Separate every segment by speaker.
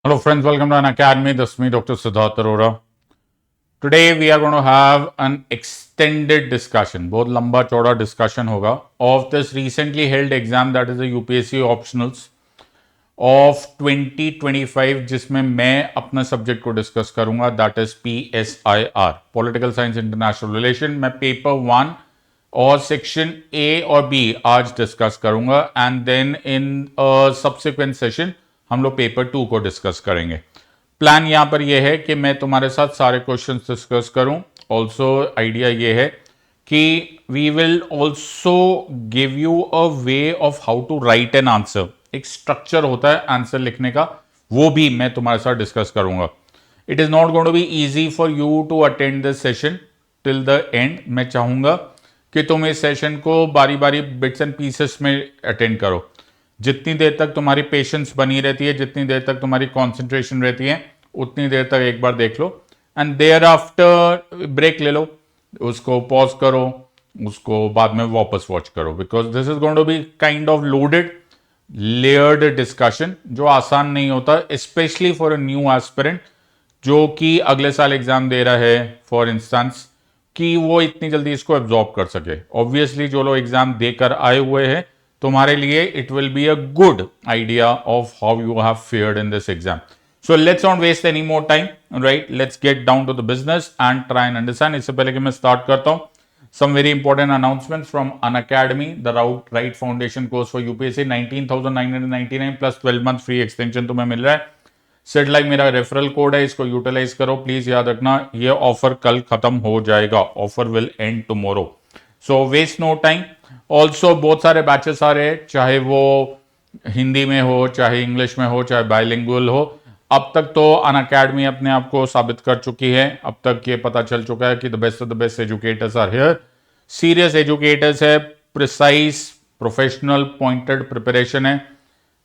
Speaker 1: Hello, friends. Welcome to an academy. This is me, Dr. Siddharth Arora. Today, we are going to have an extended discussion, बहुत लंबा चौड़ा discussion होगा of this recently held exam that is the UPSC optionals of 2025 जिसमें मैं अपना subject को discuss करूंगा that is PSIR political science international relation मैं पेपर 1 और सेक्शन ए और बी आज डिस्कस करूंगा and then in subsequent session हम लोग पेपर 2 को डिस्कस करेंगे। प्लान यहां पर यह है कि मैं तुम्हारे साथ सारे क्वेश्चंस डिस्कस करूं। ऑल्सो आइडिया ये है कि we will also give you a way of how to write an answer. एक स्ट्रक्चर होता है आंसर लिखने का, वो भी मैं तुम्हारे साथ डिस्कस करूंगा। It is not going to be easy for you to attend this session till the end. मैं चाहूंगा कि तुम इस सेशन को बारी बारी बिट्स एंड पीसेस में अटेंड करो। जितनी देर तक तुम्हारी पेशेंस बनी रहती है, जितनी देर तक तुम्हारी कॉन्सेंट्रेशन रहती है, उतनी देर तक एक बार देख लो एंड देयर आफ्टर ब्रेक ले लो, उसको पॉज करो, उसको बाद में वापस वॉच करो, because this is going to be kind of loaded layered discussion जो आसान नहीं होता, specially for a new aspirant जो कि अगले साल एग्जाम दे रहा है फॉर इंस्टेंस, कि वो इतनी जल्दी इसको एब्जॉर्ब कर सके। ऑब्वियसली जो लोग एग्जाम देकर आए हुए हैं, तुम्हारे लिए it will be a good idea of how you have fared in this exam. So let's not waste any more time, right? Let's get down to the business and try and understand. इससे पहले कि मैं start करता हूं, some very important announcements from Unacademy, the Right Foundation course for UPSC 19,999 plus 12 month free extension तुम्हें मिल रहा है। Set like मेरा रेफरल कोड है, इसको यूटिलाइज करो प्लीज। याद रखना ये ऑफर कल खत्म हो जाएगा, offer will end tomorrow, so waste no time. Also बहुत सारे बैचेस आ रहे हैं, चाहे वो हिंदी में हो, चाहे इंग्लिश में हो, चाहे बायलिंगुअल हो। अब तक तो अनअकैडमी अपने आप को साबित कर चुकी है। अब तक ये पता चल चुका है कि the best of the best educators are here, serious educators है, प्रिसाइज प्रोफेशनल पॉइंटेड प्रिपरेशन है।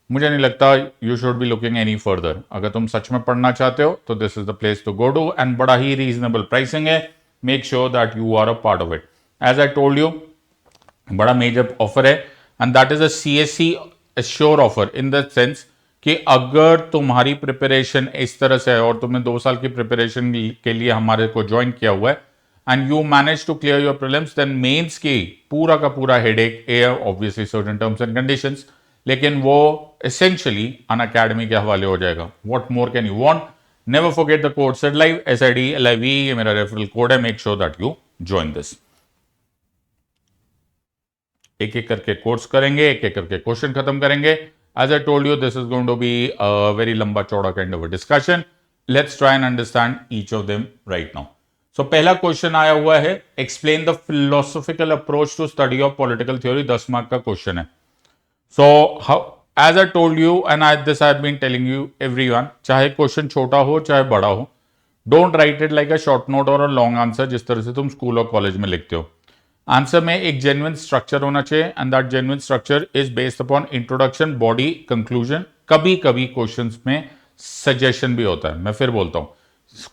Speaker 1: मुझे नहीं लगता you should be looking any further. अगर तुम सच में पढ़ना चाहते हो तो this is the place to go to, and बड़ा ही रीजनेबल प्राइसिंग है। Make sure that you are a part of it. As I told you, बड़ा मेजर ऑफर है and that is a CSC sure offer in the sense कि अगर तुम्हारी preparation इस तरह से है और तुमने 2 साल की प्रिपरेशन के लिए हमारे को ज्वाइन किया हुआ है and you manage to clear your prelims, then mains की पूरा का पूरा हेडेक ए, obviously certain terms and conditions, लेकिन वो एसेंशियली अनअकैडमी के हवाले हो जाएगा। What more can you want? Never forget the code SIDLIVE, SIDLIVE, ये मेरा रेफरल कोड है। Make sure that you join this. एक एक करके कोर्स करेंगे, एक एक करके क्वेश्चन खत्म करेंगे। As I told you, this is going to be a very लंबा चौड़ा kind of a discussion. Let's try and understand each of them right now. So पहला क्वेश्चन आया हुआ है, explain the philosophical approach to study of political theory. 10 mark का question है। So as I told you and this I have been telling you everyone, चाहे question छोटा हो चाहे बड़ा हो, don't write it like a short note और a long answer जिस तरह से तुम स्कूल और कॉलेज में लिखते हो। आंसर में एक जेन्युइन स्ट्रक्चर होना चाहिए and that genuine structure is based upon introduction, body, conclusion. कभी कभी क्वेश्चंस में सजेशन भी होता है। मैं फिर बोलता हूं,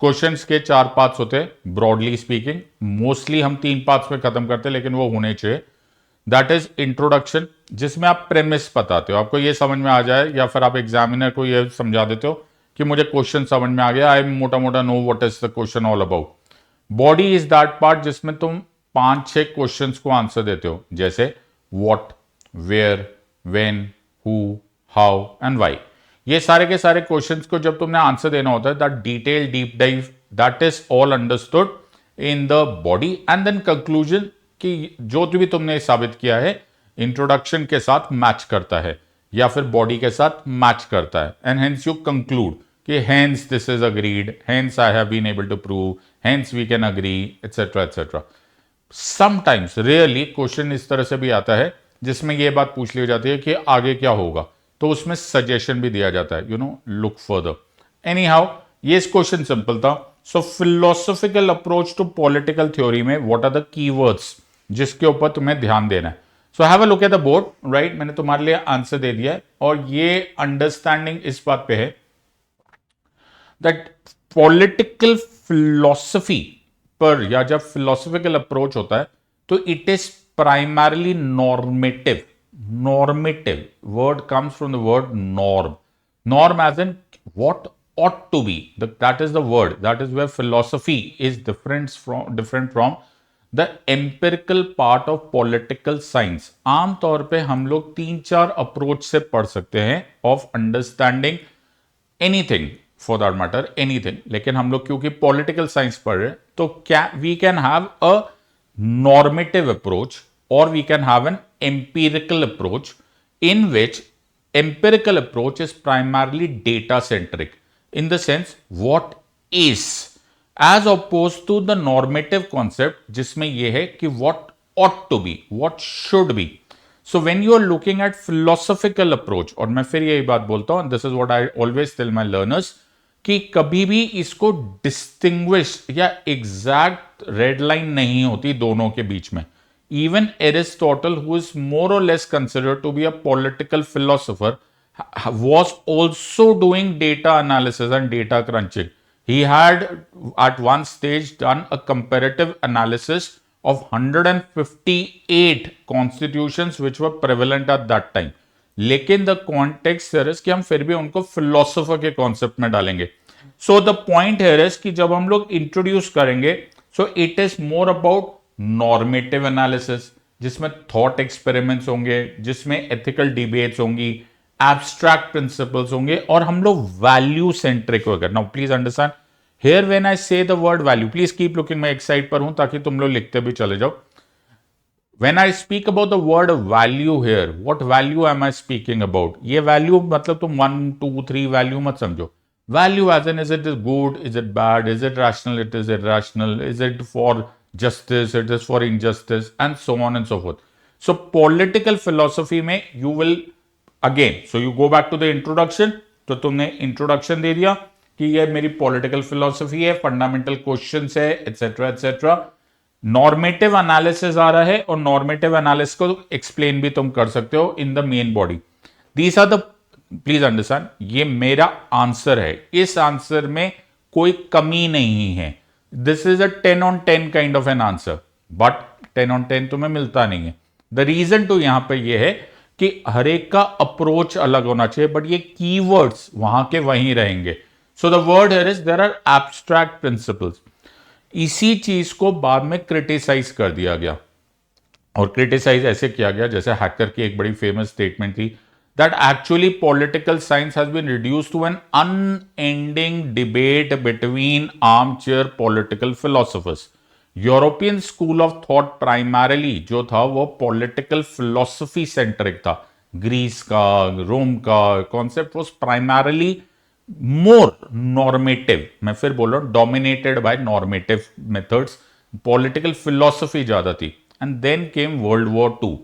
Speaker 1: क्वेश्चंस के 4 पार्ट्स होते हैं ब्रॉडली स्पीकिंग। मोस्टली हम 3 पार्ट्स में खत्म करते हैं, लेकिन वो होने चाहिए। दैट इज इंट्रोडक्शन, जिसमें आप प्रेमिस बताते हो, आपको ये समझ में आ जाए, या फिर आप एग्जामिनर को ये समझा देते हो कि मुझे क्वेश्चन समझ में आ गया, आई मोटा मोटा know what is the question all about. Body is that part जिसमें तुम 5-6 क्वेश्चंस को आंसर देते हो, जैसे what, where, when, who, how and why. ये सारे के सारे क्वेश्चंस को जब तुमने आंसर देना होता है, that detail deep dive, that is all understood in the body. And then conclusion, कि जो भी तुमने साबित किया है इंट्रोडक्शन के साथ मैच करता है या फिर बॉडी के साथ मैच करता है, एंड हेंस यू कंक्लूड कि hence this is agreed, hence I have been able to prove, hence we can agree, etcetera etcetera. Sometimes rarely question इस तरह से भी आता है जिसमें यह बात पूछ ली जाती है कि आगे क्या होगा, तो उसमें सजेशन भी दिया जाता है, you know, look further. Anyhow, ये क्वेश्चन सिंपल था। So philosophical approach to political theory में व्हाट आर द कीवर्ड्स जिसके ऊपर तुम्हें ध्यान देना है। So have a look at the board, right. मैंने तुम्हारे लिए आंसर दे दिया है और ये अंडरस्टैंडिंग इस बात पे है दैट पॉलिटिकल फिलॉसफी पर, या जब फिलोसॉफिकल अप्रोच होता है, तो it is primarily normative. Normative word comes from the word norm. Norm as an what ought to be. That is the word. That is where philosophy is different from the empirical part of political science. आमतौर पे हम लोग 3-4 approach से पढ़ सकते हैं of understanding anything for that matter, anything. लेकिन हम लोग क्योंकि political science पढ़ रहे हैं तो क्या we can have a normative approach or we can have an empirical approach, in which empirical approach is primarily data centric, in the sense what is, as opposed to the normative concept जिसमें यह है कि what ought to be, what should be. So when you are looking at philosophical approach, और मैं फिर यही बात बोलता हूं, this is what I always tell my learners, कि कभी भी इसको डिस्टिंग्विश या एग्जैक्ट रेड लाइन नहीं होती दोनों के बीच में. Even Aristotle, who is more or less considered to be a political philosopher, was also doing data analysis and data crunching. He had at one stage done a comparative analysis of 158 constitutions which were prevalent at that time. लेकिन the context here is कि हम फिर भी उनको philosopher के concept में डालेंगे. So the point here is कि जब हम लोग इंट्रोड्यूस करेंगे, so it is more about normative analysis, जिसमें थॉट एक्सपेरिमेंट्स होंगे, जिसमें एथिकल डिबेट्स होंगी, एब्स्ट्रैक्ट प्रिंसिपल्स होंगे, और हम लोग वैल्यू सेंट्रिक वगैरह. Now please understand here when I say the word value, please keep looking. मैं एक साइड पर हूं ताकि तुम लोग लिखते भी चले जाओ. When I speak about the word value here, what value am I speaking about? ये value मतलब तुम 1, 2, 3 value मत समझो. Value as in, is it good, is it bad, is it rational, it is irrational, is it for justice, it is for injustice, and so on and so forth. So political philosophy में you will again, so you go back to the introduction. तो तुमने introduction दे दिया कि ये मेरी political philosophy है, fundamental questions है, etc etc. Normative analysis आ रहा है और नॉर्मेटिव एनालिसिस को एक्सप्लेन भी तुम कर सकते हो in the main body. These are the, please understand, ये मेरा आंसर है. इस आंसर में कोई कमी नहीं है. This is a 10 on 10 kind of an answer, but 10 on 10 तुम्हें मिलता नहीं है. द रीजन टू यहां पर यह है कि हर एक का अप्रोच अलग होना चाहिए, बट ये कीवर्ड्स वहां के वहीं रहेंगे. So the word here is there are abstract principles. इसी चीज को बाद में क्रिटिसाइज कर दिया गया, और क्रिटिसाइज ऐसे किया गया जैसे हैकर की एक बड़ी फेमस स्टेटमेंट थी that actually political science has been reduced to an unending debate between armchair political philosophers. European school of thought primarily जो था वो पॉलिटिकल फिलोसफी सेंट्रिक था. ग्रीस का, रोम का concept was primarily more normative. मैं फिर बोल रहा हूं, dominated by normative methods. Political philosophy ज्यादा थी. And then came world war two.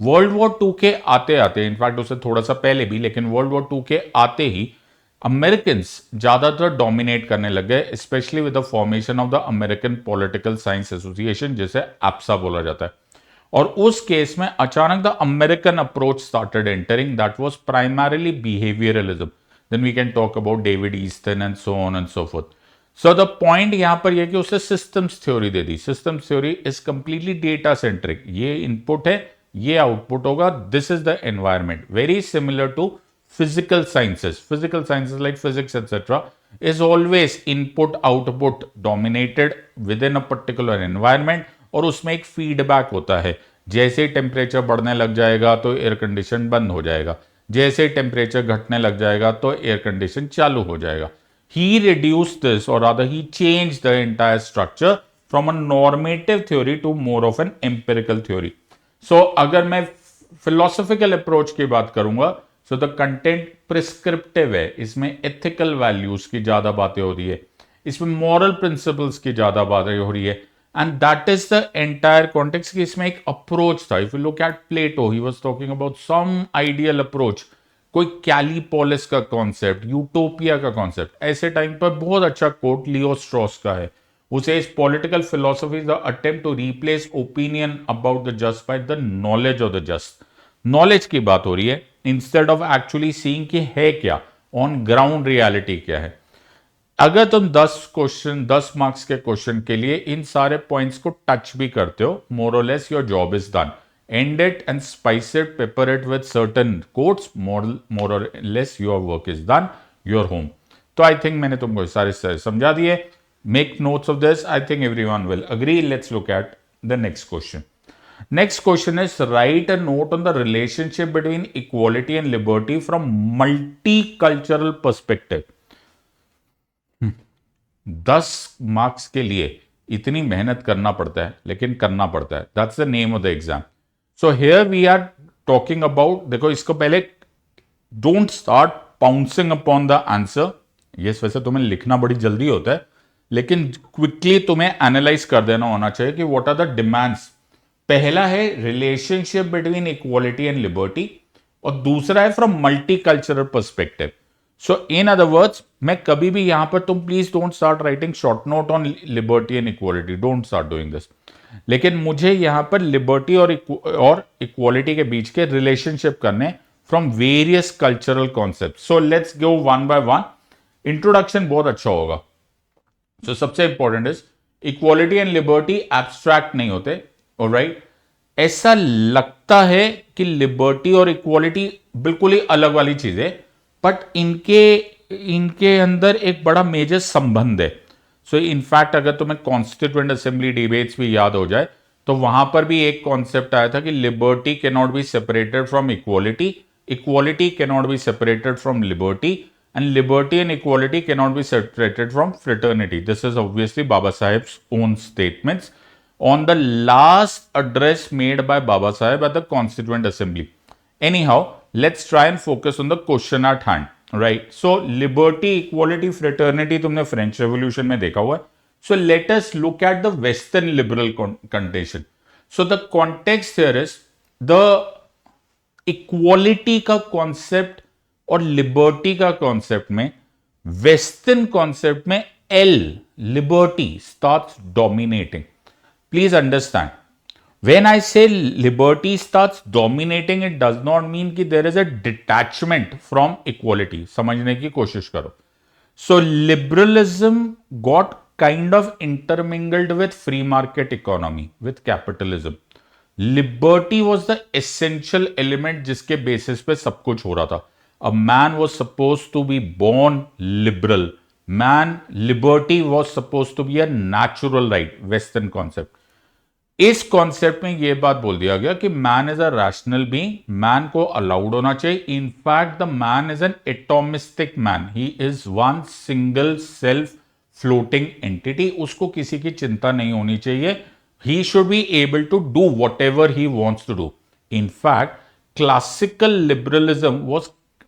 Speaker 1: World war two के आते आते, इनफैक्ट उससे थोड़ा सा पहले भी, लेकिन वर्ल्ड वॉर टू के आते ही अमेरिकन ज्यादातर डोमिनेट करने लग गए, specially with the formation of the American political science association, जिसे एप्सा बोला जाता है. और उस केस में अचानक the American approach started entering, that was primarily behaviourism. Then we can talk about David Easton and so on and so forth. So the point यहां पर यह कि उसे systems theory they the. Systems theory is completely data centric. ये input है, ये output होगा. This is the environment. Very similar to physical sciences. Physical sciences like physics etc. is always input output dominated within a particular environment, और उसमें एक feedback होता है. जैसे टेम्परेचर बढ़ने लग जाएगा तो एयर कंडीशन बंद हो जाएगा, जैसे टेम्परेचर घटने लग जाएगा तो एयर कंडीशन चालू हो जाएगा. ही रिड्यूस दिस, और rather he change the entire structure from a normative theory to more of an empirical theory. So अगर मैं फिलोसॉफिकल अप्रोच की बात करूंगा, सो द कंटेंट प्रिस्क्रिप्टिव है. इसमें एथिकल वैल्यूज की ज्यादा बातें हो रही है, इसमें मॉरल प्रिंसिपल्स की ज्यादा बातें हो रही है. And that is the entire context कि इसमें एक अप्रोच था. If you look at Plato, he was talking about some ideal approach. कोई कैलीपोलिस का कॉन्सेप्ट, यूटोपिया का कॉन्सेप्ट. ऐसे टाइम पर बहुत अच्छा कोट लियो स्ट्रॉस का है. उसे इस political philosophy the attempt to replace opinion about the just by the knowledge of the just. Knowledge की बात हो रही है इंस्टेड ऑफ एक्चुअली सीइंग कि है क्या, ऑन ग्राउंड रियलिटी क्या है. अगर तुम 10 मार्क्स के क्वेश्चन के लिए इन सारे पॉइंट्स को टच भी करते हो, more or less your job is done. And it and spice it, pepper it with certain quotes, more or less your work is done, your home. तो आई थिंक मैंने तुमको सारे समझा दिए. Make notes of this. I think everyone will agree. Let's look at the next question. Next question is write a note on the relationship between equality and liberty from multicultural perspective. 10 marks के लिए इतनी मेहनत करना पड़ता है, लेकिन करना पड़ता है. That's the name of the exam. So here we are talking about, देखो इसको पहले don't start pouncing upon the answer. Yes, वैसे तुम्हें लिखना बड़ी जल्दी होता है, लेकिन क्विकली तुम्हें एनालाइज कर देना होना चाहिए कि व्हाट आर द डिमांड्स. पहला है relationship between equality and liberty, और दूसरा है from multi cultural perspective. So in other words, मैं कभी भी यहां पर, तुम please don't start writing short note on liberty and equality, don't start doing this. लेकिन मुझे यहां पर लिबर्टी और इक्वालिटी के बीच के रिलेशनशिप करने from various cultural concept. So let's go one by one. Introduction बहुत अच्छा होगा. सो सबसे important is equality and liberty abstract नहीं होते. ऑलराइट, ऐसा लगता है कि लिबर्टी और इक्वालिटी बिल्कुल ही अलग वाली चीज है, बट इनके अंदर एक बड़ा मेजर संबंध है. सो इनफैक्ट अगर तुम्हें कॉन्स्टिट्यूएंट असेंबली डिबेट्स भी याद हो जाए, तो वहां पर भी एक कॉन्सेप्ट आया था कि liberty can not be separated from equality, equality can not be separated from liberty, and liberty and equality can not be separated from fraternity. This is obviously Baba Saheb's own statements on the last address made by Baba Saheb at the Constituent Assembly. Anyhow, let's try and focus on the question at hand. Right? So, liberty, equality, fraternity तुमने French Revolution में देखा हुआ है. So, let us look at the Western liberal condition. So, the context here is the equality का concept और liberty का concept में, Western concept में L, liberty starts dominating. Please understand, when I say liberty starts dominating, it does not mean कि there is a detachment from equality. समझने की कोशिश करो. So liberalism got kind of intermingled with free market economy, with capitalism. Liberty was the essential element जिसके basis पे सब कुछ हो रहा था. A man was supposed to be born liberal. Liberty was supposed to be a natural right. Western concept. इस concept में यह बात बोल दिया गया कि man is a rational being, man को अलाउड होना चाहिए. In fact the man is an atomistic man, he is one single self floating entity. उसको किसी की चिंता नहीं होनी चाहिए. He should be able to do whatever he wants to do. In fact classical liberalism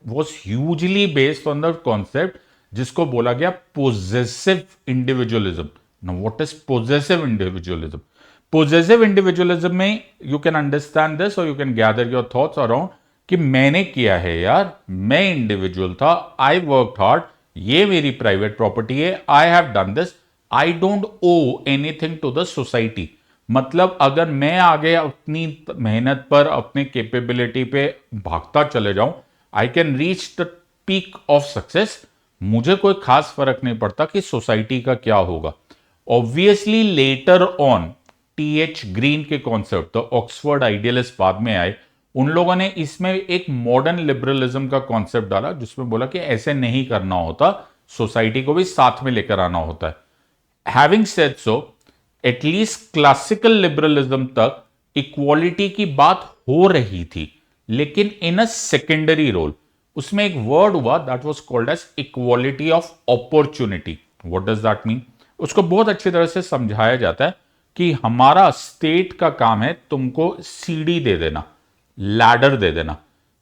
Speaker 1: was hugely based on the concept जिसको बोला गया possessive individualism. Now what is possessive individualism? Possessive individualism में यू कैन अंडरस्टैंड दिस और you can gather your thoughts around कि मैंने किया है यार, मैं इंडिविजुअल था, आई वर्क हार्ड, ये मेरी प्राइवेट प्रॉपर्टी है, I have done this, I don't owe anything to the society. मतलब अगर मैं आगे अपनी मेहनत पर, अपने कैपेबिलिटी पे भागता चले जाऊं, I can reach the peak of success. मुझे कोई खास फर्क नहीं पड़ता कि सोसाइटी का क्या होगा. Obviously later on T H green के कॉन्सेप्ट, तो ऑक्सफोर्ड आइडियलिस्ट बाद में आए, उन लोगों ने इसमें एक मॉडर्न लिबरलिज्म का कॉन्सेप्ट डाला जिसमें बोला कि ऐसे नहीं करना होता, सोसाइटी को भी साथ में लेकर आना होता है. हैविंग सेड सो, एटलीस्ट क्लासिकल लिबरलिज्म तक इक्वालिटी की बात हो रही थी, लेकिन इन अ सेकेंडरी रोल. उसमें एक वर्ड हुआ that was called as equality of opportunity. What does that mean? उसको बहुत अच्छी तरह से समझाया जाता है कि हमारा स्टेट का काम है तुमको सीढ़ी दे देना, लैडर दे देना,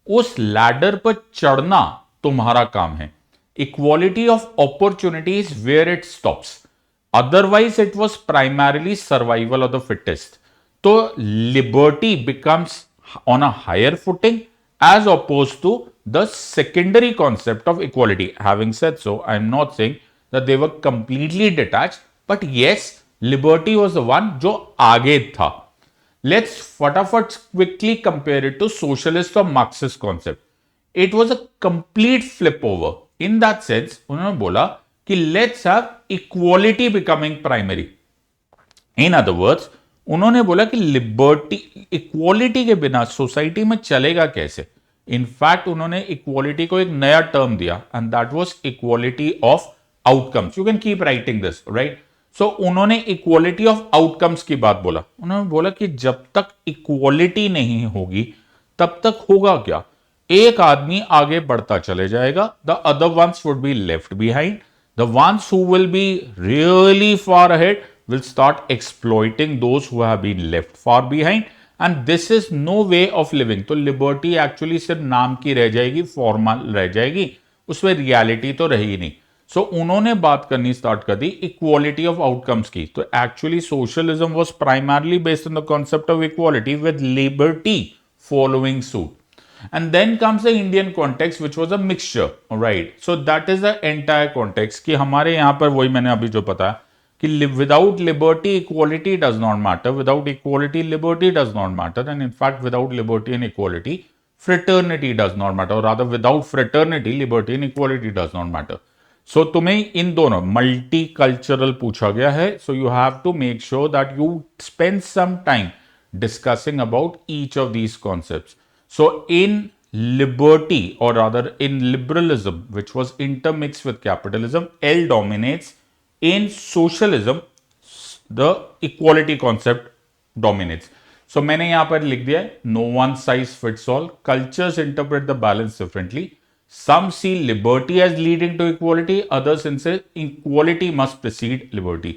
Speaker 1: उस लैडर पर चढ़ना तुम्हारा काम है. Equality of opportunity is where it stops, otherwise it was primarily survival of the fittest. तो liberty becomes on a higher footing as oppose to the secondary concept of equality. Having said so, I am not saying that they were completely detached, but yes, liberty was the one जो आगे था. Let's फटाफट quickly compare it to socialist और Marxist concept. It was a complete flip over. In that sense उन्होंने बोला कि let's have equality becoming primary. In other words, उन्होंने बोला कि लिबर्टी, इक्वालिटी के बिना सोसाइटी में चलेगा कैसे? इनफैक्ट उन्होंने इक्वालिटी को एक नया टर्म दिया and that was equality of outcomes. You can keep writing this, right. So उन्होंने इक्वालिटी ऑफ आउटकम्स की बात बोला. उन्होंने बोला कि जब तक इक्वालिटी नहीं होगी तब तक होगा क्या, एक आदमी आगे बढ़ता चले जाएगा, the other ones would be left behind. The ones who will be really far ahead will start exploiting those who have been left far behind, and this is no way of living. तो liberty actually सिर्फ नाम की रह जाएगी, formal रह जाएगी, उसमें reality तो रही नहीं. सो उन्होंने बात करनी स्टार्ट कर दी इक्वालिटी ऑफ आउटकम्स की. तो actually socialism was primarily based on the concept of equality with liberty following suit. And then comes the Indian context, which was a mixture, right? So that is the entire context कि हमारे यहाँ पर वही मैंने अभी जो पता कि without liberty equality does not matter, without equality liberty does not matter, and in fact without liberty and equality fraternity does not matter, or rather without fraternity liberty and equality does not matter. So तुम्हें इन दोनों multicultural पूछा गया है, so you have to make sure that you spend some time discussing about each of these concepts. So in liberty, or rather in liberalism, which was intermixed with capitalism, L dominates. In socialism, the equality concept dominates. So मैंने यहां पर लिख दिया है, no one size fits all. Cultures interpret the balance differently. Some see liberty as leading to equality, others say equality must precede liberty.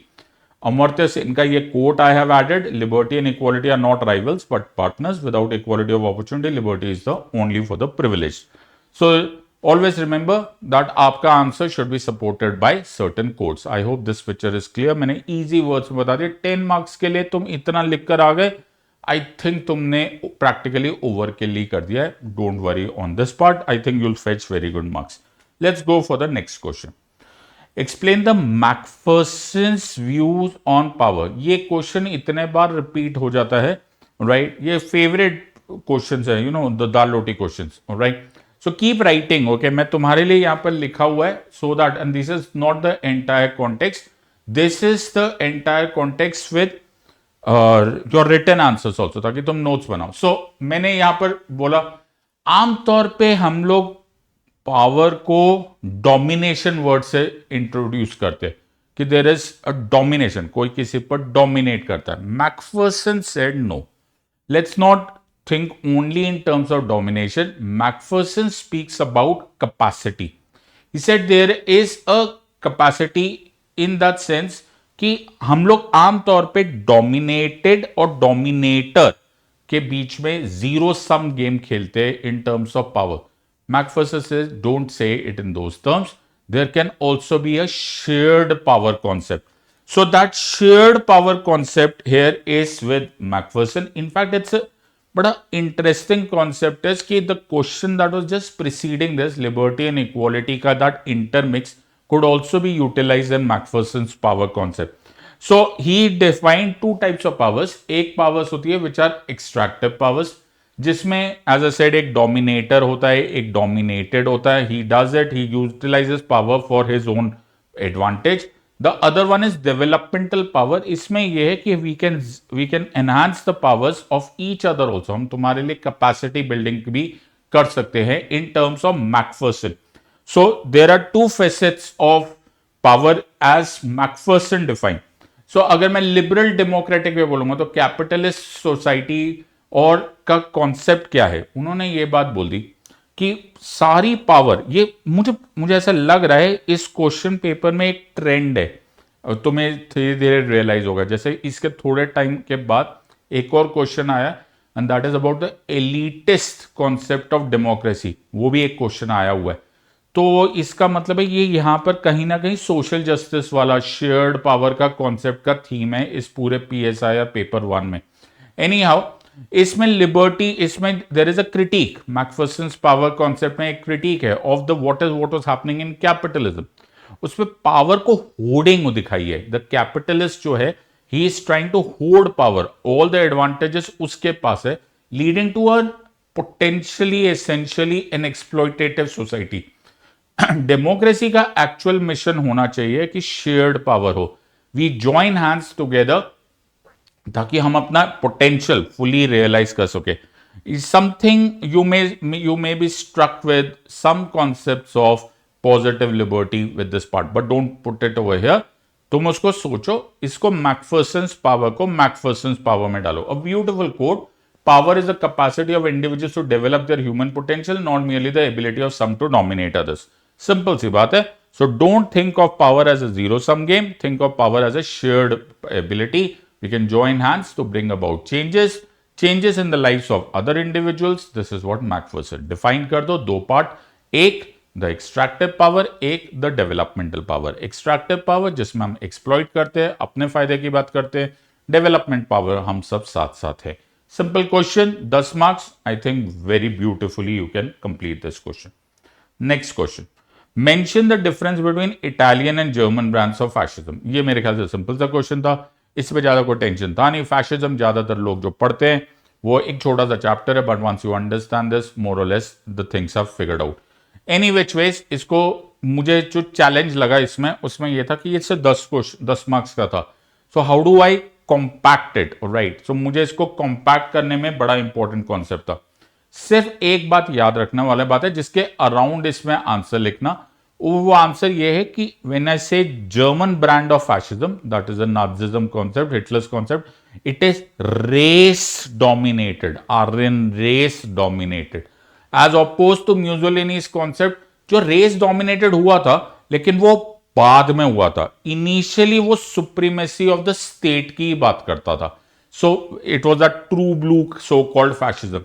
Speaker 1: Amartya Sen का ये quote I have added, liberty and equality are not rivals but partners. Without equality of opportunity, liberty is the only for the privileged. So always remember that आपका answer should be supported by certain quotes. I hope this picture is clear. मैंने easy words में बता दिया. 10 marks के लिए तुम इतना लिख कर आ गए, I think तुमने practically overkill ही कर दिया है. Don't worry on this part. I think you'll fetch very good marks. Let's go for the next question. Explain the Macpherson's views on power. ये क्वेश्चन इतने बार रिपीट हो जाता है, राइट. ये फेवरेट क्वेश्चन है, you know, the dal roti question, right. So keep writing, okay. मैं तुम्हारे लिए यहां पर लिखा हुआ है, so that, and this is not the entire context, this is the entire context with your written answers also, ताकि तुम नोट्स बनाओ. सो मैंने यहां पर बोला, आमतौर पे हम लोग पावर को डोमिनेशन वर्ड से इंट्रोड्यूस करते कि देयर इज अ डोमिनेशन, कोई किसी पर डोमिनेट करता है. Macpherson said no, let's not think only in terms of domination. Macpherson speaks about capacity. He said there is a capacity in that sense कि हम लोग आमतौर पे डोमिनेटेड और डोमिनेटर के बीच में जीरो सम गेम खेलते हैं in terms of power. Macpherson says, don't say it in those terms. There can also be a shared power concept. So that shared power concept here is with Macpherson. In fact, it's a but an interesting concept is कि the question that was just preceding this, liberty and equality का that intermix could also be utilized in Macpherson's power concept. So he defined two types of powers. एक powers होती है which are extractive powers, जिसमें as a said एक dominator होता है, एक dominated होता है. He does it, he utilizes power for his own advantage. The other one is developmental power. इसमें यह है कि we can enhance the powers of each other also. हम तुम्हारे लिए कैपेसिटी बिल्डिंग भी कर सकते हैं in terms of Macpherson. So there are two facets of power as Macpherson define. So अगर मैं लिबरल डेमोक्रेटिक वे बोलूंगा तो कैपिटलिस्ट सोसाइटी और का कॉन्सेप्ट क्या है, उन्होंने ये बात बोल दी कि सारी पावर, ये मुझे ऐसा लग रहा है इस क्वेश्चन पेपर में एक ट्रेंड है, और तुम्हें धीरे धीरे रियलाइज होगा. जैसे इसके थोड़े टाइम के बाद एक और क्वेश्चन आया, and that is about the elitist concept of democracy. वो भी एक क्वेश्चन आया हुआ है. तो इसका मतलब है ये यहाँ पर कहीं ना कहीं सोशल जस्टिस वाला शेयर्ड पावर का कॉन्सेप्ट का थीम है इस पूरे PSI या पेपर 1 में. एनी हाउ, इसमें लिबर्टी, इसमें there is a critique. Macpherson's power concept में एक क्रिटिक है of the what was happening in capitalism. उसमें पावर को होर्डिंग दिखाई है. द कैपिटलिस्ट जो है, he is trying to hoard power, all the advantages उसके पास है, leading to a potentially essentially an exploitative society. Democracy का एक्चुअल मिशन होना चाहिए कि शेयर्ड पावर हो. वी जॉइन हैंड्स टुगेदर ताकि हम अपना पोटेंशियल फुली रियलाइज कर सके. is something you may be struck with some concepts of positive liberty with this part, but don't put it over here. तुम उसको सोचो, इसको मैकफर्सन्स पावर को मैकफर्सन्स पावर में डालो. A beautiful quote. Power is the capacity of individuals to develop their human potential, not merely the ability of some to dominate others. Simple सी बात है. So don't think of power as a zero sum game. Think of power as a shared ability. We can join hands to bring about changes in the lives of other individuals. This is what Macpherson define कर दो. दो part, एक the extractive power, एक the developmental power. Extractive power जिसमें हम exploit करते हैं, अपने फायदे की बात करते हैं. डेवलपमेंट पावर हम सब साथ साथ है. Simple question, 10 marks. I think very beautifully you can complete this question. Next question, mention the difference between Italian and German brands of fascism. ये मेरे ख्याल से सिंपल सा क्वेश्चन था, इसमें ज्यादा कोई टेंशन था नहीं. फैशिज्म ज्यादातर लोग जो पढ़ते हैं वो एक छोटा सा चैप्टर है, but once you understand this more or less the things are figured out. Any which ways, इसको मुझे जो चैलेंज लगा इसमें, उसमें यह था कि ये सिर्फ 10 मार्क्स का था. So how do I compact it, right. So मुझे इसको कॉम्पैक्ट करने में बड़ा इंपॉर्टेंट कॉन्सेप्ट था. सिर्फ एक बात याद रखने वाला बात है, जिसके अराउंड इसमें आंसर लिखना. वो आंसर ये है कि when I say German brand of fascism, that is a Nazism concept, Hitler's concept, it is race dominated, Aryan race dominated, as oppose to Mussolini's concept, जो रेस डोमिनेटेड हुआ था लेकिन वो बाद में हुआ था. इनिशियली वो सुप्रीमेसी ऑफ द स्टेट की बात करता था. So it was a true blue so called fascism.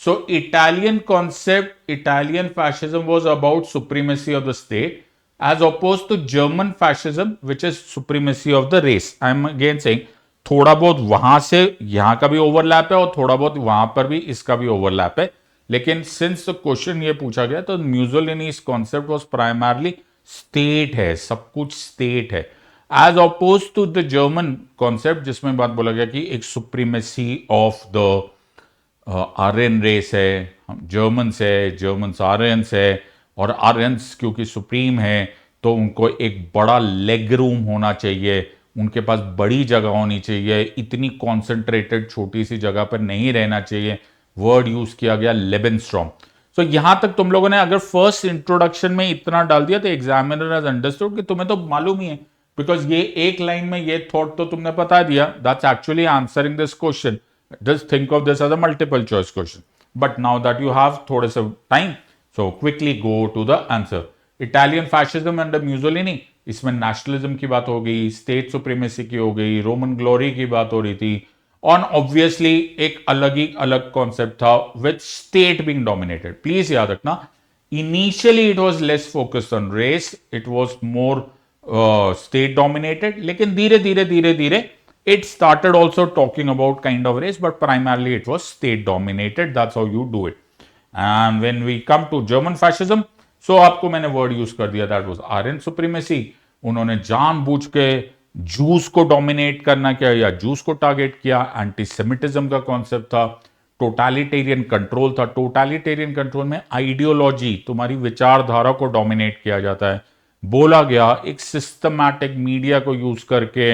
Speaker 1: So Italian concept, Italian fascism was about supremacy of the state as opposed to German fascism, which is supremacy of the race. I am again saying थोड़ा बहुत वहां से यहां का भी overlap है और थोड़ा बहुत वहां पर भी इसका भी ओवरलैप है. लेकिन सिंस क्वेश्चन ये पूछा गया तो Mussolini's concept was primarily state है, सब कुछ स्टेट है, as oppose to the German concept जिसमें बात बोला गया कि एक supremacy of the Aryan race है, जर्मन्स है, जर्मन्स आर्यंस है, और आर्यंस क्योंकि सुप्रीम है तो उनको एक बड़ा लेग रूम होना चाहिए, उनके पास बड़ी जगह होनी चाहिए, इतनी कॉन्सेंट्रेटेड छोटी सी जगह पर नहीं रहना चाहिए. वर्ड यूज किया गया लेबेनस्ट्रॉम. सो यहां तक तुम लोगों ने अगर फर्स्ट इंट्रोडक्शन में इतना डाल दिया तो एग्जामिनर हैज अंडरस्टूड कि तुम्हें तो मालूम ही है, बिकॉज ये एक लाइन में ये थॉट तो तुमने बता दिया. That's actually answering this question. Just think of this as a multiple choice question. But now that you have थोड़े से time, so quickly go to the answer. Italian fascism under Mussolini, इसमें nationalism की बात हो गई, state supremacy की हो गई, Roman glory की बात हो रही थी, और obviously एक अलग ही अलग concept था with state being dominated. Please याद रखना, initially it was less focused on race, it was more state dominated, लेकिन धीरे धीरे धीरे धीरे it started also talking about kind of race, but primarily it was state dominated. That's how you do it. And when we come to German fascism, so आपको मैंने word use कर दिया, that was Aryan supremacy. उन्होंने जानबूझ के juice को dominate करना किया या जूस को टारगेट किया. एंटीसेमिटिज्म का कॉन्सेप्ट था. टोटलिटेरियन कंट्रोल था. टोटलिटेरियन कंट्रोल में आइडियोलॉजी, तुम्हारी विचारधारा को डोमिनेट किया जाता है. बोला गया एक सिस्टमैटिक मीडिया को यूज करके,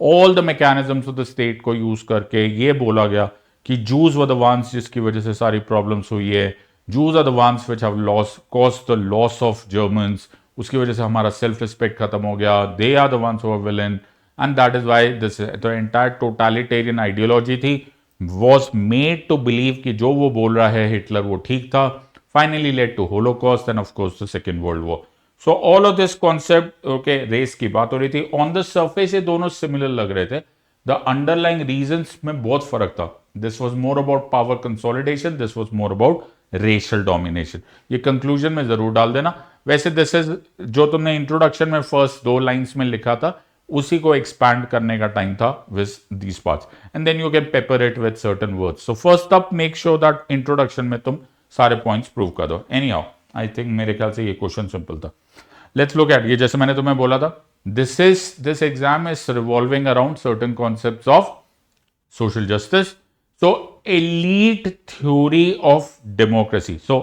Speaker 1: all the mechanisms of the state को यूज करके ये बोला गया कि जूज वर द वंस जिसकी वजह से सारी प्रॉब्लम्स हुई है. Jews are the ones which have loss caused the loss of Germans. उसकी वजह से हमारा सेल्फ रिस्पेक्ट खत्म हो गया. They are the ones who are villain, and that is why this the entire totalitarian ideology थी वॉज मेड टू बिलीव कि जो वो बोल रहा है हिटलर वो ठीक था. Finally led to Holocaust and of course the Second World War. So all of this concept, okay, race की बात हो रही थी. ऑन द सरफेस ये दोनों सिमिलर लग रहे थे. द अंडरलाइंग रीजंस में बहुत फर्क था. This was more about power consolidation, this was more about racial domination. ये कंक्लूजन में जरूर डाल देना. वैसे दिस इज जो तुमने इंट्रोडक्शन में फर्स्ट 2 लाइन्स में लिखा था उसी को एक्सपैंड करने का टाइम था with these parts, and then you can pepper it with certain words. So first up make sure that introduction में तुम सारे पॉइंट्स प्रूव कर दो. एनी हाउ आई थिंक मेरे ख्याल से ये क्वेश्चन सिंपल था. लेट्स लुक एट, ये जैसे मैंने तुम्हें बोला था, this exam is revolving around certain concepts of social justice. So elite theory of democracy. So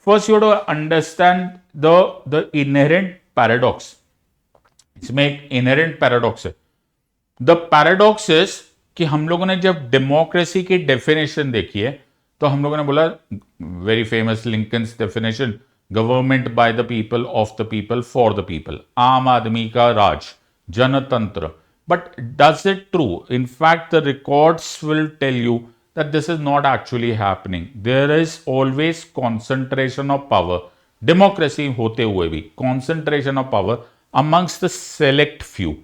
Speaker 1: first you have to understand the inherent paradox. इसमें एक inherent paradox है. The paradox is कि हम लोगों ने जब डेमोक्रेसी की डेफिनेशन देखी है तो हम लोगों ने बोला very famous Lincoln's definition, government by the people, of the people, for the people, आम आदमी का राज, जनतंत्र. But does it true? In fact, the records will tell you that this is not actually happening. There is always concentration of power. Democracy होते हुए भी concentration of power amongst the select few.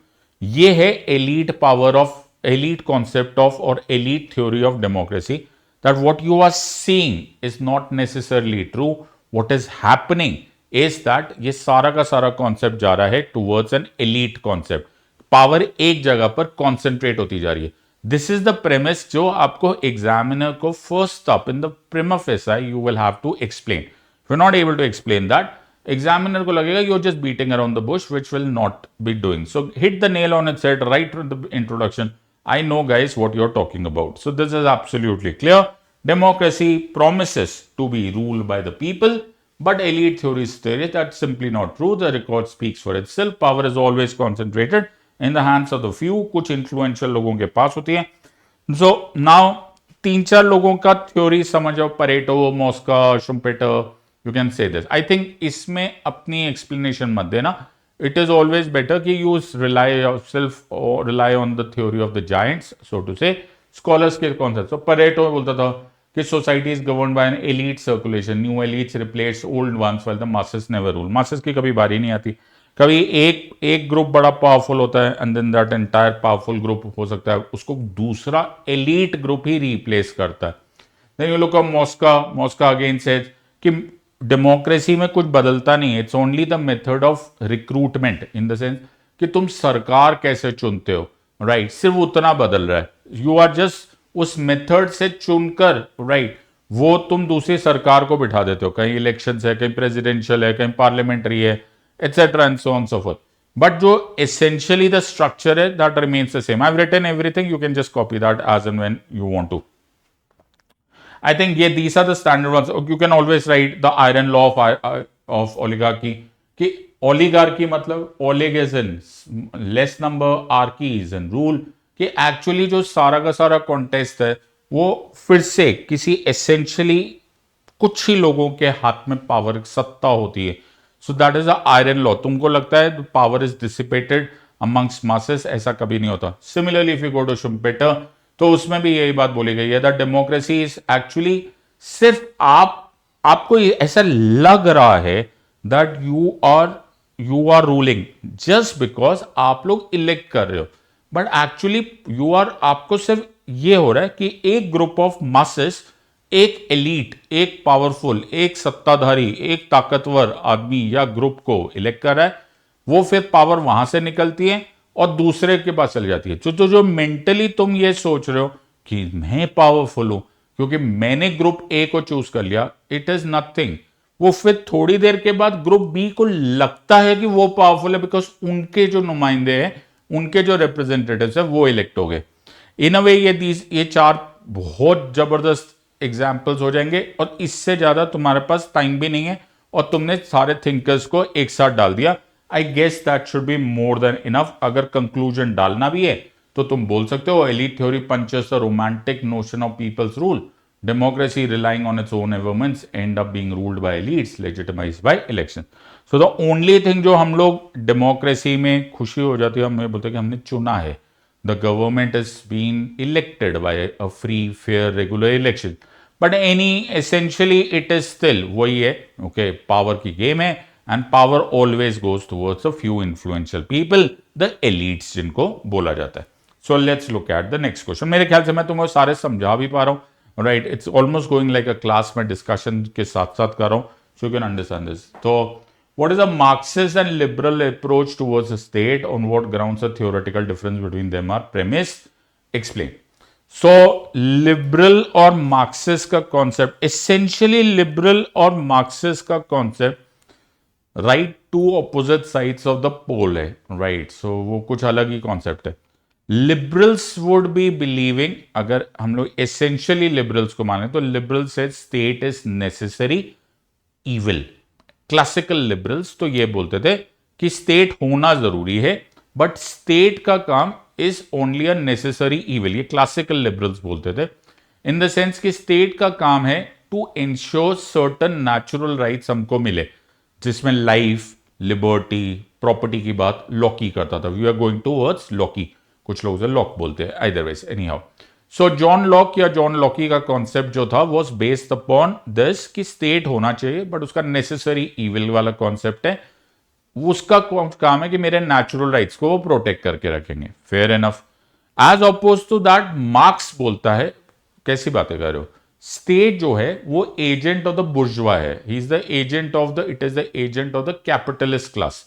Speaker 1: ये है elite power of, elite concept of or elite theory of democracy. That what you are seeing is not necessarily true. What is happening is that ये सारा का सारा concept जा रहा है towards an elite concept. Power एक जगह पर कॉन्सेंट्रेट होती जा रही है. दिस इज द प्रेमिस जो आपको एग्जामिनर को first stop in the prima facie you will have to explain. If you not able to explain that, examiner को लगेगा you are just beating around the bush, which will not be doing. So hit the nail on its head right in the introduction. I know, guys, what you're talking about. So this is absolutely clear. Democracy promises to be ruled by the people, but elite theories say that's simply not true. The record speaks for itself. Power is always concentrated in the hands of the few. कुछ influential लोगों के पास होती है. So now 3-4 लोगों का theory समझो, Pareto, Mosca, Schumpeter, you can say this. I think इसमें अपनी एक्सप्लेनेशन मत देना. It is always better कि you rely yourself or rely on the theory of the giants, so to say. Scholars के concept. So Pareto बोलता था कि society is governed by an elite circulation. New elites replace old ones while the masses never rule. Masses की कभी बारी नहीं आती. कभी एक ग्रुप बड़ा पावरफुल होता है and then that entire powerful group हो सकता है उसको दूसरा एलीट ग्रुप ही रिप्लेस करता है. Then you look at Mosca again says कि डेमोक्रेसी में कुछ बदलता नहीं है. It's only the method of recruitment, in the sense कि तुम सरकार कैसे चुनते हो, राइट, सिर्फ उतना बदल रहा है. यू आर जस्ट उस मेथड से चुनकर, राइट, वो तुम दूसरी सरकार को बिठा देते हो. कहीं इलेक्शन है, कहीं प्रेसिडेंशियल है, कहीं पार्लियामेंट्री है, etcetera and so on so forth. But जो एसेंशियली द स्ट्रक्चर है that remains the same. I have written everything, you can just copy that as and when you want to. I think yeah, these are the standard ones. You can always write the iron law of oligarchy. कि oligarchy मतलब olig is in less number, archy is in rule. कि actually जो सारा का सारा contest है वो फिर से किसी essentially कुछ ही लोगों के हाथ में पावर सत्ता होती है. So that is the iron law. तुमको लगता है power is dissipated amongst masses, ऐसा कभी नहीं होता. Similarly, if you go to Schumpeter, तो उसमें भी यही बात बोली गई है दैट डेमोक्रेसी इज एक्चुअली, सिर्फ आपको ऐसा लग रहा है that you are ruling just because आप लोग इलेक्ट कर रहे हो, बट एक्चुअली आपको सिर्फ ये हो रहा है कि एक ग्रुप ऑफ मासेस, एक एलीट, एक पावरफुल, एक सत्ताधारी, एक ताकतवर आदमी या ग्रुप को इलेक्ट कर रहा है. वो फिर पावर वहां से निकलती है और दूसरे के पास चली जाती है. जो मेंटली तुम ये सोच रहे हो कि मैं पावरफुल हूं क्योंकि मैंने ग्रुप ए को चूज कर लिया, इट इज नथिंग. वो फिर थोड़ी देर के बाद ग्रुप बी को लगता है कि वो पावरफुल है बिकॉज उनके जो नुमाइंदे हैं, उनके जो रिप्रेजेंटेटिव्स हैं वो इलेक्ट हो गए. इन अ वे ये 4 बहुत जबरदस्त एग्जाम्पल्स हो जाएंगे और इससे ज्यादा तुम्हारे पास टाइम भी नहीं है और तुमने सारे थिंकर्स को एक साथ डाल दिया. I guess that should be more than enough. अगर कंक्लूजन डालना भी है तो तुम बोल सकते हो elite theory punches the romantic notion of people's rule. Democracy relying on its own governments end up being ruled by elites legitimized by election. So the only thing जो हम लोग डेमोक्रेसी में खुशी हो जाती है, हम ये बोलते हैं कि हमने चुना है. The government is being elected by a free, fair, regular election. But essentially it is still वही है, okay, पावर की गेम है. And power always goes towards a few influential people, the elites जिनको बोला जाता है. So let's look at the next question. मेरे ख्याल से मैं तुम्हें सारे समझा भी पा रहा हूँ, right? It's almost going like a class में discussion के साथ साथ कर रहा हूँ, so you can understand this. So what is a Marxist and liberal approach towards the state? On what grounds a theoretical difference between them are premise? Explain. So liberal और Marxist का concept, essentially liberal और Marxist का concept right to opposite sides of the pole है, right. So वो कुछ अलग ही concept है. लिबरल्स वुड बी बिलीविंग, अगर हम लोग एसेंशियली लिबरल्स को माने तो लिबरल से state is necessary evil. Classical liberals तो ये बोलते थे कि स्टेट होना जरूरी है बट स्टेट का काम is only a necessary evil. ये क्लासिकल लिबरल्स बोलते थे. इन द सेंस कि स्टेट का काम है to ensure certain natural rights हमको मिले, जिसमें लाइफ, लिबर्टी, प्रॉपर्टी की बात लॉकी करता था. We are going towards Locke, कुछ लोग उसे लॉक बोलते हैं, either ways anyhow. So John Locke या जॉन लॉकी का कॉन्सेप्ट जो था वॉज बेस्ड अपॉन दिस कि स्टेट होना चाहिए, बट उसका नेसेसरी इविल वाला कॉन्सेप्ट है. उसका काम है कि मेरे नेचुरल राइट्स को वो प्रोटेक्ट करके रखेंगे. Fair enough. As oppose to that Marx बोलता है, कैसी बातें कर रहे हो, स्टेट जो है वो एजेंट ऑफ द बुर्जुआ है. He is the agent of the, it is the agent of the capitalist class.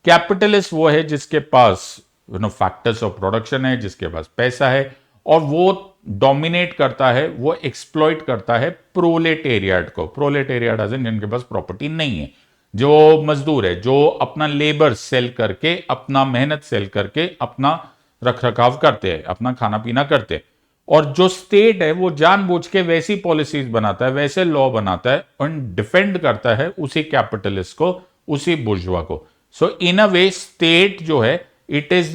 Speaker 1: Capitalist वो है जिसके पास फैक्टर्स ऑफ प्रोडक्शन है, जिसके पास पैसा है, और वो डोमिनेट करता है, वो एक्सप्लॉइट करता है प्रोलेटेरिएट को. प्रोलेटेरिएट एज इन जिनके पास प्रॉपर्टी नहीं है, जो मजदूर है, जो अपना लेबर सेल करके, अपना मेहनत सेल करके अपना रख रखाव करते हैं, अपना खाना पीना करते हैं. और जो स्टेट है वो जानबूझ के वैसी पॉलिसीज बनाता है, वैसे लॉ बनाता है और डिफेंड करता है उसी कैपिटलिस्ट को, उसी बुर्जुआ को. सो इन अ वे स्टेट जो है it is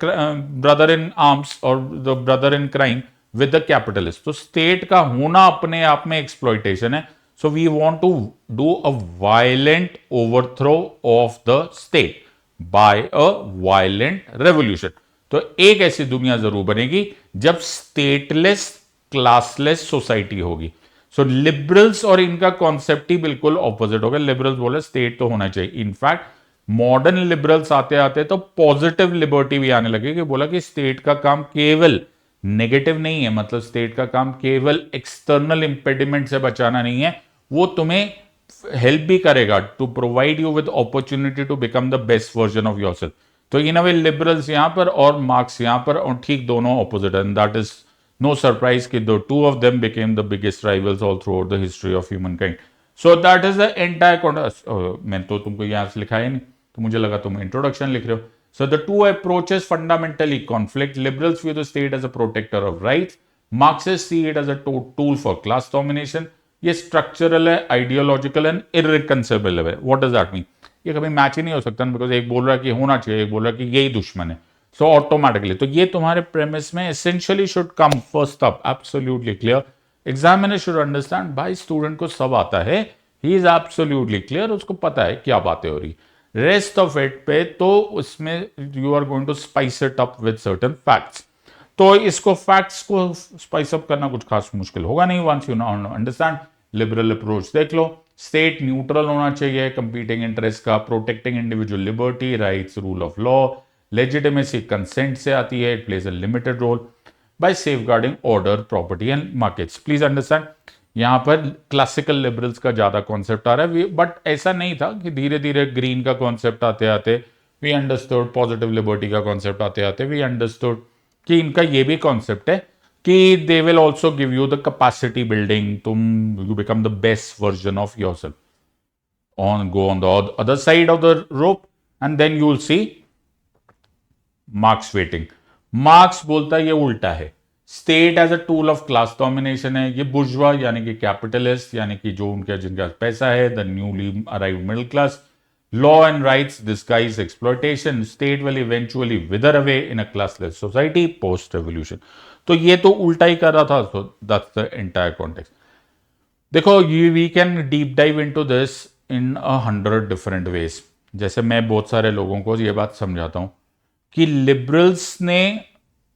Speaker 1: brother in arms और the brother in crime with the capitalist. तो स्टेट का होना अपने आप में एक्सप्लॉइटेशन है. So we want to do a violent overthrow of the state by a violent revolution. तो एक ऐसी दुनिया जरूर बनेगी जब स्टेटलेस, क्लासलेस सोसाइटी होगी. सो लिबरल्स और इनका कॉन्सेप्ट ही बिल्कुल ऑपोजिट होगा. लिबरल्स बोले स्टेट तो होना चाहिए. इनफैक्ट मॉडर्न लिबरल्स आते आते तो पॉजिटिव लिबर्टी भी आने लगे, कि बोला कि स्टेट का काम केवल नेगेटिव नहीं है, मतलब स्टेट का काम केवल एक्सटर्नल इंपेडिमेंट से बचाना नहीं है, वो तुम्हें हेल्प भी करेगा to provide you with opportunity to become the best version of yourself. तो इन अ वे लिबरल्स यहां पर और मार्क्स यहां पर, और ठीक दोनों opposite. And that is no surprise कि the two of them became the biggest rivals all throughout the history of human kind. So that is the entire context. मैंने तो तुमको यहां से लिखा है नहीं, तो मुझे लगा तुम इंट्रोडक्शन लिख रहे हो. So the two approaches fundamentally conflict. Liberals view the state as a protector of rights. Marxists see it as a tool for class domination. ये स्ट्रक्चरल है, आइडियोलॉजिकल एंड इररिकंसिलेबल है. What does that mean? ये कभी match ही नहीं हो सकता, because एक बोल रहा है कि होना चाहिए, एक बोल रहा है कि यही दुश्मन है. सो ऑटोमेटिकली तो ये तुम्हारे प्रेमिस में essentially should come first up, absolutely clear. Examiner should understand भाई स्टूडेंट को सब आता है, ही इज एब्सोल्युटली क्लियर, उसको पता है क्या बातें हो रही. रेस्ट ऑफ इट पे तो उसमें you are going to spice it up with certain facts. तो इसको फैक्ट्स को स्पाइस अप करना कुछ खास मुश्किल होगा नहीं. Once you understand liberal approach देख लो. स्टेट न्यूट्रल होना चाहिए कंपीटिंग इंटरेस्ट का, protecting individual liberty, rights, rule of law. Legitimacy consent से आती है, it plays a limited role by safeguarding order, property and markets. Please understand यहां पर क्लासिकल लिबरल्स का ज्यादा कॉन्सेप्ट आ रहा है, बट ऐसा नहीं था कि धीरे धीरे ग्रीन का कॉन्सेप्ट आते आते वी अंडरस्टूड, पॉजिटिव लिबर्टी का कॉन्सेप्ट आते आते वी अंडरस्टूड कि इनका ये भी कॉन्सेप्ट है कि they will also give you the capacity building, तुम you become the best version of yourself. Go on the other side of the rope and then you will see Marx waiting. Marx बोलता है ये उल्टा है. State as a tool of class domination है. ये बुर्जुआ यानी कि कैपिटलिस्ट, यानी कि जो उनके जिनके पास पैसा है, the newly arrived middle class. Law and rights disguise exploitation. State will eventually wither away in a classless society post revolution. तो ये तो उल्टा ही कर रहा था. So that's the entire context. देखो we can deep dive into this in 100 different ways. जैसे मैं बहुत सारे लोगों को ये बात समझाता हूं कि लिबरल्स ने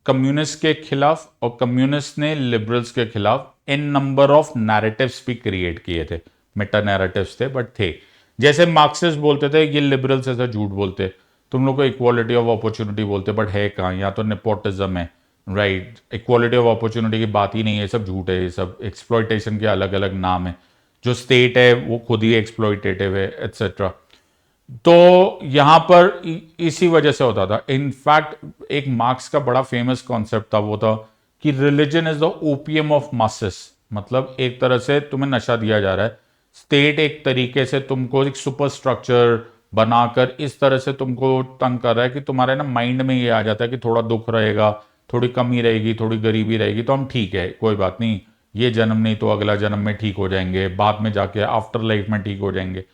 Speaker 1: कम्युनिस्ट के खिलाफ और कम्युनिस्ट ने लिबरल्स के खिलाफ इन नंबर ऑफ नैरेटिव्स भी क्रिएट किए थे. मेटा नैरेटिव्स थे बट थे. जैसे मार्क्सिस्ट बोलते थे ये लिबरल्स ऐसा झूठ बोलते, तुम लोग को इक्वालिटी ऑफ अपॉर्चुनिटी बोलते, बट है कहाँ, या तो नेपोटिज्म है, राइट. इक्वालिटी ऑफ अपॉर्चुनिटी की बात ही नहीं है, सब झूठ है, ये सब एक्सप्लॉयटेशन के अलग अलग नाम है. जो स्टेट है वो खुद ही एक्सप्लॉयटेटिव है एटसेट्रा. तो यहां पर इसी वजह से होता था. इनफैक्ट एक मार्क्स का बड़ा फेमस कॉन्सेप्ट था, वो था कि religion is the opium of masses. मतलब एक तरह से तुम्हें नशा दिया जा रहा है. स्टेट एक तरीके से तुमको एक सुपर स्ट्रक्चर बनाकर इस तरह से तुमको तंग कर रहा है कि तुम्हारे ना माइंड में ये आ जाता है कि थोड़ा दुख रहेगा, थोड़ी कमी रहेगी, थोड़ी गरीबी रहेगी, तो हम ठीक है, कोई बात नहीं, ये जन्म नहीं तो अगला जन्म में ठीक हो जाएंगे, बाद में जाके आफ्टर लाइफ में ठीक हो जाएंगे.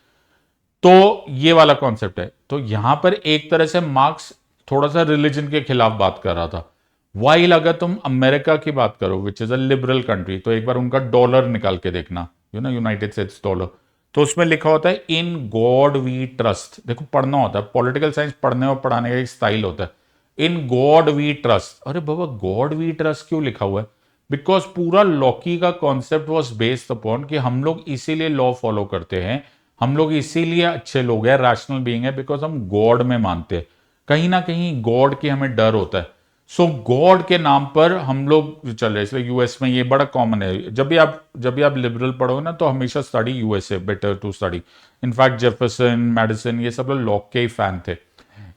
Speaker 1: तो ये वाला कॉन्सेप्ट है. तो यहां पर एक तरह से मार्क्स थोड़ा सा रिलीजन के खिलाफ बात कर रहा था. वाइल अगर तुम अमेरिका की बात करो which is a liberal country, तो एक बार उनका डॉलर निकाल के देखना, यूनाइटेड स्टेट्स डॉलर, तो उसमें लिखा होता है इन गॉड वी ट्रस्ट। देखो पढ़ना होता है, पॉलिटिकल साइंस पढ़ने और पढ़ाने का एक स्टाइल होता है। इन गॉड वी ट्रस्ट, अरे बाबा गॉड वी ट्रस्ट क्यों लिखा हुआ है? बिकॉज पूरा लॉकी का कॉन्सेप्ट वॉज बेस्ड अपॉन कि हम लोग इसीलिए लॉ फॉलो करते हैं, हम लोग इसीलिए अच्छे लोग हैं, रैशनल बीइंग है, बिकॉज हम गॉड में मानते हैं। कहीं ना कहीं गॉड की हमें डर होता है। सो गॉड के नाम पर हम लोग चल रहे, इसलिए यूएस में ये बड़ा कॉमन है। जब भी आप लिबरल पढ़ोगे ना, तो हमेशा study USA, better to study. In fact Jefferson, Madison, ये सब लोग लॉक के ही फैन थे।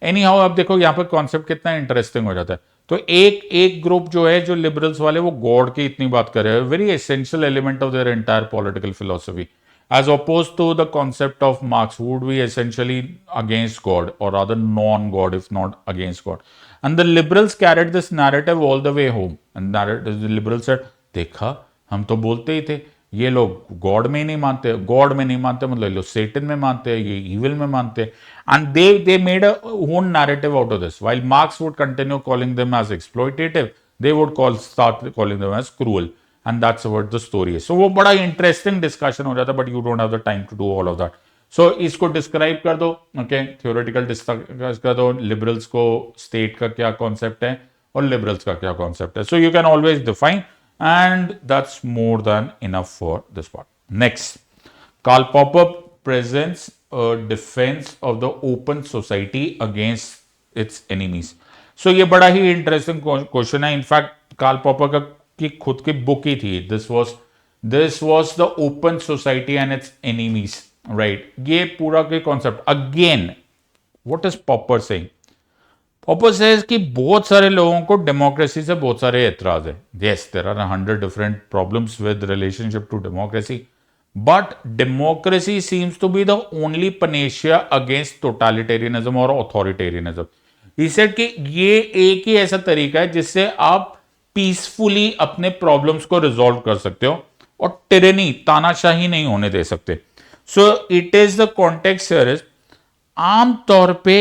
Speaker 1: एनी हाउ, आप देखो यहाँ पर कॉन्सेप्ट कितना इंटरेस्टिंग हो जाता है। तो एक एक ग्रुप जो है, जो लिबरल्स वाले, वो गॉड की इतनी बात कर रहे हैं, very essential element of their entire political philosophy, as opposed to the concept of Marx, who would be essentially against God, or rather non-God, if not against God. And the liberals carried this narrative all the way home. And the liberals said, देखा, हम तो बोलते ही थे, ये लोग God में ही नहीं मानते, गॉड में नहीं मानते मतलब ये लोग सेटन में मानते हैं, ये इविल में मानते हैं। And they made a own narrative out of this. While Marx would continue calling them as exploitative, they would start calling them as cruel, and that's what the story is. So वो बड़ा interesting discussion हो जाता है, but you don't have the time to do all of that. So इसको describe कर दो, okay, theoretical discuss कर दो, लिबरल्स को स्टेट का क्या कॉन्सेप्ट है और लिबरल्स का क्या कॉन्सेप्ट है। So you can always define, and that's more than enough for this part. Next, Karl Popper presents a defence of the open society against its enemies. So ये बड़ा ही इंटरेस्टिंग क्वेश्चन है। In fact Karl Popper का की खुद की book ही थी, this was the open society and its enemies, right. ये पूरा के concept again, what is Popper saying? Popper says कि बहुत सारे लोगों को डेमोक्रेसी से बहुत सारे एतराज है। Yes, there are 100 different problems with relationship to democracy, but democracy seems to be the only panacea against totalitarianism और ऑथोरिटेरियनिज्म। ही सेड कि ये एक ही ऐसा तरीका है जिससे आप पीसफुली अपने प्रॉब्लम्स को रिजॉल्व कर सकते हो और टिरेनी, तानाशाही नहीं होने दे सकते। सो it is the context here is, आमतौर पे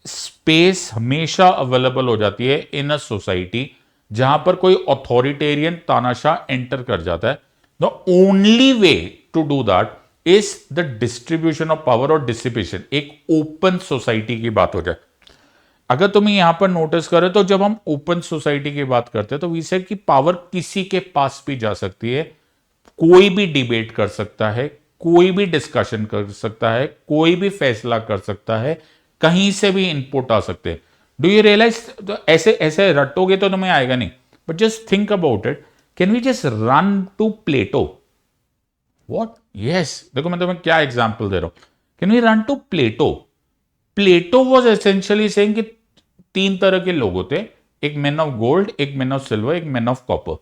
Speaker 1: स्पेस हमेशा अवेलेबल हो जाती है इन अ सोसाइटी जहां पर कोई ऑथोरिटेरियन तानाशाह एंटर कर जाता है। The only way to do that is the distribution of power और डिसिपेशन। एक ओपन सोसाइटी की बात हो जाए, अगर तुम यहां पर नोटिस करो तो जब हम ओपन सोसाइटी की बात करते हैं तो वी सेड कि पावर किसी के पास भी जा सकती है, कोई भी डिबेट कर सकता है, कोई भी डिस्कशन कर सकता है, कोई भी फैसला कर सकता है, कहीं से भी इनपुट आ सकते हैं। Do you realize? तो ऐसे ऐसे रटोगे तो तुम्हें आएगा नहीं, but just think about it. Can we just run to Plato? What? Yes, देखो मैं तुम्हें क्या एग्जांपल दे रहा हूं। Can we run to Plato? Plato was essentially saying कि 3 तरह के लोग होते हैं, एक मैन ऑफ गोल्ड, एक मैन ऑफ सिल्वर, एक मैन ऑफ कॉपर।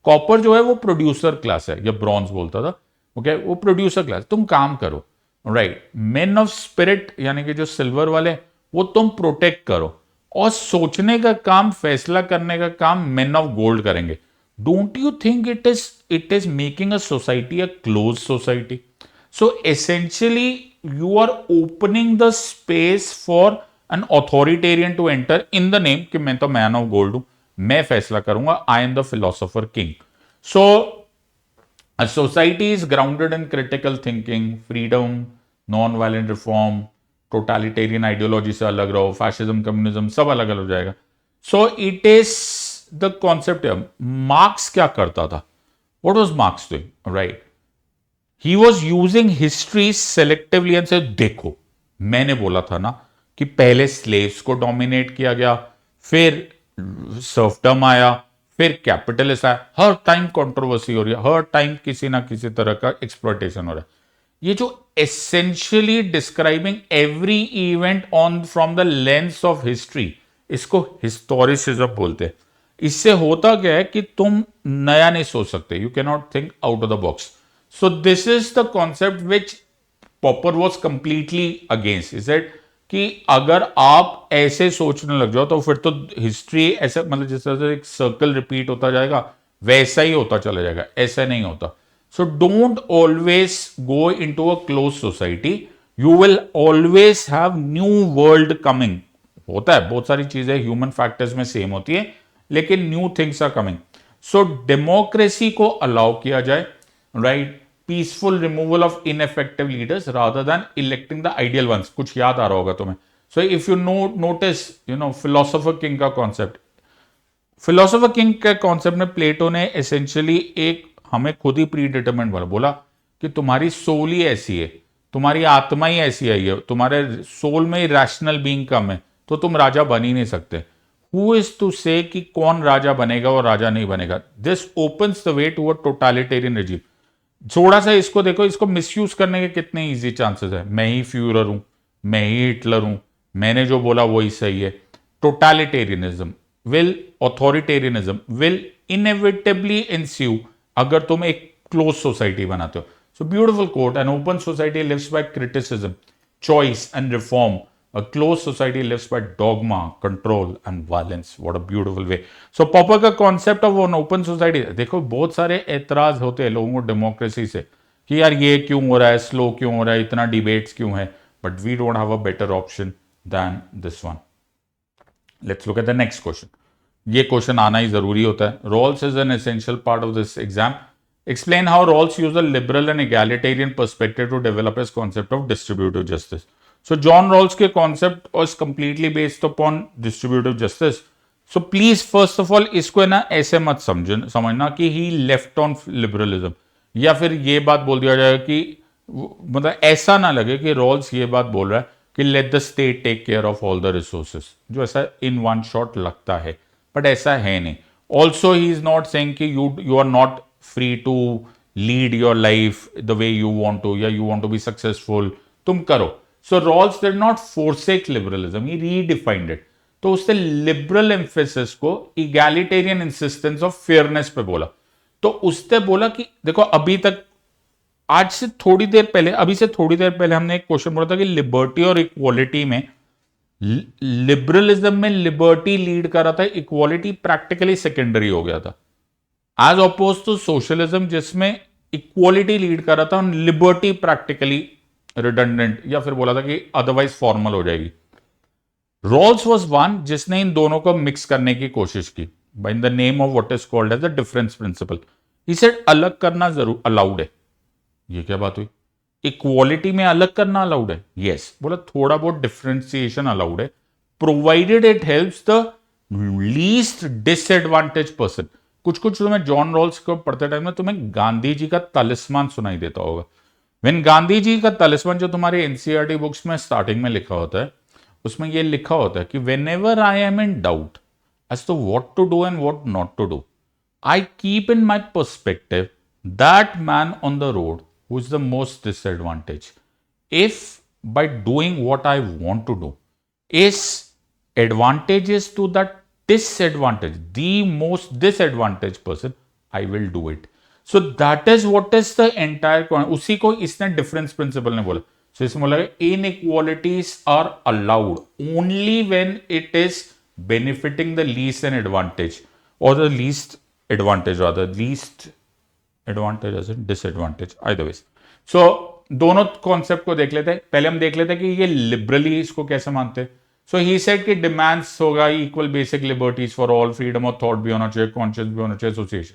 Speaker 1: कॉपर जो है वो प्रोड्यूसर क्लास है, या ब्रॉन्ज बोलता था, ओके, वो प्रोड्यूसर क्लास। तुम काम करो, राइट। मैन ऑफ स्पिरिट यानी कि जो सिल्वर वाले, वो तुम प्रोटेक्ट करो, और सोचने का काम, फैसला करने का काम मैन ऑफ गोल्ड करेंगे। Don't you think it is making a society a close society? So essentially you are opening the space for an authoritarian to enter in the name कि मैं तो मैन ऑफ गोल्ड हूं, मैं फैसला करूंगा, I am the philosopher king. So a society is grounded in critical thinking, freedom, non-violent reform, totalitarian ideology से अलग रहो, fascism, communism सब अलग अलग हो जाएगा। So it is the concept है। मार्क्स क्या करता था? What was Marx doing? Right? He was using history selectively and said, देखो मैंने बोला था ना कि पहले स्लेव्स को डोमिनेट किया गया, फिर सर्फडम आया, फिर कैपिटलिस्ट आया, हर टाइम कंट्रोवर्सी हो रही है, हर टाइम किसी ना किसी तरह का एक्सप्लॉयटेशन हो रहा है। ये जो essentially describing every event on from the lens of history, इसको हिस्टोरिसिज्म बोलते हैं। इससे होता क्या है कि तुम नया नहीं सोच सकते, you can not think out of the box. So this is the concept which Popper was completely against. He said कि अगर आप ऐसे सोचने लग जाओ तो फिर तो हिस्ट्री ऐसा, मतलब जिस तरह से एक सर्कल रिपीट होता जाएगा वैसा ही होता चला जाएगा, ऐसा नहीं होता। So don't always go into a close society, you will always have new world coming. होता है, बहुत सारी चीजें ह्यूमन फैक्टर्स में सेम होती है, लेकिन new things are coming. So democracy को अलाउ किया जाए, right, peaceful removal of ineffective leaders rather than electing the ideal ones. कुछ याद आ रहा होगा तुम्हें। So if you notice, philosopher king का कॉन्सेप्ट, फिलोसोफर किंग के कॉन्सेप्ट में प्लेटो ने एसेंशियली एक हमें खुद ही प्री डिटरमिनेड बोला कि तुम्हारी सोल ही ऐसी है, तुम्हारी आत्मा ही ऐसी है, तुम्हारे सोल में ही रैशनल बीइंग कम है, तो तुम राजा बन ही नहीं सकते। हु इज टू से कि कौन राजा बनेगा और राजा नहीं बनेगा? This opens the way to a totalitarian regime. थोड़ा सा इसको देखो, इसको मिसयूज करने के कितने इजी चांसेस है। मैं ही फ्यूरर हूं, मैं ही हिटलर हूं, मैंने जो बोला वही सही है। Totalitarianism will, authoritarianism will inevitably ensue अगर तुम एक क्लोज सोसाइटी बनाते हो। So beautiful quote, an open society lives by criticism, choice and reform. A closed society lives by dogma, control and violence. What a beautiful way. So Popper का concept of an open society, देखो बहुत सारे एतराज होते हैं लोगों को democracy से कि यार ये क्यों हो रहा है, स्लो क्यों हो रहा है, इतना डिबेट्स क्यों है, but we don't have a better option than this one. Let's look at the next question. ये क्वेश्चन आना ही जरूरी होता है. Rawls is an essential part of this exam. Explain how Rawls used a liberal and egalitarian perspective to develop his concept of distributive justice. So John Rawls के concept was completely based upon distributive justice. So please first of all इसको ना ऐसे मत समझना कि he left on liberalism, या फिर ये बात बोल दिया जाएगा कि मतलब ऐसा ना लगे कि रॉल्स ये बात बोल रहा है कि let the state take care of all the resources, जो ऐसा इन वन शॉट लगता है, बट ऐसा है नहीं. Also he is not saying कि you are not free to lead your life the way you want to, या you want to be successful, तुम करो. So Rawls did not forsake liberalism, he redefined it. तो उससे liberal emphasis को egalitarian insistence of fairness पे बोला. तो उसने बोला कि देखो अभी तक, आज से थोड़ी देर पहले, अभी से थोड़ी देर पहले हमने एक क्वेश्चन बोला था कि लिबर्टी और इक्वालिटी में, लिबरलिज्म में लिबर्टी लीड कर रहा था, इक्वालिटी प्रैक्टिकली सेकेंडरी हो गया था, एज अपोज टू सोशलिज्म जिसमें इक्वालिटी लीड कर रहा था और लिबर्टी प्रैक्टिकली रिडंडेंट, या फिर बोला था कि अदरवाइज फॉर्मल हो जाएगी. रॉल्स वाज वन जिसने इन दोनों को मिक्स करने की कोशिश की by the name of what is called as the difference principle. He said अलग करना जरूर अलाउड है. ये क्या बात हुई? इक्वालिटी में अलग करना अलाउड है? यस. बोला थोड़ा बहुत डिफरेंशिएशन अलाउड है, provided it helps the least disadvantage person. कुछ कुछ तुम्हें जॉन रॉल्स को पढ़ते टाइम में तुम्हें गांधी जी का तलिस्मान सुनाई देता होगा. व्हेन गांधी जी का तलिस्मान जो तुम्हारे एनसीईआरटी बुक्स में स्टार्टिंग में लिखा होता है, उसमें यह लिखा होता है कि whenever I am in doubt as to what to do and what not to do, I keep in my perspective that man on the road who is the most disadvantaged. If by doing what I want to do is advantageous to that disadvantage, the most disadvantaged person, I will do it. So that is what is the entire, उसी को इसने difference principle ने बोला. So इसमें बोला inequalities are allowed only when it is benefiting the least and advantage, or the least advantage rather, least advantage as disadvantage, either ways. So दोनों concept को देख लेते हैं. पहले हम देख लेते हैं कि ये लिबरली इसको कैसे मानते हैं. सो ही सेड कि डिमांड्स होगा equal basic liberties for all, freedom of thought भी होना चाहिए, कॉन्शियस भी होना चाहिए, association.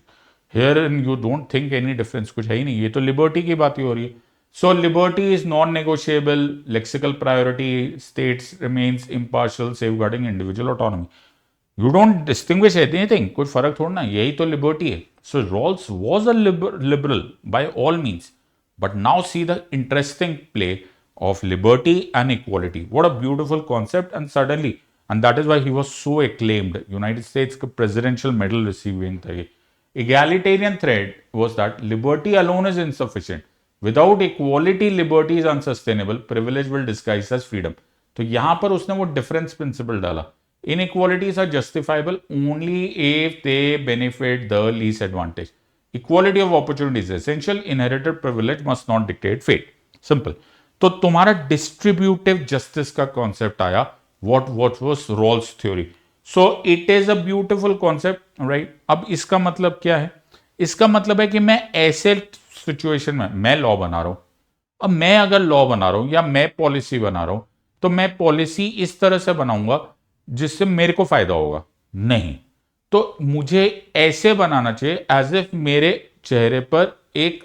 Speaker 1: Here you don't think any difference, कुछ है ही नहीं, ये तो लिबर्टी की बात ही हो रही है. So liberty is non negotiable, lexical priority, states remains impartial, safeguarding individual autonomy. You don't distinguish anything, कोई फर्क थोड़ा ना, यही तो लिबर्टी है. So Rawls was a liberal by all means, but now see the interesting play of liberty and equality. What a beautiful concept, and suddenly, and that is why he was so acclaimed. United States presidential medal receiving the egalitarian thread was that liberty alone is insufficient. Without equality, liberty is unsustainable. Privilege will disguise as freedom. तो यहां पर उसने वो difference principle डाला. Inequalities are justifiable only if they benefit the least advantage. Equality of opportunity is essential. Inherited privilege must not dictate fate. Simple. तो तुम्हारा distributive justice का concept आया. What was Rawls theory? So it is a beautiful concept, right? अब इसका मतलब क्या है? इसका मतलब है कि मैं ऐसे सिचुएशन में मैं लॉ बना रहा हूं. अब मैं अगर लॉ बना रहा हूं या मैं पॉलिसी बना रहा हूं, तो मैं पॉलिसी इस तरह से बनाऊंगा जिससे मेरे को फायदा होगा नहीं. तो मुझे ऐसे बनाना चाहिए एज इफ मेरे चेहरे पर एक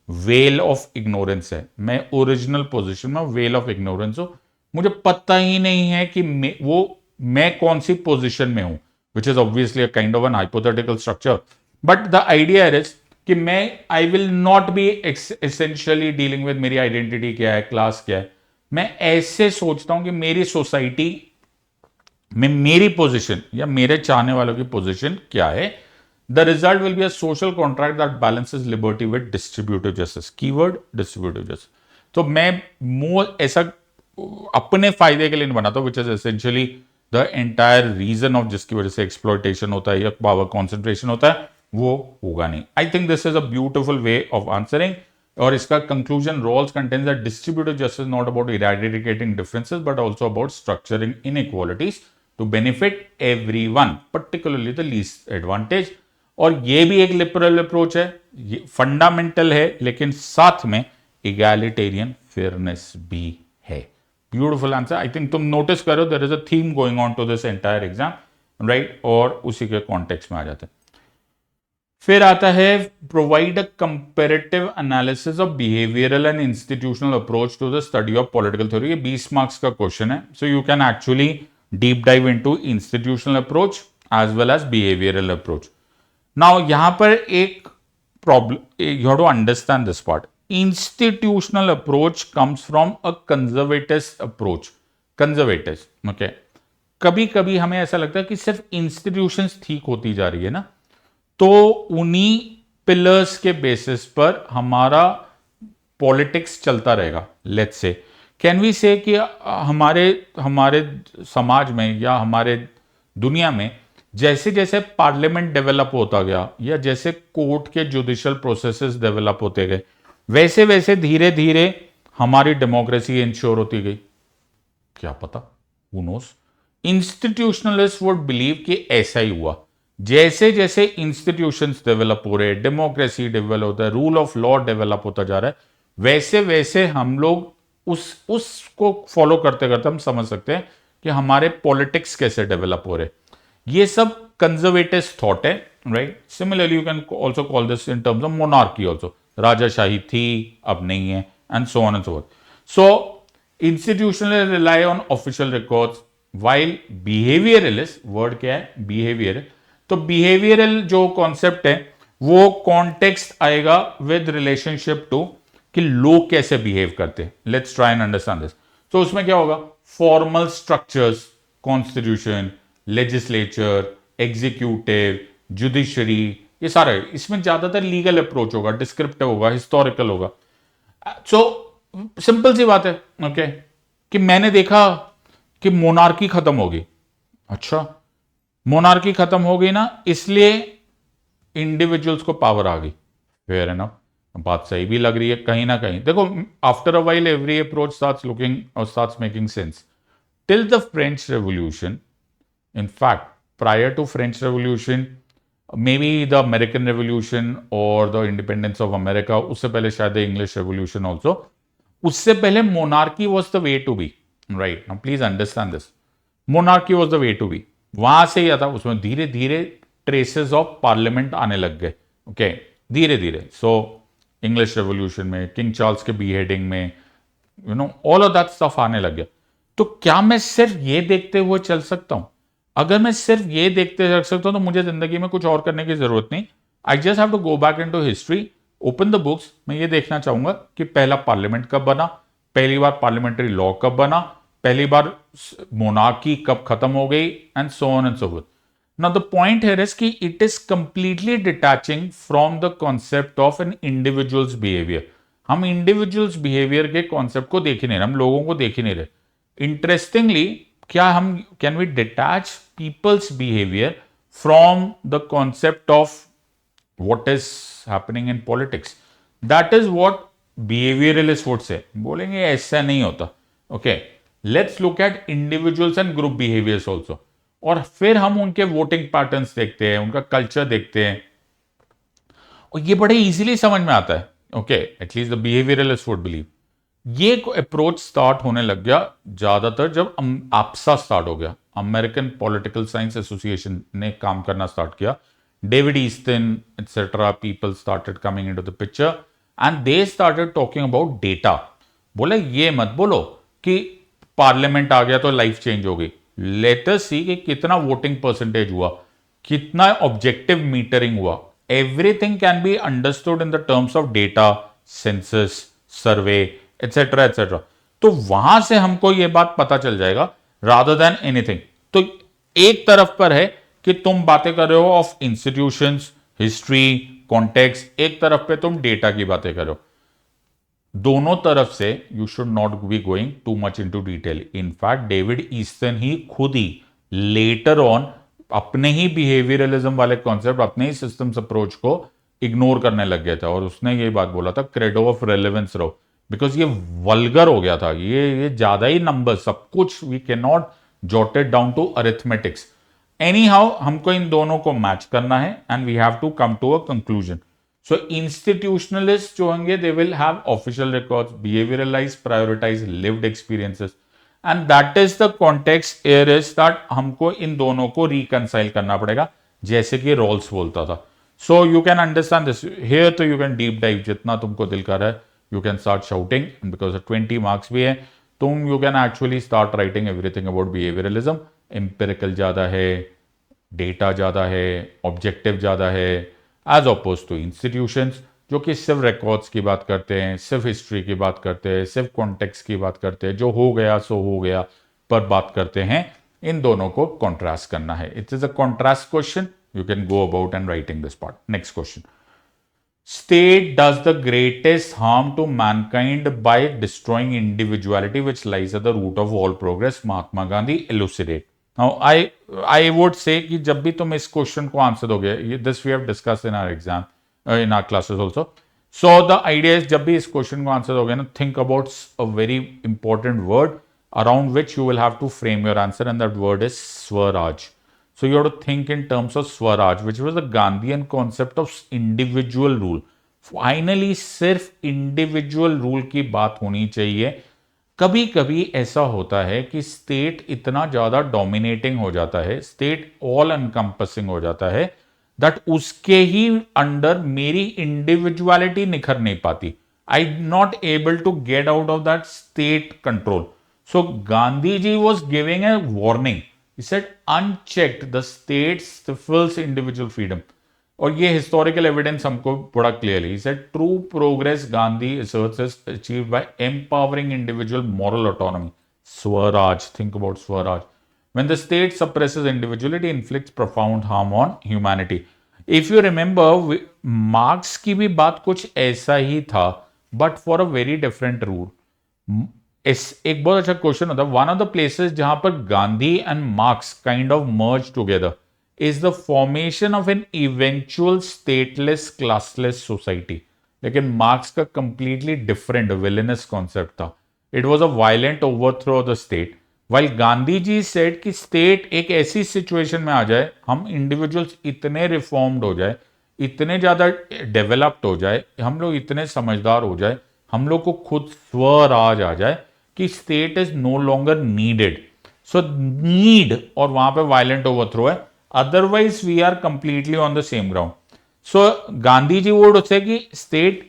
Speaker 1: वेल ऑफ इग्नोरेंस है, मैं ओरिजिनल पोजीशन में वेल ऑफ इग्नोरेंस हूं, मुझे पता ही नहीं है कि मैं कौन सी पोजीशन में हूं, which is obviously a kind of an hypothetical structure, but the idea is कि मैं I will not be essentially dealing with मेरी आइडेंटिटी क्या है, क्लास क्या है, मैं ऐसे सोचता हूं कि मेरी सोसाइटी में मेरी पोजीशन या मेरे चाहने वालों की पोजीशन क्या है. The result will be a social contract that balances liberty with distributive justice. Keyword distributive justice. तो मैं मोर ऐसा अपने फायदे के लिए नहीं बनाता, which is essentially the entire reason of जिसकी वजह से एक्सप्लॉयटेशन होता है या पावर कॉन्सेंट्रेशन होता है, वो होगा नहीं. I think this is a beautiful way of answering. और इसका conclusion Rawls contends that distributive justice not about eradicating differences but also about structuring inequalities to benefit everyone, particularly the least advantage. और ये भी एक liberal approach है, ये fundamental है, लेकिन साथ में इगैलिटेरियन फेयरनेस भी है. Beautiful answer. आई थिंक तुम नोटिस करो there is a theme going on to this entire exam, right, और उसी के कॉन्टेक्स्ट में आ जाते हैं. फिर आता है provide a comparative analysis of behavioural and institutional approach to the study of political theory. ये 20 मार्क्स का क्वेश्चन है, so you can actually deep dive into institutional approach as well as behavioral approach. Now यहां पर एक problem, you have to understand this part. Institutional approach comes from a conservatist approach. Conservatist, okay. कभी कभी हमें ऐसा लगता है कि सिर्फ इंस्टीट्यूशंस ठीक होती जा रही है ना, तो उन्हीं पिलर्स के बेसिस पर हमारा पॉलिटिक्स चलता रहेगा. लेट्स से कैन वी से कि हमारे हमारे समाज में या हमारे दुनिया में जैसे जैसे पार्लियामेंट डेवलप होता गया या जैसे कोर्ट के जुडिशियल प्रोसेसेस डेवलप होते गए, वैसे वैसे धीरे धीरे हमारी डेमोक्रेसी इंश्योर होती गई. क्या पता, हु नोस. इंस्टीट्यूशनलिस्ट वुड बिलीव कि ऐसा ही हुआ. जैसे जैसे इंस्टीट्यूशंस डेवलप हो रहे, डेमोक्रेसी डेवलप होता है, रूल ऑफ लॉ डेवलप होता जा रहा है, वैसे वैसे हम लोग उसको फॉलो करते करते हम समझ सकते हैं कि हमारे पॉलिटिक्स कैसे डेवलप हो रहे. ये सब कंजर्वेटिव थॉट है, right. Similarly you can also call this in terms of monarchy also. राजाशाही थी, अब नहीं है, and so on and so forth. So institutional rely on official records while behaviouralist, word क्या है, बिहेवियर. तो बिहेवियरल जो कॉन्सेप्ट है वो कॉन्टेक्स्ट आएगा विद रिलेशनशिप टू कि लोग कैसे बिहेव करते हैं. Let's try and understand this. तो उसमें क्या होगा, formal structures, constitution, legislature, executive, judiciary, ये सारे, इसमें ज्यादातर लीगल अप्रोच होगा, डिस्क्रिप्टिव होगा, हिस्टोरिकल होगा. सो सिंपल सी बात है, ओके, कि मैंने देखा कि मोनार्की खत्म होगी. अच्छा, मोनार्की खत्म हो गई ना, इसलिए इंडिविजुअल्स को पावर आ गई. फेयर एनफ, बात सही भी लग रही है कहीं ना कहीं. देखो, after a while every approach starts looking और starts making sense. Till the French revolution, in fact prior to French revolution, may be the American revolution और द इंडिपेंडेंस ऑफ अमेरिका, उससे पहले शायद इंग्लिश रेवोल्यूशन ऑल्सो, उससे पहले monarchy was the way to be, right. Now please understand this. Monarchy was the way to be. वहां से ही आता, उसमें धीरे धीरे ट्रेसेस ऑफ पार्लियामेंट आने लग गए, ओके, धीरे धीरे. सो इंग्लिश रेवोल्यूशन में, किंग चार्ल्स के बीहेडिंग में, you know, all of that stuff आने लग गया. तो क्या मैं सिर्फ ये देखते हुए चल सकता हूं? अगर मैं सिर्फ ये देखते चल सकता हूं तो मुझे जिंदगी में कुछ और करने की जरूरत नहीं. I just have to go back into history, open the books. मैं ये देखना चाहूंगा कि पहला पार्लियामेंट कब बना, पहली बार पार्लियामेंट्री लॉ कब बना, पहली बार मोनार्की कब खत्म हो गई, and so on and so fourth. Now the point here is कि it is completely detaching from the concept of an individual's behavior. हम individual's behavior के concept को देख ही नहीं रहे, हम लोगों को देख ही नहीं रहे. Interestingly, क्या हम can we detach people's behavior from the concept of what is happening in politics? That is what behavioralists would say. बोलेंगे ऐसा नहीं होता. Okay, let's look at individuals and group behaviors also. और फिर हम उनके वोटिंग पैटर्न्स देखते हैं, उनका कल्चर देखते हैं, और ये बड़े इजीली समझ में आता है. Okay, at least the behaviouralist would believe. ये अप्रोच स्टार्ट होने लग गया ज्यादातर जब आपसा स्टार्ट हो गया. अमेरिकन पॉलिटिकल साइंस एसोसिएशन ने काम करना स्टार्ट किया. David Easton etcetera people started coming into the picture and they started talking about data. बोले ये मत बोलो कि पार्लियामेंट आ गया तो लाइफ चेंज हो गई. लेट अस सी कि कितना वोटिंग परसेंटेज हुआ, कितना ऑब्जेक्टिव मीटरिंग हुआ. Everything can be understood in the terms of data, census, survey etcetera etcetera. तो वहां से हमको यह बात पता चल जाएगा रादर देन एनीथिंग. तो एक तरफ पर है कि तुम बातें कर रहे हो ऑफ इंस्टीट्यूशंस, हिस्ट्री, कॉन्टेक्स्ट, एक तरफ पे तुम डेटा की बातें कर रहे हो. दोनों तरफ से you should not be going too much into detail. In fact David Easton ही खुद ही लेटर ऑन अपने ही बिहेवियरलिज्म वाले कॉन्सेप्ट, अपने ही सिस्टम्स अप्रोच को इग्नोर करने लग गया था और उसने ये बात बोला था क्रेडो ऑफ रेलेवेंस रहो, बिकॉज ये वल्गर हो गया था. ये ज्यादा ही नंबर सब कुछ we can not jotted down to arithmetics. Anyhow हमको इन दोनों को मैच करना है and we have to come to a conclusion. So institutionalists जो होंगे they will have official records, behavioralize, prioritize lived experiences, and that is the context here is that हमको इन दोनों को reconcile करना पड़ेगा जैसे कि रॉल्स बोलता था. So you can understand this here, तो you can deep dive जितना तुमको दिल कर रहा है. You can start shouting and because 20 marks भी है तुम you can actually start writing everything about behavioralism. Empirical ज्यादा है, डेटा ज्यादा है, ऑब्जेक्टिव ज्यादा है, एज अपोज टू इंस्टीट्यूशंस जो कि सिर्फ रिकॉर्ड्स की बात करते हैं, सिर्फ हिस्ट्री की बात करते हैं, सिर्फ कॉन्टेक्स्ट की बात करते हैं, जो हो गया सो हो गया पर बात करते हैं. इन दोनों को कॉन्ट्रास्ट करना है. It is a contrast question. You can go about and writing this part. Next question. State does the greatest harm to mankind by destroying individuality which lies at the root of all progress. Mahatma Gandhi. Elucidate. Now, I would say कि जब भी तुम इस question को answer दोगे, this we have discussed in our exam, in our classes also. So the idea is जब भी इस क्वेश्चन को आंसर दोगे ना, think about a very important word around which you will have to frame your answer, and that word is Swaraj. So you have to think in terms of Swaraj, which was the Gandhian concept of individual rule. Finally, सिर्फ individual rule की बात होनी चाहिए. कभी कभी ऐसा होता है कि स्टेट इतना ज्यादा डोमिनेटिंग हो जाता है, स्टेट ऑल एनकम्पसिंग हो जाता है, दैट उसके ही अंडर मेरी इंडिविजुअलिटी निखर नहीं पाती. I not able to get out of that state control. So Gandhi ji was giving a warning. He said unchecked the state stifles individual freedom. और ये हिस्टोरिकल एविडेंस हमको बड़ा clearly said true progress Gandhi asserts is achieved by empowering individual moral autonomy. Swaraj. Think about Swaraj. When the state suppresses individuality, inflicts profound harm on humanity. If you remember, marks की भी बात कुछ ऐसा ही था, but for a very different rule. एक बहुत अच्छा question होता है. वन ऑफ द प्लेसेस जहां पर Gandhi and marks kind of merge together is the formation of an eventual stateless classless society. लेकिन मार्क्स का completely different villainous concept था. It was a violent overthrow of the state. While Gandhi ji said कि state एक ऐसी situation में आ जाए, हम individuals इतने reformed हो जाए, इतने ज्यादा developed हो जाए, हम लोग इतने समझदार हो जाए, हम लोग को खुद स्वराज आ जाए कि state is no longer needed. So need और वहां पे violent overthrow है. Otherwise, we are completely on the same ground. So, Gandhi ji वोट से कि स्टेट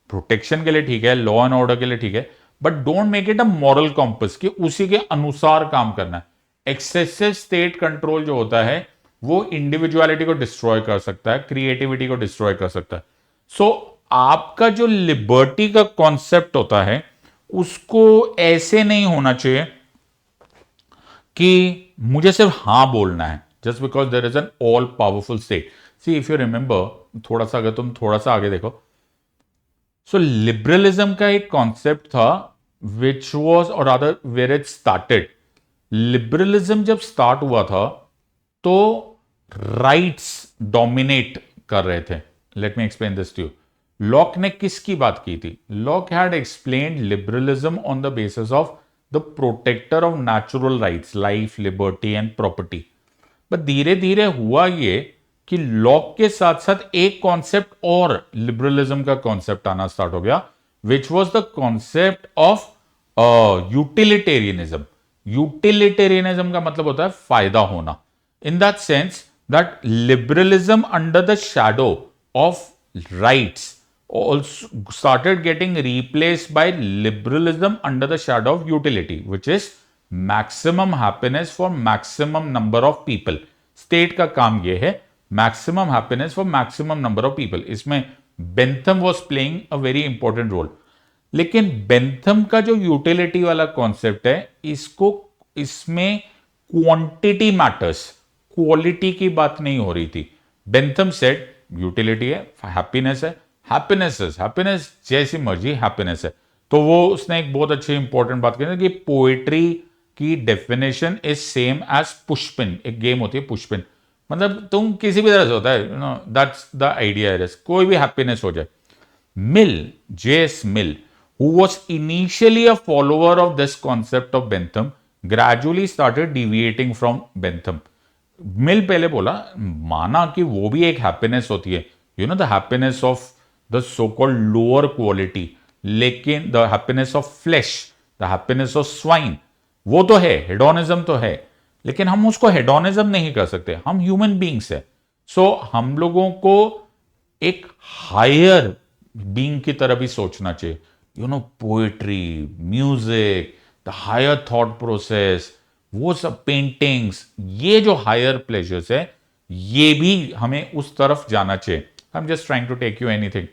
Speaker 1: प्रोटेक्शन के लिए ठीक है, लॉ एंड ऑर्डर के लिए ठीक है, but don't make it a moral compass कि उसी के अनुसार काम करना है. एक्सेसिव स्टेट कंट्रोल जो होता है वो इंडिविजुअलिटी को डिस्ट्रॉय कर सकता है, क्रिएटिविटी को डिस्ट्रॉय कर सकता है. सो आपका जो लिबर्टी का कॉन्सेप्ट होता है उसको ऐसे नहीं होना चाहिए कि मुझे सिर्फ हां बोलना है, just because there is an all powerful state. See, if you remember, थोड़ा सा अगर तुम थोड़ा सा आगे देखो, so liberalism का एक concept था which was or rather where it started. Liberalism जब start हुआ था तो rights dominate कर रहे थे. Let me explain this to you. Lock ने किसकी बात की थी? Lock had explained liberalism on the basis of the protector of natural rights, life, liberty and property. पर धीरे धीरे हुआ ये कि लॉक के साथ साथ एक कॉन्सेप्ट और लिबरलिज्म का कॉन्सेप्ट आना स्टार्ट हो गया, which was the concept of utilitarianism. Utilitarianism का मतलब होता है फायदा होना. इन that sense that liberalism under the shadow of rights also started getting replaced by liberalism under the shadow of utility, which is maximum happiness for maximum number of people. State का काम यह है maximum happiness for maximum number of people. इसमें Bentham was playing a very important role. लेकिन Bentham का जो utility वाला concept है, इसमें क्वांटिटी मैटर्स, क्वालिटी की बात नहीं हो रही थी. बेंथम सेड यूटिलिटी है, हैप्पीनेस है, हैप्पीनेस जैसी मर्जी हैप्पीनेस है. तो वो उसने एक बहुत अच्छी इंपॉर्टेंट बात कही कि पोएट्री की डेफिनेशन इज सेम एज पुशपिन. एक गेम होती है पुशपिन, मतलब तुम किसी भी तरह से होता है, दैट्स द आइडिया. कोई भी हैप्पीनेस हो जाए. Mill, JS Mill, who was initially a follower of this concept of Bentham, gradually started deviating from Bentham. मिल पहले बोला, माना कि वो भी एक हैप्पीनेस होती है, the happiness of the so called lower quality, लेकिन the happiness of flesh, the happiness of swine, वो तो है, हेडोनिज्म तो है, लेकिन हम उसको हेडोनिज्म नहीं कर सकते. हम ह्यूमन बींग्स है. सो हम लोगों को एक हायर बींग की तरह भी सोचना चाहिए. Poetry, music, the higher thought process, वो सब पेंटिंग्स, ये जो हायर प्लेजर्स है, ये भी हमें उस तरफ जाना चाहिए. I am just trying to take you anything.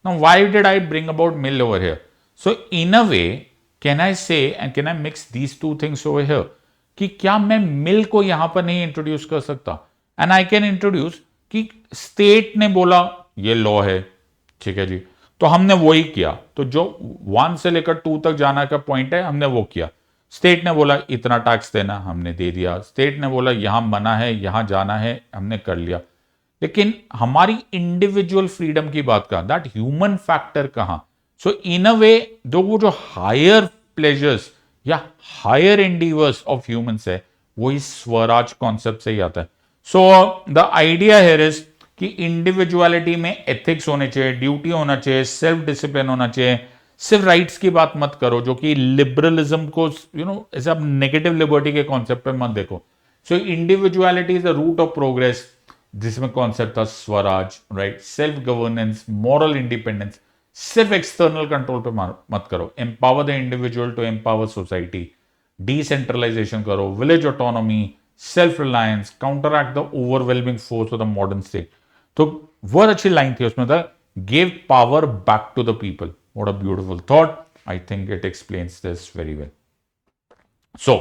Speaker 1: Now why did I bring about Mill over here? So in a way can I say and can I mix these two things over here कि क्या मैं मिल को यहां पर नहीं introduce कर सकता? And I can introduce कि स्टेट ने बोला ये लॉ है, ठीक है जी, तो हमने वही किया. तो जो 1 से लेकर 2 तक जाना का पॉइंट है, हमने वो किया. स्टेट ने बोला इतना टैक्स देना, हमने दे दिया. स्टेट ने बोला यहां मना है, यहां जाना है, हमने कर लिया. लेकिन हमारी इंडिविजुअल फ्रीडम की बात कहां, दैट ह्यूमन फैक्टर कहां? सो इन अ वे वो जो हायर प्लेजर्स या हायर एंडीवर्स ऑफ ह्यूमंस है, वो इस स्वराज कॉन्सेप्ट से ही आता है. So the idea here is कि इंडिविजुअलिटी में एथिक्स होने चाहिए, ड्यूटी होना चाहिए, सेल्फ डिसिप्लिन होना चाहिए. सिर्फ राइट्स की बात मत करो, जो कि लिबरलिज्म को ऐसे आप नेगेटिव लिबर्टी के कॉन्सेप्ट पे मत देखो. So individuality is the root of progress, जिसमें कॉन्सेप्ट था swaraj, right, self governance, moral independence. सिर्फ एक्सटर्नल कंट्रोल पे मत करो. Empower the individual to empower society. Decentralisation करो, village autonomy, self reliance, counteract the overwhelming force of the modern state. तो बहुत अच्छी लाइन थी उसमें था, give power back to the people. What a beautiful thought. I think it explains this very well. So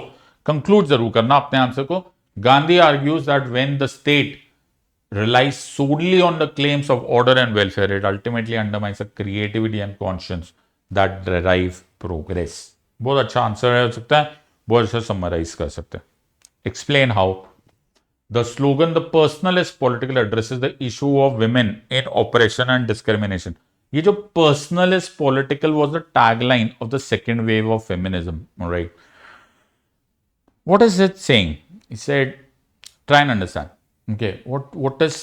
Speaker 1: conclude जरूर करना अपने answer को. Gandhi argues that when the state relies solely on the claims of order and welfare, it ultimately undermines the creativity and conscience that derive progress. बहुत अच्छा answer हो सकता है, बहुत अच्छा समराइज कर सकते हैं. Explain how. The slogan "the personalist political" addresses the issue of women in oppression and discrimination. ये जो personalist political was the tagline of the second wave of feminism, right? What is it saying? He said, try and understand. Okay, what is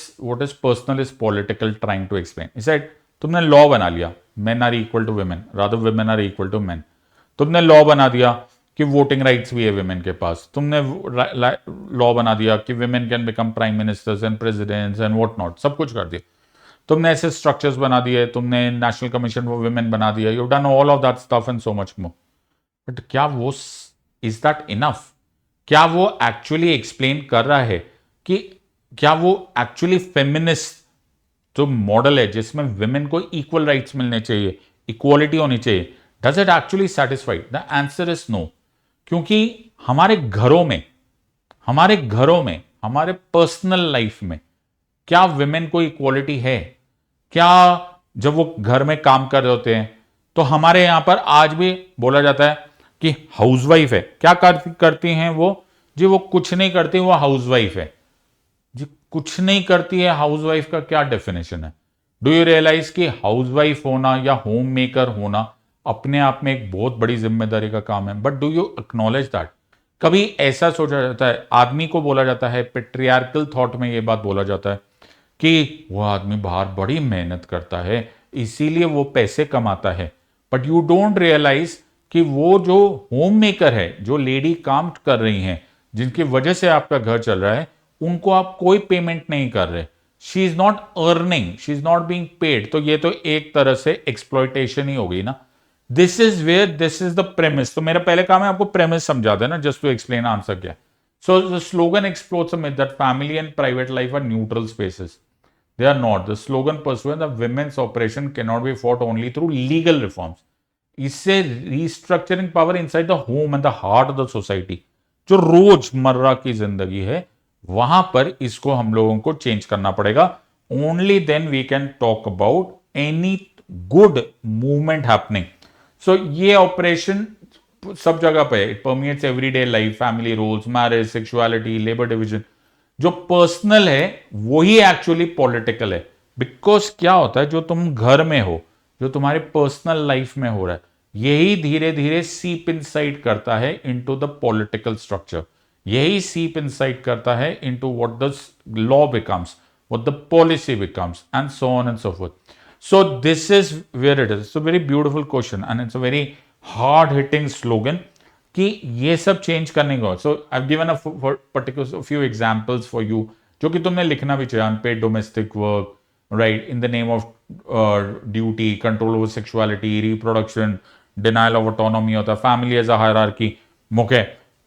Speaker 1: personalist political trying to explain? He said, तुमने law बना लिया, men are equal to women, rather women are equal to men. तुमने law बना दिया कि voting rights भी है women के पास. तुमने लॉ बना दिया कि women can become prime ministers and presidents and what not, सब कुछ कर दिया. तुमने ऐसे स्ट्रक्चर्स बना दिए, तुमने नेशनल कमीशन फॉर विमेन बना दिया, you done all of that stuff and so much more. But क्या वो इज दैट इनफ? क्या वो एक्चुअली एक्सप्लेन कर रहा है कि क्या वो एक्चुअली फेमिनिस्ट जो मॉडल है जिसमें विमेन को इक्वल राइट्स मिलने चाहिए, इक्वालिटी होनी चाहिए, does it actually satisfied? The answer is no. क्योंकि हमारे घरों में, हमारे पर्सनल लाइफ में क्या विमेन को इक्वालिटी है? क्या जब वो घर में काम कर रहे होते हैं तो हमारे यहां पर आज भी बोला जाता है कि हाउसवाइफ है. क्या करती हैं वो? जी वो कुछ नहीं करती, वो हाउसवाइफ है. जी कुछ नहीं करती है हाउसवाइफ का क्या डेफिनेशन है? डू यू रियलाइज कि हाउसवाइफ होना या होम मेकर होना अपने आप में एक बहुत बड़ी जिम्मेदारी का काम है. But do you acknowledge that? कभी ऐसा सोचा जाता है, आदमी को बोला जाता है, पेट्रियार्कल थॉट में ये बात बोला जाता है कि वो आदमी बाहर बड़ी मेहनत करता है इसीलिए वो पैसे कमाता है. बट यू डोंट रियलाइज कि वो जो होम मेकर है, जो लेडी काम कर रही हैं, जिनकी वजह से आपका घर चल रहा है, उनको आप कोई पेमेंट नहीं कर रहे, she is not earning, she is not being paid, तो ये तो एक तरह से एक्सप्लॉयटेशन ही हो गई ना। This is where, this is the premise. तो मेरा पहले काम है आपको प्रेमिस समझा देना, जस्ट टू एक्सप्लेन आंसर क्या। So the slogan explores a myth that family and private life are neutral spaces. They are not. The slogan pursuing the women's operation cannot be fought only through legal reforms. इससे restructuring power inside the home and the heart of the society, जो रोजमर्रा की जिंदगी है, वहां पर इसको हम लोगों को चेंज करना पड़ेगा. Only then we can talk about any good movement happening. So ये ऑपरेशन सब जगह पे है. It permeates everyday life, family roles, marriage, sexuality, labour division. जो पर्सनल है वही एक्चुअली पॉलिटिकल है. बिकॉज क्या होता है, जो तुम घर में हो, जो तुम्हारे पर्सनल लाइफ में हो रहा है, यही धीरे धीरे सीप इनसाइड करता है इनटू द पॉलिटिकल स्ट्रक्चर. यही सीप इनसाइड करता है into what the law becomes, what the policy becomes, and so on and so forth. So this is where it is. So very beautiful question and it's a very hard hitting slogan कि ये सब change करने को. So I have given a particular few examples for you, जो कि तुमने लिखना भी चाहिए. Unpaid domestic work, right, in the name of duty, control over sexuality, reproduction, denial of autonomy होता है, family as a hierarchy. Okay,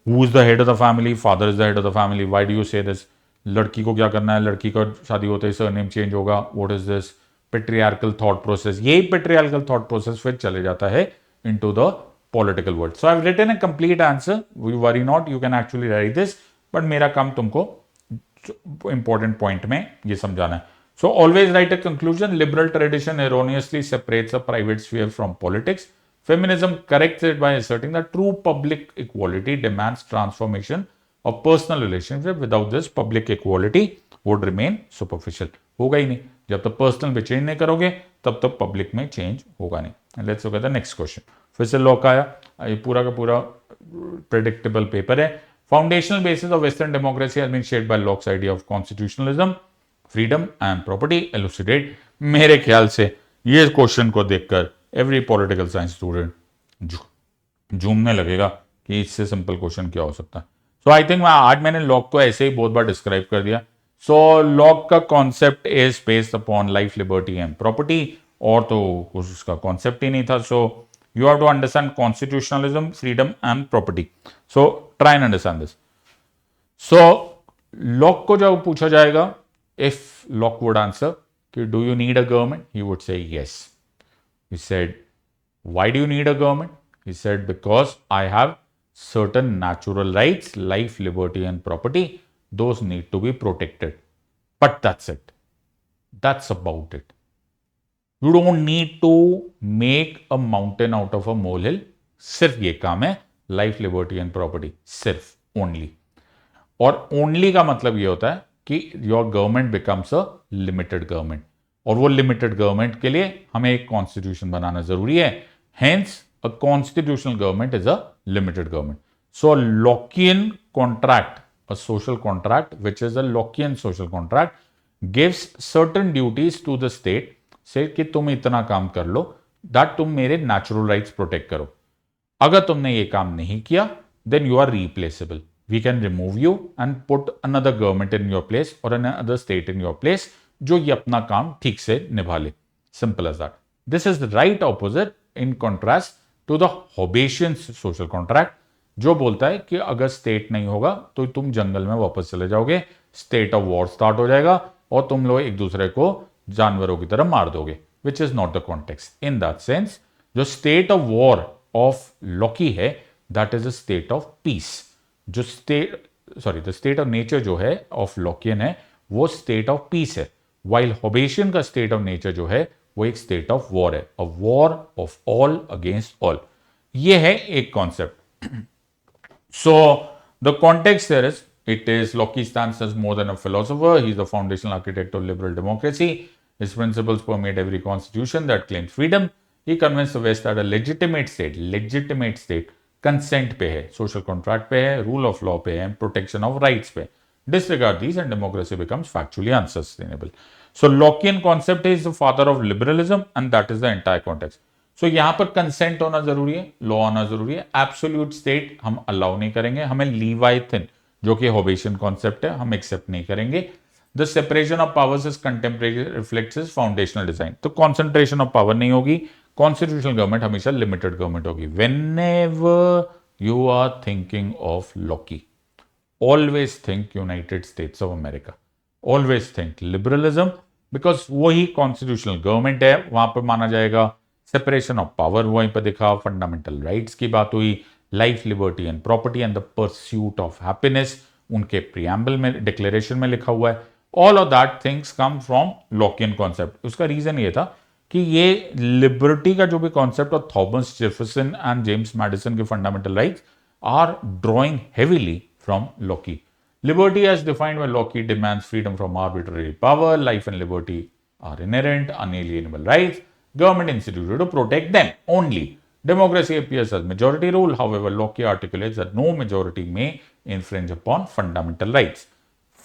Speaker 1: who is the head of the family? Father is the head of the family. Why do you say this? लड़की को क्या करना है? लड़की का शादी होते ही सरनेम चेंज होगा. What is this? Patriarchal thought process. यही पेट्रियार्कल थॉट प्रोसेस फिर चले जाता है into the political word. So I've written a complete answer. You worry not, you can actually write this. But मेरा काम तुमको important point में ये समझाना है. So always write a conclusion. Liberal tradition erroneously separates the private sphere from politics. Feminism corrects it by asserting that true public equality demands transformation of personal relationship. Without this, public equality would remain superficial. होगा ही नहीं. जब तक personal पे change नहीं करोगे, तब तक public में चेंज होगा नहीं. Let's look at the next question. फिर से लॉ का आया. ये पूरा का पूरा प्रेडिक्टेबल पेपर है. Foundational basis of western democracy has bean shaped by locks idea of constitutionalism, freedom and property. Elucidate. मेरे ख्याल से ये क्वेश्चन को देखकर एवरी पॉलिटिकल साइंस स्टूडेंट झूमने लगेगा कि इससे सिंपल क्वेश्चन क्या हो सकता है. सो आई थिंक आज मैंने लॉक को ऐसे ही बहुत बार डिस्क्राइब कर दिया. सो लॉक का concept is based upon life, liberty and property, और तो उसका कॉन्सेप्ट ही नहीं था. सो you have to understand constitutionalism, freedom and property. So try and understand this. So Locke को जब पूछा जाएगा, if Locke would answer कि do you need a government, he would say yes. He said, why do you need a government? He said, because I have certain natural rights, life, liberty and property. Those need to be protected. But that's it. That's about it. You don't need to make a mountain out of a molehill. सिर्फ ये काम है, life, liberty and property, सिर्फ only. और only का मतलब ये होता है कि your government becomes a limited government, और वो लिमिटेड गवर्नमेंट के लिए हमें एक कॉन्स्टिट्यूशन बनाना जरूरी है. Hence a constitutional government is a limited government. So Lockean contract, a social contract, which is a Lockean social contract, gives certain duties to the state, से कि तुम इतना काम कर लो, दैट तुम मेरे नेचुरल राइट्स प्रोटेक्ट करो. अगर तुमने ये काम नहीं किया, then you are replaceable. We can remove you and put another government in your place और another state in your place, जो ये अपना काम ठीक से निभा ले. Simple as that. This is the right opposite in contrast to the Hobbesian social contract, जो बोलता है कि अगर स्टेट नहीं होगा तो तुम जंगल में वापस चले जाओगे, स्टेट ऑफ वॉर स्टार्ट हो जाएगा और तुम लोग एक दूसरे को जानवरों की तरह मार दोगे, which is not the context. In that sense जो स्टेट ऑफ वॉर ऑफ लॉकी है, that is a state of peace. जो द स्टेट ऑफ नेचर जो है ऑफ लॉकियन है, वो स्टेट ऑफ पीस है, वाइल होबेशियन का स्टेट ऑफ नेचर जो है वो एक स्टेट ऑफ वॉर है, a war of all against all. ये है एक concept. So the context there is, it is Locke stands as more than a philosopher. He is the foundational architect of liberal democracy. His principles permeate every constitution that claims freedom. He convinced the West that a legitimate state consent पे है, social contract पे है, rule of law पे है, protection of rights पे. Disregard these and democracy becomes factually unsustainable. So Lockean concept is the father of liberalism and that is the entire context. सो यहां पर consent होना जरूरी है, लॉ होना जरूरी है। एब्सोल्यूट स्टेट हम अलाउ नहीं करेंगे, हमें लीवाइथिन जो कि होबेशियन कॉन्सेप्ट है हम एक्सेप्ट नहीं करेंगे। The separation of powers is contemporary reflects is foundational design, तो कॉन्सेंट्रेशन ऑफ पावर नहीं होगी, कॉन्स्टिट्यूशनल गवर्नमेंट हमेशा लिमिटेड गवर्नमेंट होगी। Whenever you are thinking of Locke, always think United States of America, always think liberalism, because वही constitutional government है, वहां पर माना जाएगा सेपरेशन ऑफ पावर, वहीं पर दिखा, फंडामेंटल राइट्स की बात हुई, life, liberty and property and the pursuit of happiness उनके प्रियम्बल में, डिक्लेरेशन में लिखा हुआ है। All of that things come from Lockean concept. उसका रीजन ये था कि ये लिबर्टी का जो भी कॉन्सेप्ट और Thomas Jefferson and James Madison के fundamental rights are drawing heavily from Locke. Liberty as defined by Locke demands freedom from arbitrary power. Life and liberty are inherent, unalienable rights. Government instituted to protect them only. Democracy appears as majority rule. However, Locke articulates that no majority may infringe upon fundamental rights.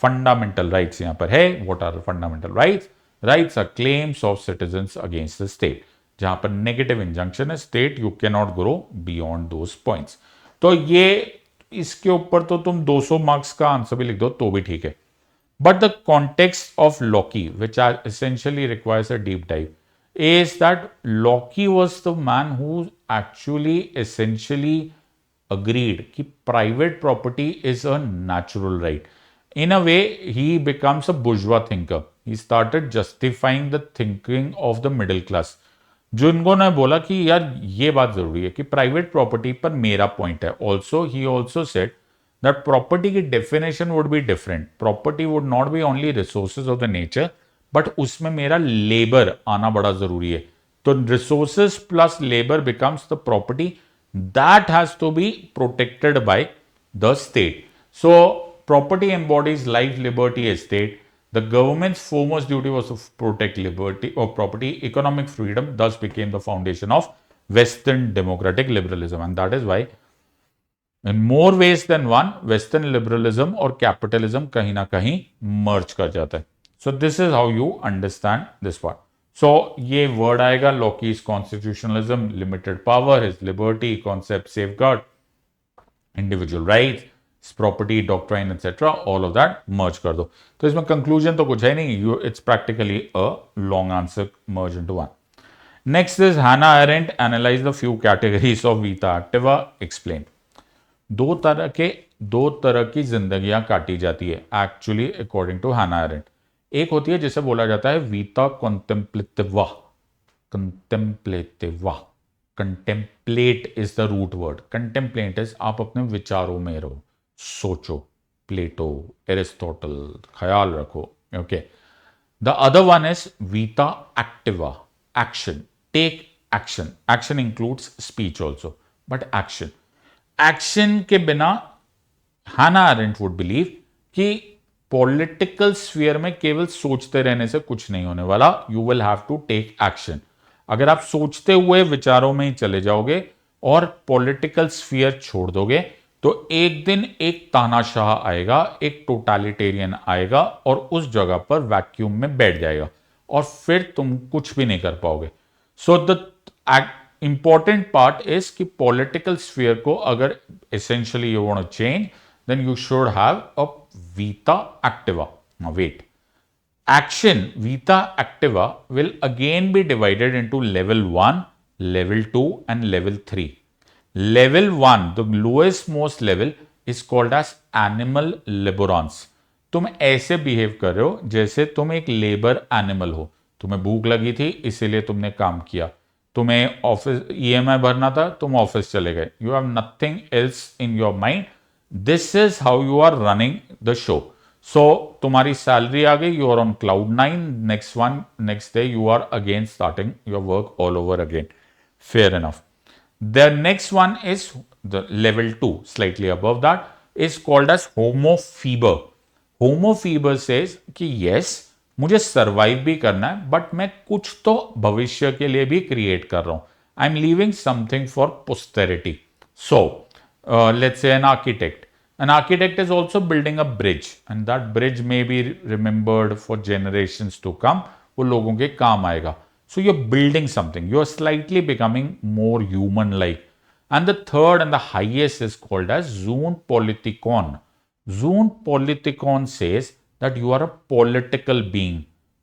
Speaker 1: Fundamental rights यहाँ पर है. What are fundamental rights? Rights are claims of citizens against the state. जहां पर negative injunction है, state you cannot grow beyond those points. तो ये इसके ऊपर तो तुम 200 मार्क्स का आंसर भी लिख दो तो भी ठीक है। But the context of Locke which are essentially requires a deep dive is that Locke was the man who actually essentially agreed कि private property is a natural right. In a way, he becomes a bourgeois thinker. He started justifying the thinking of the middle class. जिन्होंने बोला कि यार ये बात जरूरी है कि प्राइवेट प्रॉपर्टी पर मेरा पॉइंट है। Also he also said that property की definition would be different. Property would not be only resources of the nature, but उसमें मेरा लेबर आना बड़ा जरूरी है। तो resources plus labour becomes the property that has to be protected by the state. So property embodies life, liberty, estate. The government's foremost duty was to protect liberty or property. Economic freedom thus became the foundation of Western democratic liberalism, and that is why in more ways than one, Western liberalism और capitalism कहीं ना कहीं merge कर जाता है. So this is how you understand this part. So ये word आएगा Locke's constitutionalism, limited power, his liberty, concept, safeguard, individual rights, property, doctrine, etc. all of that merge कर दो. तो इसमें conclusion तो कुछ है नहीं, it's practically a long answer merged into one. Next is Hannah Arendt analyzed the few categories of vita activa, explained. दो तरह की जिंदगियां काटी जाती है actually according to Hannah Arendt. एक होती है जिसे बोला जाता है vita contemplativa. Contemplate is the root word. Contemplate is आप अपने विचारों में रहो, सोचो, प्लेटो, एरिस्टोटल, ख्याल रखो. Okay. The other one is vita activa, action, take action. Action includes speech also, but action के बिना Hannah Arendt would believe कि पॉलिटिकल स्फीयर में केवल सोचते रहने से कुछ नहीं होने वाला. You will have to take action. अगर आप सोचते हुए विचारों में ही चले जाओगे और पॉलिटिकल स्फीयर छोड़ दोगे तो एक दिन एक तानाशाह आएगा, एक टोटलिटेरियन आएगा और उस जगह पर वैक्यूम में बैठ जाएगा और फिर तुम कुछ भी नहीं कर पाओगे. So the important part is कि पॉलिटिकल स्फीयर को अगर essentially you want to change, then you should have a vita activa. Now wait. Action, vita activa, will again be divided into level 1, level 2 and level 3. Level 1, the lowest most level, is called as animal laborans. तुम ऐसे behave कर रहे हो जैसे तुम एक labour animal हो. तुम्हें भूख लगी थी इसीलिए तुमने काम किया. तुम्हें ऑफिस EMI भरना था, तुम ऑफिस चले गए. You have nothing else in your mind. This is how you are running the show. So तुम्हारी सैलरी आ गई, you are on cloud 9. Next day you are again starting your work all over again. Fair enough. The next one is the level 2, slightly above that, is called as homo feber. Homo feber says कि yes, मुझे survive भी करना है, but मैं कुछ तो भविष्य के लिए भी क्रिएट कर रहा हूं. I am leaving something for posterity. So let's say an architect. An architect is also building a bridge, and that bridge may be remembered for generations to come. वो लोगों के काम आएगा. So you're building something. You're slightly becoming more human-like. And the third and the highest is called as Zoon Politikon. Zoon Politikon says that you are a political being.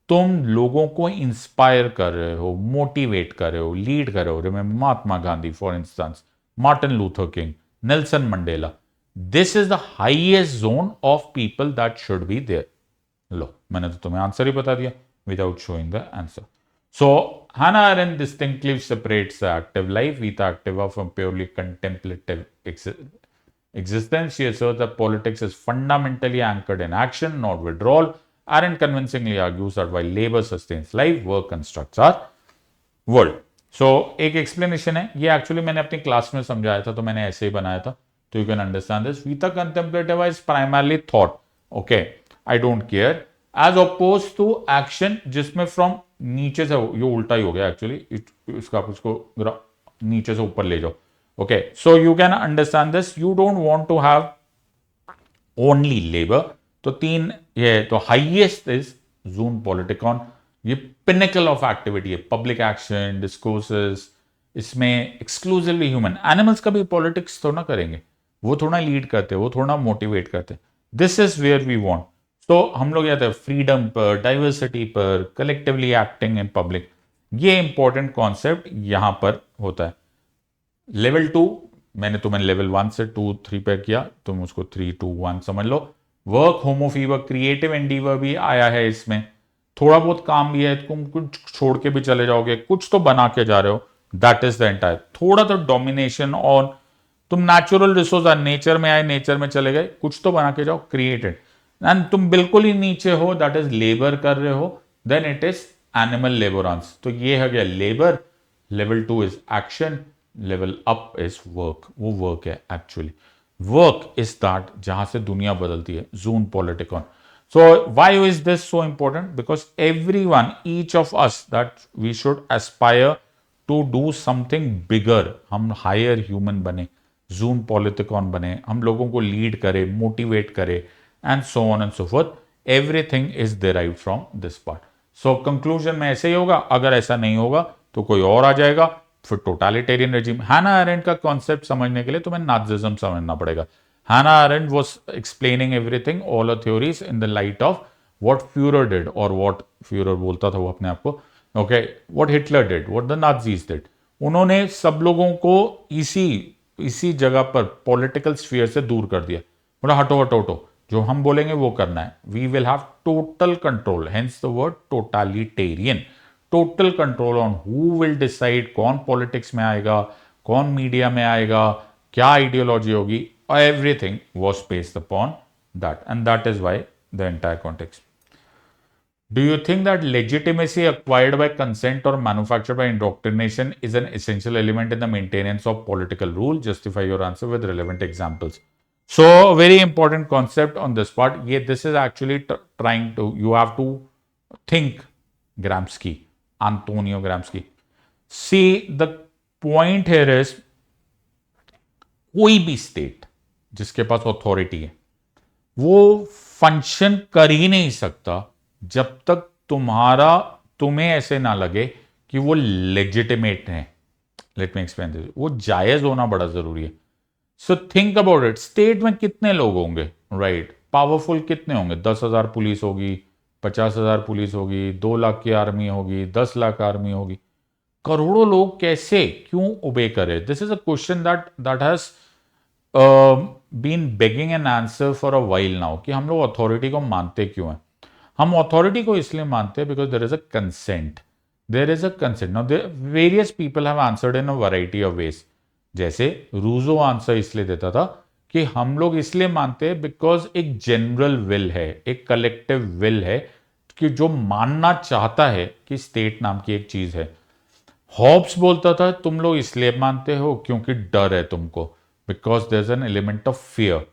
Speaker 1: तुम लोगों को inspire कर रहे हो, मोटिवेट कर रहे हो, lead कर रहे हो. Remember Mahatma Gandhi, for instance, Martin Luther King, Nelson Mandela. This is the highest zone of people that should be there. लो, मैंने तो तुम्हें आंसर ही बता दिया without showing the answer. So Hannah Arendt distinctly separates the active life, vita activa, from purely contemplative existence. She asserts that politics is fundamentally anchored in action, not withdrawal. Arendt convincingly argues that while labor sustains life, work constructs our world. So एक explanation है, ये actually मैंने अपनी class में समझाया था, तो मैंने ऐसे ही बनाया था, तो you can understand this. Vita contemplativa is primarily thought. Okay, I don't care. As opposed to action, जिसमें from नीचे से, ये उल्टा ही हो गया एक्चुअली, इसका आप इसको नीचे से ऊपर ले जाओ. Okay, so you can understand this. You don't want to have only labour. तो तीन ये तो हाईएस्ट इज जून पॉलिटिकॉन. ये पिनेकल ऑफ एक्टिविटी है, पब्लिक एक्शन, डिस्कोर्सेस. इसमें एक्सक्लूसिवली ह्यूमन. एनिमल्स का भी पॉलिटिक्स थोड़ा करेंगे, वो थोड़ा लीड करते, वो थोड़ा मोटिवेट करते. This is where we want. तो हम लोग कहते हैं फ्रीडम पर, डाइवर्सिटी पर, कलेक्टिवली एक्टिंग इन पब्लिक. ये इंपॉर्टेंट कॉन्सेप्ट यहां पर होता है. लेवल 2 मैंने तुम्हें लेवल 1 से 2 3 पे किया, तुम उसको 3 2 1 समझ लो. वर्क, होमोफीवर, क्रिएटिव एंडीवर भी आया है इसमें. थोड़ा बहुत काम भी है, तुम कुछ छोड़ के भी चले जाओगे, कुछ तो बना के जा रहे हो. That is the entire. थोड़ा तो डोमिनेशन ऑन, तुम नेचुरल रिसोर्स, नेचर में आए, नेचर में चले गए, कुछ तो बना के जाओ, क्रिएटेड. एंड तुम बिल्कुल ही नीचे हो, दैट इज लेबर कर रहे हो, then it is animal laborans. तो ये है गया labour. Level 2 is action, level up is work. वो वर्क है एक्चुअली. वर्क इज दैट जहां से दुनिया बदलती है. Zoon politikon. So why is this so important? Because everyone, each of us, that we should aspire to do something bigger. हम higher human बने, जून पॉलिटिकॉन बने, हम लोगों को लीड करे, मोटिवेट करे, and so on and so forth. Everything is derived from this part. So conclusion में ऐसे ही होगा. अगर ऐसा नहीं होगा तो कोई और आ जाएगा, फिर टोटलिटेरियन रेजिम. हैना अरेंट का कॉन्सेप्ट समझने के लिए तुम्हें नाजिज्म समझना पड़ेगा. हैना aren't was explaining everything, all a theories in the light of what Führer did, और व्हाट फ्यूरर बोलता था वो अपने आप को. Okay, what Hitler did, what the Nazis did. उन्होंने सब लोगों को इसी जगह पर पॉलिटिकल स्फीयर से दूर कर दिया. बोला हटो हटो हटो, जो हम बोलेंगे वो करना है. We will have total control, hence the word totalitarian. Total control on who will decide, कौन पॉलिटिक्स में आएगा, कौन मीडिया में आएगा, क्या आइडियोलॉजी होगी. Everything was based upon that, and that is why the entire context. Do you think that legitimacy acquired by consent or manufactured by indoctrination is an essential element in the maintenance of political rule? Justify your answer with relevant examples. So, very important concept on this part. This is actually trying to, you have to think Gramsci, Antonio Gramsci. See, the point here is, कोई भी state जिसके पास authority है वो function कर ही नहीं सकता जब तक तुम्हें ऐसे ना लगे कि वो लेजिटिमेट है. Let me explain this. वो जायज होना बड़ा जरूरी है. So think about it. State में कितने लोग होंगे, राइट? पावरफुल कितने होंगे? 10,000 पुलिस होगी, 50,000 पुलिस होगी, 2 लाख की आर्मी होगी, 10 लाख आर्मी होगी. करोड़ों लोग कैसे, क्यों ओबे करे? This is a question that has been begging an answer for a while now, कि हम लोग अथॉरिटी को मानते क्यों हैं. हम अथॉरिटी को इसलिए मानते हैं because there is a consent. There is a consent. Now various people have answered in a variety of ways. जैसे रूजो आंसर इसलिए देता था कि हम लोग इसलिए मानते हैं बिकॉज एक जनरल विल है, एक कलेक्टिव विल है कि जो मानना चाहता है कि स्टेट नाम की एक चीज है. हॉब्स बोलता था तुम लोग इसलिए मानते हो क्योंकि डर है तुमको, because there is an element of fear.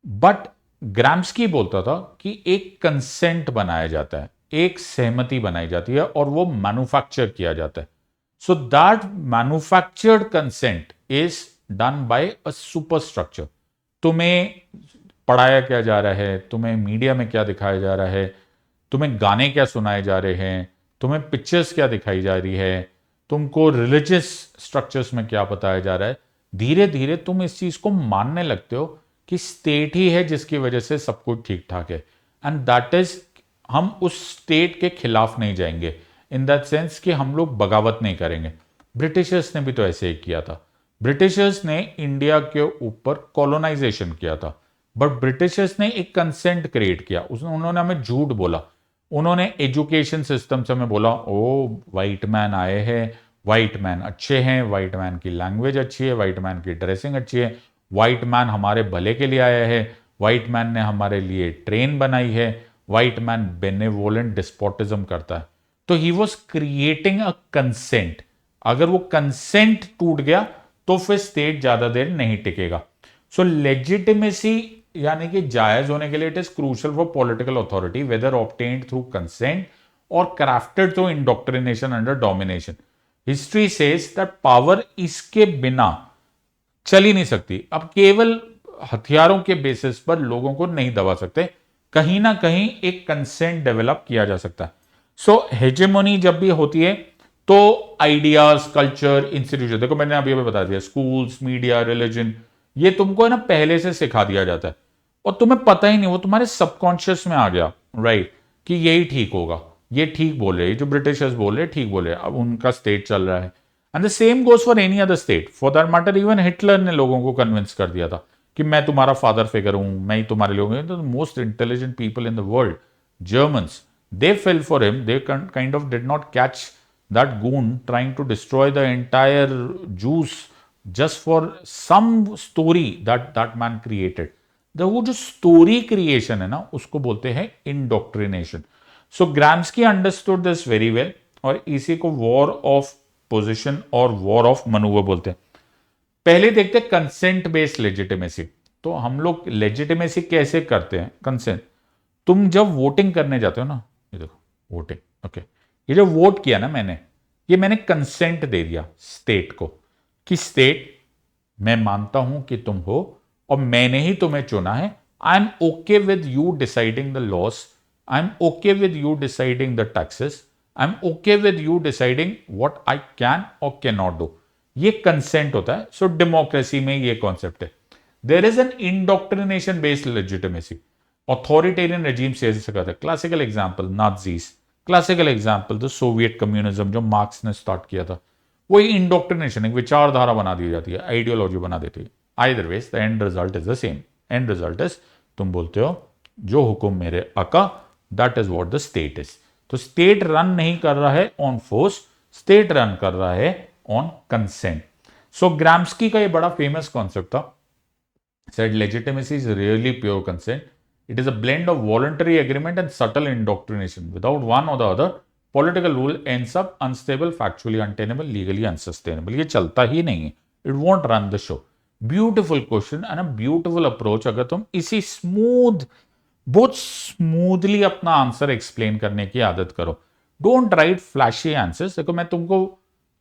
Speaker 1: But Gramsci बोलता था कि एक कंसेंट बनाया जाता है, एक सहमति बनाई जाती है और वो मैन्युफैक्चर किया जाता है. So that manufactured consent is done by a superstructure. तुम्हें पढ़ाया क्या जा रहा है, तुम्हें मीडिया में क्या दिखाया जा रहा है, तुम्हें गाने क्या सुनाए जा रहे हैं, तुम्हें पिक्चर्स क्या दिखाई जा रही है, तुमको रिलीजियस स्ट्रक्चर्स में क्या बताया जा रहा है, धीरे धीरे तुम इस चीज को मानने लगते हो कि स्टेट ही है जिसकी वजह से सब कुछ ठीक ठाक है। एंड दैट इज, हम उस स्टेट के खिलाफ नहीं जाएंगे इन दैट सेंस कि हम लोग बगावत नहीं करेंगे। ब्रिटिशर्स ने भी तो ऐसे ही किया था। ब्रिटिशर्स ने इंडिया के ऊपर कॉलोनाइजेशन किया था, बट ब्रिटिशर्स ने एक कंसेंट क्रिएट किया। उन्होंने हमें झूठ बोला। उन्होंने एजुकेशन सिस्टम से हमें बोला, ओ वाइट मैन आए हैं, वाइट मैन अच्छे हैं, वाइट मैन की लैंग्वेज अच्छी है, वाइट मैन की ड्रेसिंग अच्छी है, वाइट मैन हमारे भले के लिए आया है, वाइट मैन ने हमारे लिए ट्रेन बनाई है, वाइट मैन बेनेवोलेंट डिस्पोटिज्म करता है। तो he was creating a consent. अगर वो कंसेंट टूट गया तो फिर स्टेट ज्यादा देर नहीं टिकेगा। सो लेजिटिमेसी यानी कि जायज होने के लिए it is crucial for political authority whether obtained through consent और crafted through indoctrination under domination. History says that power इसके बिना चल ही नहीं सकती। अब केवल हथियारों के बेसिस पर लोगों को नहीं दबा सकते, कहीं ना कहीं एक कंसेंट डेवलप किया जा सकता है। सो हेजेमोनी जब भी होती है तो आइडियाज, कल्चर, इंस्टीट्यूशन, देखो मैंने अभी बता दिया, स्कूल्स, मीडिया, रिलीजन, ये तुमको है ना पहले से सिखा दिया जाता है और तुम्हें पता ही नहीं, वो तुम्हारे सबकॉन्शियस में आ गया, राइट, कि यही ठीक होगा, ये ठीक बोल रहे हैं, जो ब्रिटिशर्स बोल रहे हैं ठीक बोल रहे हैं, अब उनका स्टेट चल रहा है। And the same goes for any other state, for that matter even Hitler ने लोगों को कन्विंस कर दिया था कि मैं तुम्हारा फादर फिगर हूं, मैं ही तुम्हारे लोग हूं। The most intelligent people in the world, Germans, they fell for him. They kind of did not catch that goon trying to destroy the entire Jews just for some story that man created. वो जो story creation है ना, उसको बोलते हैं indoctrination. So Gramsci understood this very well, और इसी को वॉर ऑफ पोजिशन और वॉर ऑफ मनूवर बोलते हैं। पहले देखते हैं कंसेंट बेस्ड लेजिटिमेसी। तो हम लोग लेजिटिमेसी कैसे करते हैं? कंसेंट। तुम जब वोटिंग करने जाते हो ना, ये देखो वोटिंग, ओके, ये जो वोट किया ना मैंने कंसेंट दे दिया स्टेट को कि स्टेट, मैं मानता हूं कि तुम हो और मैंने ही तुम्हें चुना है। I am okay with you deciding the laws, I am okay with you deciding the taxes, I am okay with you deciding what I can और कैन नॉट डू। ये कंसेंट होता है। सो डेमोक्रेसी में ये concept है। There is an indoctrination based legitimacy. Authoritarian regime से ऐसे करता है। Classical example Nazis, classical example the Soviet communism जो मार्क्स ने स्टार्ट किया था। वही इंडोक्ट्रिनेशन, एक विचारधारा बना दी जाती है, आइडियोलॉजी बना देती है। Either ways the end result is the same. And result is, तुम बोलते हो जो हुक्म मेरे आका, that is what the state is. तो स्टेट रन नहीं कर रहा है ऑन फोर्स, स्टेट रन कर रहा है ऑन कंसेंट। सो ग्राम्स्की का ये बड़ा फेमस कॉन्सेप्ट था, said legitimacy is really pure consent. It is a blend of voluntary agreement and subtle indoctrination. Without one or the other, political rule ends up unstable, factually untenable, legally unsustainable. ये चलता ही नहीं है. It won't run the show. Beautiful question and a beautiful approach. अगर तुम इसी बहुत smoothly अपना answer explain करने की आदत करो. Don't write flashy answers. देखो मैं तुमको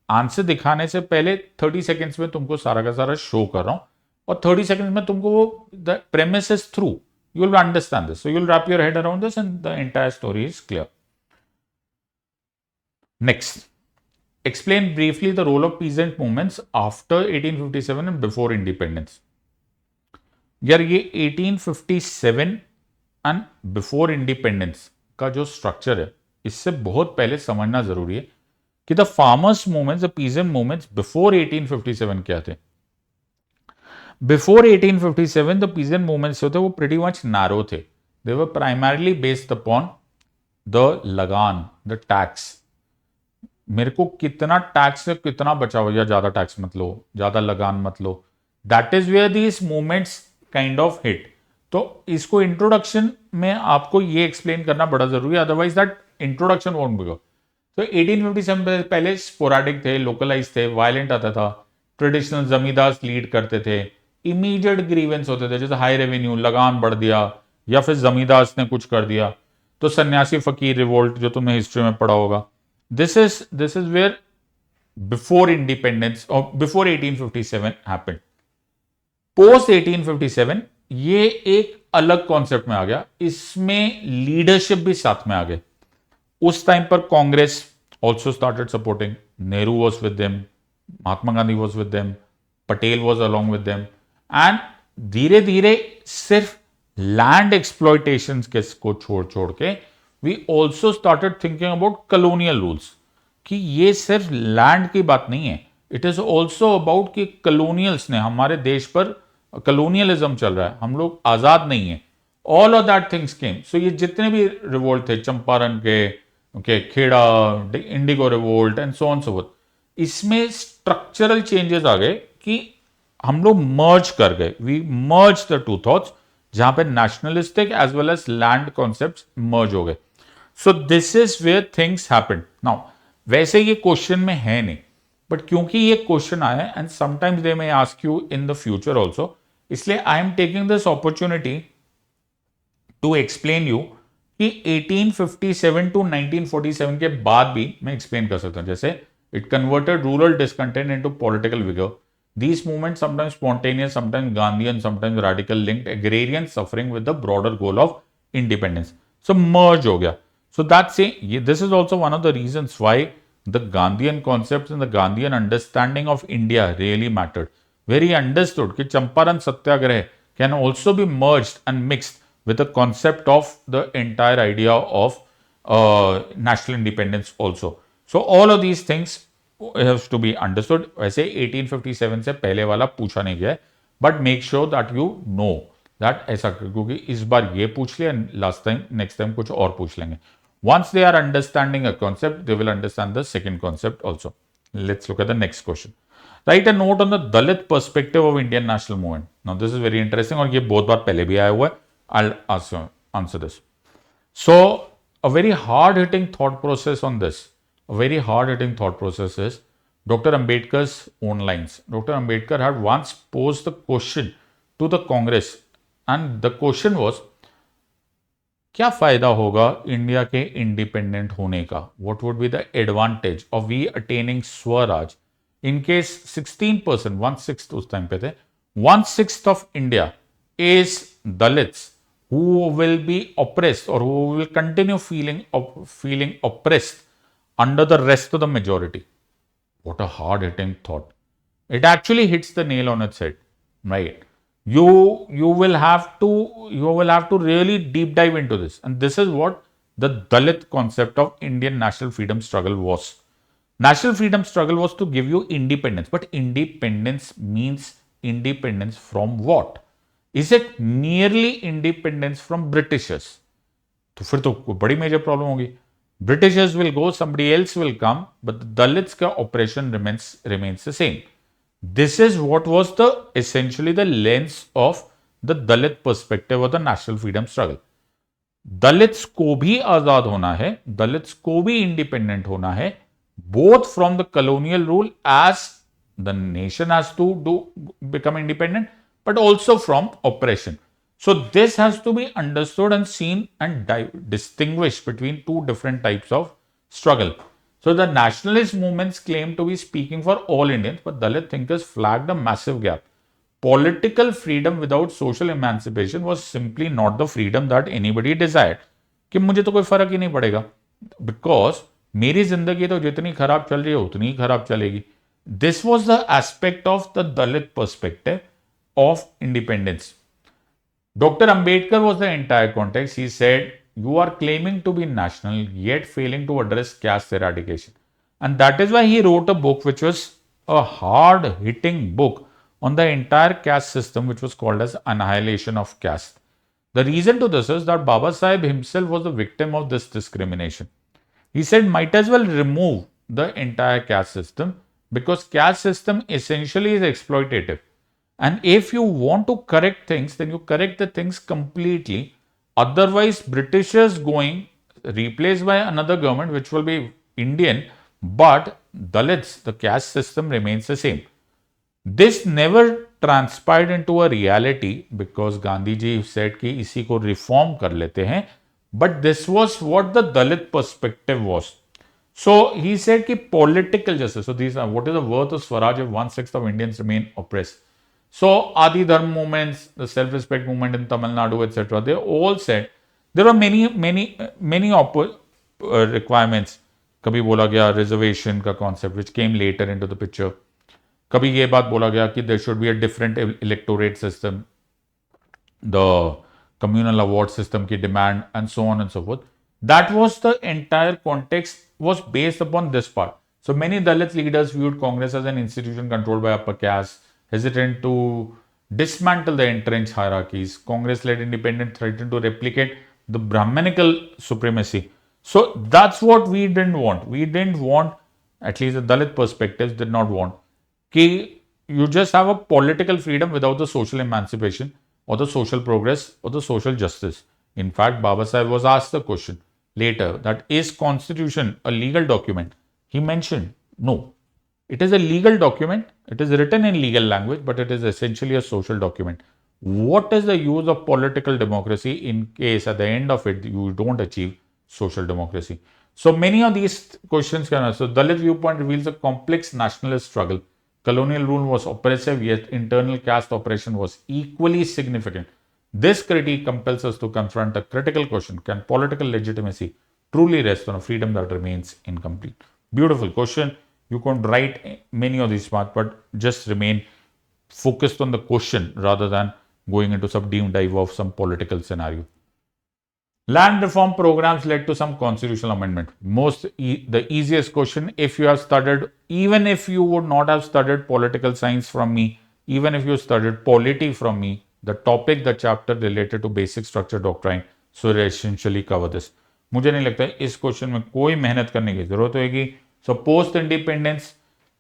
Speaker 1: आंसर दिखाने से पहले 30 सेकेंड्स में तुमको सारा का सारा शो कर रहा हूं और 30 सेकेंड्स में तुमको वो the premise is through. You will understand this. So you will wrap your head around this and the entire story is clear. Next, explain briefly the role of peasant movements after 1857 and before independence. यार ये 1857 and before independence का जो structure है, इससे बहुत पहले समझना जरूरी है कि the farmers movements, the peasant movements before 1857 क्या थे. Before 1857, the peasant movements होते वो pretty much narrow थे. They were primarily based upon the लगान, the tax. मेरे को कितना टैक्स है, कितना बचा हुआ, या ज्यादा टैक्स मत लो, ज्यादा लगान मत लो. That is where these movements kind of hit. तो इसको इंट्रोडक्शन में आपको ये एक्सप्लेन करना बड़ा जरूरी है, otherwise that introduction won't be go. तो 1857 पहले स्पोराडिक थे, लोकलाइज थे, वायलेंट आता था, ट्रेडिशनल जमींदार लीड करते थे, इमीडिएट ग्रीवेंस होते थे, जैसे हाई रेवेन्यू, लगान बढ़ दिया, या फिर जमींदार ने कुछ कर दिया, तो सन्यासी फकीर रिवोल्ट जो तुमने हिस्ट्री में पढ़ा होगा. This is where before independence और बिफोर 1857 हैपेंड. पोस्ट 1857 ये एक अलग कॉन्सेप्ट में आ गया. इसमें लीडरशिप भी साथ में आ गए. उस टाइम पर Congress also started supporting. Nehru was with them, Mahatma Gandhi was with them, Patel was along with them, and धीरे धीरे सिर्फ लैंड एक्सप्लॉयटेशन को छोड़ छोड़ के we also started thinking about colonial rules, कि ये सिर्फ लैंड की बात नहीं है, इट इज ऑल्सो अबाउट कि कलोनियल्स ने हमारे देश पर कलोनियलिज्म चल रहा है, हम लोग आजाद नहीं है, all of that things came. So ये जितने भी रिवोल्ट थे, चंपारण के Kheda, indigo revolt and so on so forth, इसमें स्ट्रक्चरल चेंजेस आ गए कि हम लोग मर्ज कर गए. We merge the two thoughts, जहां पे nationalistic as well as land concepts merge हो गए. So this is where things happened. Now वैसे ये क्वेश्चन में है नहीं, बट क्योंकि ये क्वेश्चन आया and sometimes they may ask you in the future also, इसलिए I am taking this opportunity to explain you कि 1857 टू 1947 के बाद भी मैं एक्सप्लेन कर सकता हूं. जैसे it converted rural discontent into political vigour. These movements sometimes spontaneous, sometimes Gandhian, sometimes radical linked, agrarian suffering with the broader goal of independence. So merge हो गया. So that's this is also one of the reasons why the Gandhian concepts and the Gandhian understanding of India really mattered. Where he understood कि चंपारण सत्याग्रह can also be merged and mixed with the concept of the entire idea of national independence also. So all of these things has to be understood. वैसे 1857 से पहले वाला पूछा नहीं गया है, but make sure that you know that ऐसा, क्योंकि इस बार ये पूछ लिया, लास्ट टाइम नेक्स्ट टाइम कुछ और पूछ लेंगे. Once they are understanding a concept, they will understand the second concept also. Let's look at the next question. Write a note on the Dalit perspective of Indian national movement. Now this is very interesting और ये बहुत बार पहले भी आया हुआ है. I'll answer this. So a very hard hitting thought process on this. A very hard-hitting thought process is Dr. Ambedkar's own lines. Dr. Ambedkar had once posed the question to the Congress, and the question was, क्या फायदा होगा India के independent होने का? What would be the advantage of we attaining Swaraj in case 16%, 1/6 उस time पे थे, 1/6 of India is Dalits who will be oppressed or who will continue feeling oppressed under the rest of the majority. What a hard-hitting thought. It actually hits the nail on its head, right? You will have to really deep dive into this, and this is what the Dalit concept of Indian national freedom struggle was. National freedom struggle was to give you independence, but independence means independence from what? Is it merely independence from Britishers? तो फिर तो बड़ी major problem होगी. Britishers will go, somebody else will come, but the Dalits ka oppression remains the same. This is what was essentially the lens of the Dalit perspective of the national freedom struggle. Dalits को भी आजाद होना है, Dalits को भी independent होना है, both from the colonial rule as the nation has to become independent, but also from oppression. So this has to be understood and seen and distinguished between two different types of struggle. So the nationalist movements claim to be speaking for all Indians, but Dalit thinkers flagged a massive gap. Political freedom without social emancipation was simply not the freedom that anybody desired. कि मुझे तो कोई फर्क ही नहीं पड़ेगा, because मेरी जिंदगी तो जितनी खराब चल रही है उतनी ही खराब चलेगी. This was the aspect of the Dalit perspective of independence. Dr. Ambedkar was the entire context. He said, you are claiming to be national, yet failing to address caste eradication. And that is why he wrote a book which was a hard-hitting book on the entire caste system, which was called as Annihilation of Caste. The reason to this is that Baba Sahib himself was the victim of this discrimination. He said, might as well remove the entire caste system, because caste system essentially is exploitative. And if you want to correct things, then you correct the things completely. Otherwise, Britishers going replaced by another government, which will be Indian, but Dalits, the caste system remains the same. This never transpired into a reality because Gandhi ji said कि इसी को reform कर लेते हैं. But this was what the Dalit perspective was. So he said कि political justice. So these are what is the worth of Swaraj if 1/6 of Indians remain oppressed. So Adi Dharma movements, the self-respect movement in Tamil Nadu, etc., they all said there are many requirements कभी बोला गया reservation का concept which came later into the picture, कभी ये बात बोला गया कि there should be a different electorate system, the communal award system ki demand, and so on and so forth. That was the entire context was based upon this part. So many Dalit leaders viewed Congress as an institution controlled by upper caste, hesitant to dismantle the entrenched hierarchies. Congress-led independent threatened to replicate the Brahmanical supremacy. So that's what we didn't want. We didn't want, at least the Dalit perspectives did not want, कि you just have a political freedom without the social emancipation or the social progress or the social justice. In fact, Baba Sahib was asked the question later that is constitution a legal document? He mentioned no. It is a legal document. It is written in legal language, but it is essentially a social document. What is the use of political democracy in case at the end of it you don't achieve social democracy? So many of these questions can answer. Dalit viewpoint reveals a complex nationalist struggle. Colonial rule was oppressive, yet internal caste oppression was equally significant. This critique compels us to confront a critical question: can political legitimacy truly rest on a freedom that remains incomplete? Beautiful question. You can write many of these parts, but just remain focused on the question rather than going into some deep dive of some political scenario. Land reform programs led to some constitutional amendment. The easiest question, if you have studied, even if you would not have studied political science from me, even if you studied polity from me, the topic, the chapter related to basic structure doctrine, so it essentially cover this. मुझे नहीं लगता है इस question में कोई मेहनत करने की जरूरत होगी. So post independence,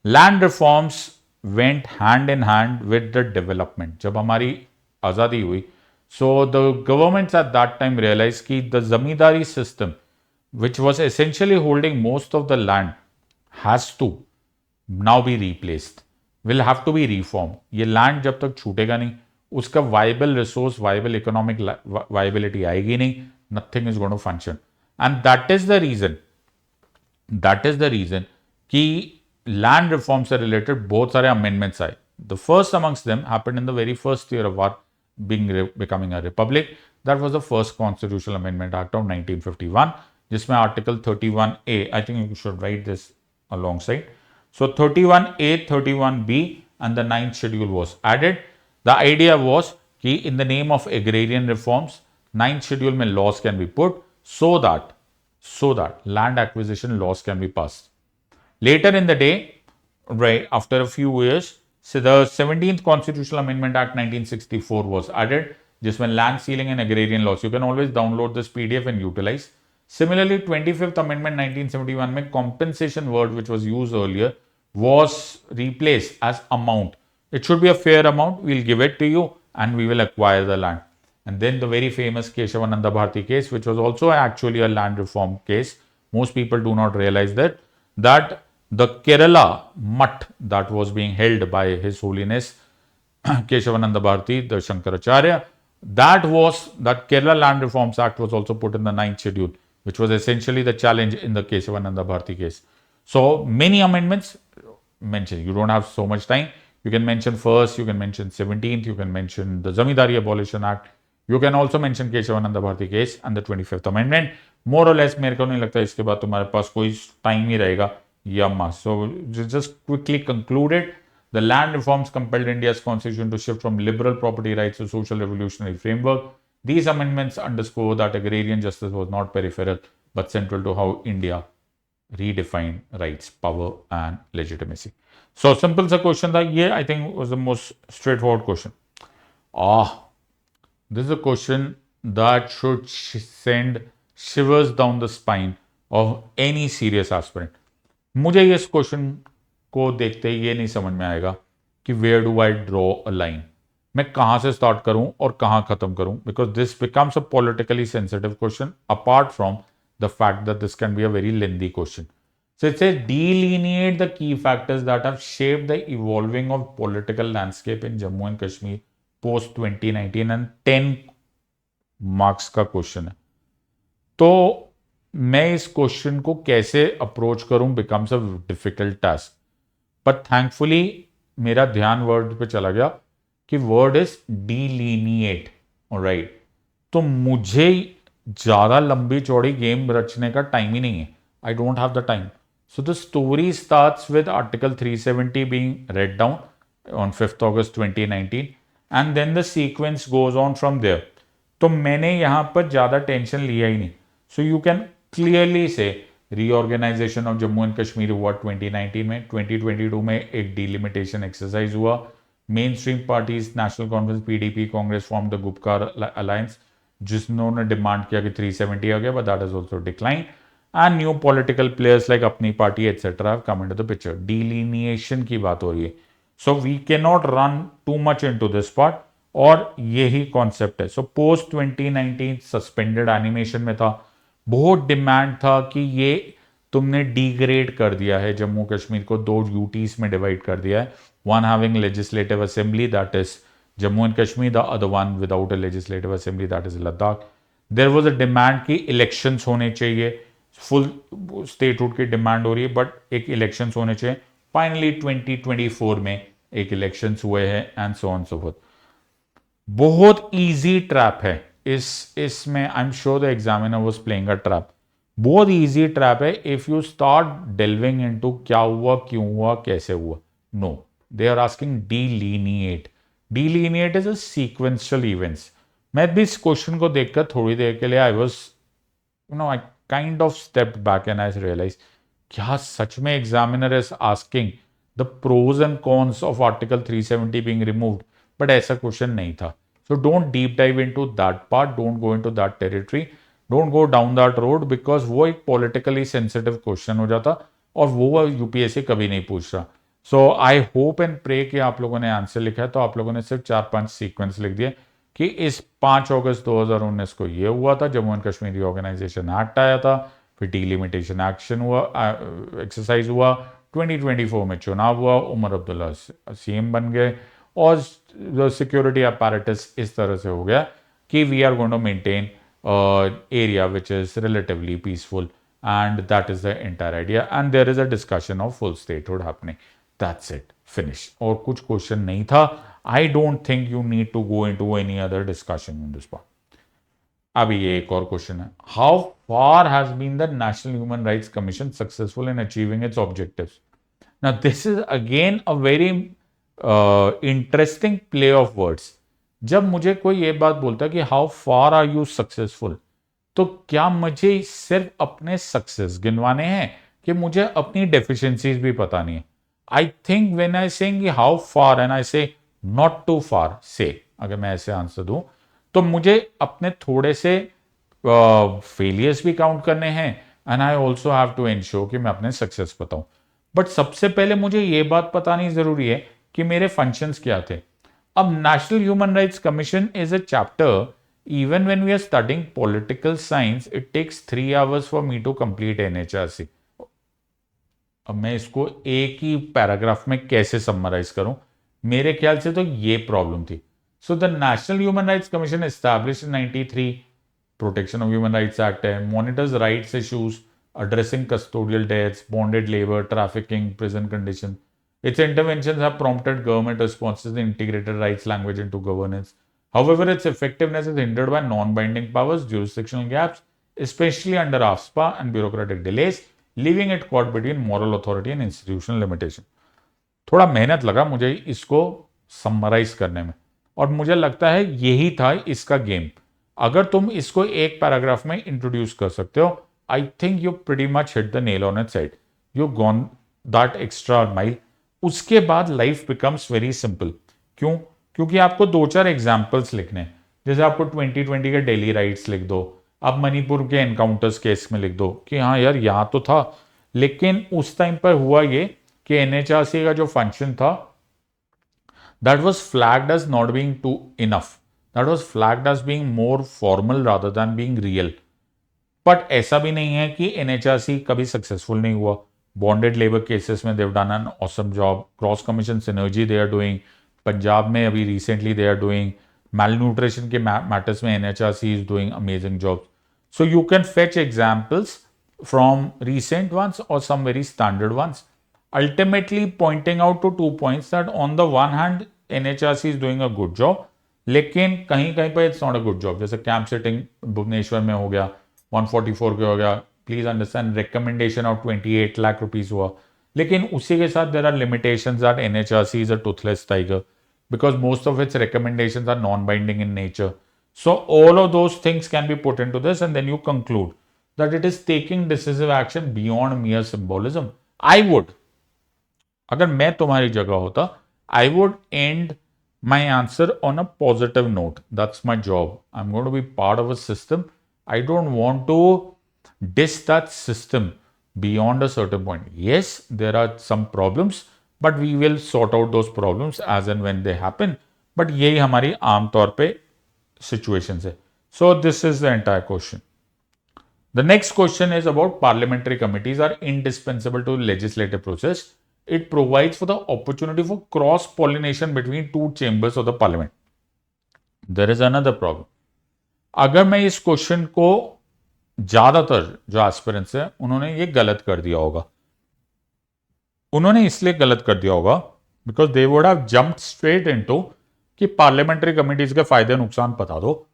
Speaker 1: land reforms went hand in hand with the development. जब हमारी आज़ादी हुई, so the governments at that time realized कि the zamindari system, which was essentially holding most of the land, has to now be replaced, will have to be reformed. ये land जब तक छूटेगा नहीं, उसका viable resource, viable economic viability आएगी नहीं, nothing is going to function. And that is the reason कि land reform से related बहुत सारे amendments आए. The first amongst them happened in the very first year of our becoming a republic. That was the first Constitutional Amendment Act of 1951, जिसमें Article 31A, I think you should write this alongside. So 31A, 31B and the 9th schedule was added. The idea was कि in the name of agrarian reforms, 9th schedule में laws can be put so that land acquisition laws can be passed. Later in the day, right after a few years, so the 17th Constitutional Amendment Act 1964 was added, जिसमें land ceiling and agrarian laws. You can always download this PDF and utilize. Similarly, 25th Amendment 1971 में compensation word which was used earlier was replaced as amount. It should be a fair amount. We'll give it to you and we will acquire the land. And then the very famous Keshavananda Bharati case, which was also actually a land reform case. Most people do not realize that the Kerala mutt that was being held by His Holiness Keshavananda Bharati, the Shankaracharya, that Kerala Land Reforms Act was also put in the 9th schedule, which was essentially the challenge in the Keshavananda Bharati case. So many amendments mentioned. You don't have so much time. You can mention first, you can mention 17th, you can mention the Zamindari Abolition Act. You can also mention Keshavananda Bharati case and the 25th Amendment. More or less, मेरे को नहीं लगता इसके बाद तुम्हारे पास कोई time ही रहेगा या must. So just quickly concluded. The land reforms compelled India's constitution to shift from liberal property rights to social revolutionary framework. These amendments underscore that agrarian justice was not peripheral but central to how India redefined rights, power and legitimacy. So simple सा question था ये. I think was the most straightforward question. This is a question that should send shivers down the spine of any serious aspirant. मुझे इस question को देखते ही ये नहीं समझ में आएगा कि where do I draw a line, मैं कहां से स्टार्ट करूं और कहां खत्म करूं, because this becomes a politically sensitive question apart from the fact that this can be a very lengthy question. So it says delineate the key factors that have shaped the evolving of political landscape in Jammu and Kashmir post 2019 and 10 marks का question है. तो मैं इस question को कैसे approach करूं becomes a difficult task. But thankfully मेरा ध्यान वर्ड पे चला गया कि वर्ड इज डिलीनिएट. ऑलराइट, तो मुझे ज्यादा लंबी चौड़ी गेम रचने का टाइम ही नहीं है. I don't have the time. So the story starts with Article 370 being read down on 5th August 2019 and then the sequence goes on from there. तो मैंने यहाँ पर ज़्यादा टेंशन लिया ही नहीं. So you can clearly say reorganisation of Jammu and Kashmir हुआ 2019 में. 2022 में एक डिलिमिटेशन एक्सरसाइज हुआ. Mainstream parties National Conference PDP Congress form the Gupkar alliance जिन्होंने डिमांड किया कि 370 आ गया, but that is also decline. And new political players like Apni Party etcetera have come into the picture. Delineation की बात हो रही है. So we can not run too much into this part और यही कॉन्सेप्ट है. सो पोस्ट 2019 सस्पेंडेड एनिमेशन में था. बहुत डिमांड था कि ये तुमने डिग्रेड कर दिया है जम्मू कश्मीर को, दो यूटीज में डिवाइड कर दिया है. One having legislative assembly that is Jammu and Kashmir, the other one without a legislative assembly that is Ladakh. There was a demand कि इलेक्शंस होने चाहिए. फुल स्टेटहुड की डिमांड हो रही है बट एक इलेक्शंस होने चाहिए. फाइनली 2024 में एक इलेक्शंस हुए हैं and so on so forth. बहुत इजी ट्रैप है इसमें. I am sure the examiner was playing a trap. बहुत इजी ट्रैप है if you start delving into क्या हुआ, क्यों हुआ, कैसे हुआ. No, they are asking delineate. Delineate is a sequential events. मैं भी इस क्वेश्चन को देखकर थोड़ी देर के लिए I was I kind of stepped back and I realise क्या सच में examiner is asking the pros and cons of article 370 being removed. But ऐसा क्वेश्चन नहीं था. So don't deep dive into that part. Don't go into that territory. Don't go down that road because वो एक politically sensitive question हो जाता और वो UPSC कभी नहीं पूछ रहा. So I hope and pray कि आप लोगों ने आंसर लिखा है. तो आप लोगों ने सिर्फ 4-5 सीक्वेंस लिख दिए कि इस 5 अगस्त 2019 को ये हुआ था, Jammu and Kashmir reorganisation act आया था, फिर डिलिमिटेशन एक्शन हुआ, एक्सरसाइज हुआ, 2024 में चुनाव हुआ, उमर अब्दुल्ला सीएम बन गए और सिक्योरिटी अपैरेटस इस तरह से हो गया कि we are going to maintain area which is relatively peaceful and that is the entire idea and there is a discussion of full statehood happening. That's it, finish. और कुछ क्वेश्चन नहीं था. I don't think you need to go into any other discussion in this part. अभी ये एक और question है. How far has been the national human rights commission successful in achieving it's objectives. Now this is again a very interesting play of words. जब मुझे कोई ये बात बोलता है कि how far are you successful, तो क्या मुझे सिर्फ अपने सक्सेस गिनवाने हैं कि मुझे अपनी डेफिशिएंसीज भी पता नहीं है. I think when I saying how far and I से नॉट टू फार से, अगर मैं ऐसे आंसर दूं तो मुझे अपने थोड़े से फेलियर्स भी काउंट करने हैं and I also have to ensure कि मैं अपने सक्सेस बताऊं. बट सबसे पहले मुझे ये बात बतानी जरूरी है कि मेरे फंक्शंस क्या थे. अब national human rights commission is a chapter. Even when we are studying political science it takes 3 hours for me to complete NHRC. अब मैं इसको एक ही पैराग्राफ में कैसे समराइज करूं, मेरे ख्याल से तो ये प्रॉब्लम थी. So the national human rights Commission established in 93, Protection of Human Rights Act है, monitors rights issues, addressing custodial deaths, bonded labor, trafficking, prison conditions. Its interventions have prompted government responses in integrated rights language into governance. However, its effectiveness is hindered by non-binding powers, jurisdictional gaps, especially under AFSPA and bureaucratic delays, leaving it caught between moral authority and institutional limitation. थोड़ा मेहनत लगा मुझे इसको summarise करने में और मुझे लगता है यही था इसका गेम. अगर तुम इसको एक पैराग्राफ में इंट्रोड्यूस कर सकते हो, I think you pretty much hit the nail on its head. You've gone that extra mile. उसके बाद लाइफ बिकम्स वेरी सिंपल. क्यों? क्योंकि आपको 2-4 एग्जाम्पल्स लिखने हैं. जैसे आपको 2020 के डेली राइट्स लिख दो, आप मणिपुर के एनकाउंटर्स केस में लिख दो कि हाँ यार यहाँ तो था, लेकिन उस टाइम पर हुआ ये कि एनएचआरसी का जो फंक्शन था that was flagged as not being too enough. That was flagged as being more formal rather than being real. But ऐसा भी नहीं है कि एनएचआरसी कभी सक्सेसफुल नहीं हुआ. बॉन्डेड लेबर केसेस में they've done an awesome job. Cross commission synergy they are doing. Punjab में अभी recently they are doing. malnutrition के मैटर्स में NHRC is doing amazing job. So you can fetch examples from recent ones or some very standard ones, ultimately pointing out to 2 points that on the one hand NHRC is doing a good job, लेकिन कहीं कहीं पर it's not a good job. जैसे camp setting Bhubaneswar में हो गया, 144 के हो गया, please understand recommendation of 28 lakh rupees हुआ, लेकिन उसी के साथ there are limitations that NHRC is a toothless tiger because most of its recommendations are non-binding in nature. So all of those things can be put into this, and then you conclude that it is taking decisive action beyond mere symbolism. I would, अगर मैं तुम्हारी जगह होता, I would end my answer on a positive note. That's my job. I'm going to be part of a system. I don't want to diss that system beyond a certain point. Yes, there are some problems, but we will sort out those problems as and when they happen. But यही हमारी आमतौर पे situations है. So this is the entire question. The next question is about parliamentary committees are indispensable to legislative process. It provides for the opportunity for cross pollination between two chambers of the parliament. There is another problem. अगर मैं इस question को ज्यादातर जो aspirants है उन्होंने ये गलत कर दिया होगा, उन्होंने इसलिए गलत कर दिया होगा because they would have jumped straight into कि पार्लियामेंट्री कमिटीज के फायदे नुकसान बता दो,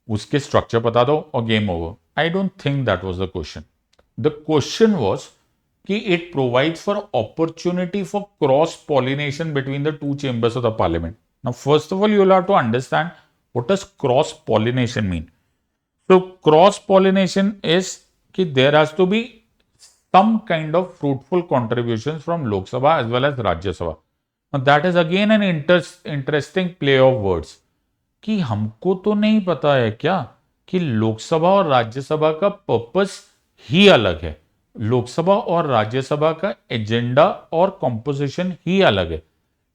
Speaker 1: उसके स्ट्रक्चर बता दो और game over. I don't think that was the question. The question was कि it provides for opportunity for cross pollination between the two chambers of the Parliament. Now first of all you will have to understand what does cross pollination mean. So cross pollination is कि there has to be some kind of fruitful contributions from Lok Sabha as well as Rajya Sabha. Now that is again an interesting play of words. कि हमको तो नहीं पता है क्या कि लोकसभा और राज्यसभा का पर्पस ही अलग है, लोकसभा और राज्यसभा का एजेंडा और कॉम्पोजिशन ही अलग है.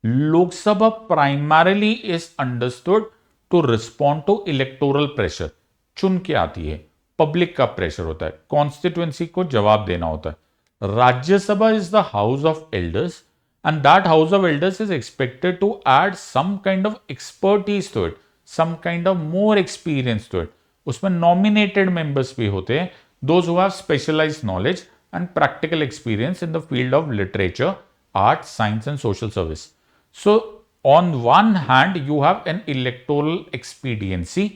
Speaker 1: Lok Sabha primarily is understood to respond to electoral pressure. चुन के आती है, पब्लिक का प्रेशर होता है, कॉन्स्टिट्यूएंसी को जवाब देना होता है. Rajya Sabha is the house of elders and that house of elders is expected to add some kind of expertise to it, some kind of more experience to it. उसमें नॉमिनेटेड मेंबर्स भी होते हैं, those who have specialised knowledge and practical experience in the field of literature, art, science and social service. So on one hand you have an electoral expediency,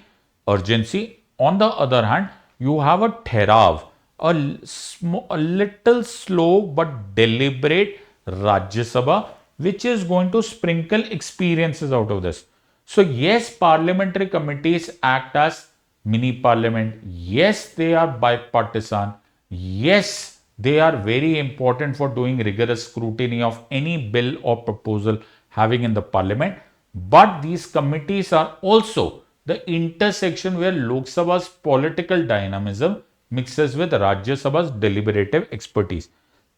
Speaker 1: urgency. On the other hand, you have a ठहराव, a little slow but deliberate Rajya Sabha, which is going to sprinkle experiences out of this. So yes, parliamentary committees act as mini parliament. Yes, they are bipartisan. Yes, they are very important for doing rigorous scrutiny of any bill or proposal having in the parliament. But these committees are also the intersection where Lok Sabha's political dynamism mixes with Rajya Sabha's deliberative expertise.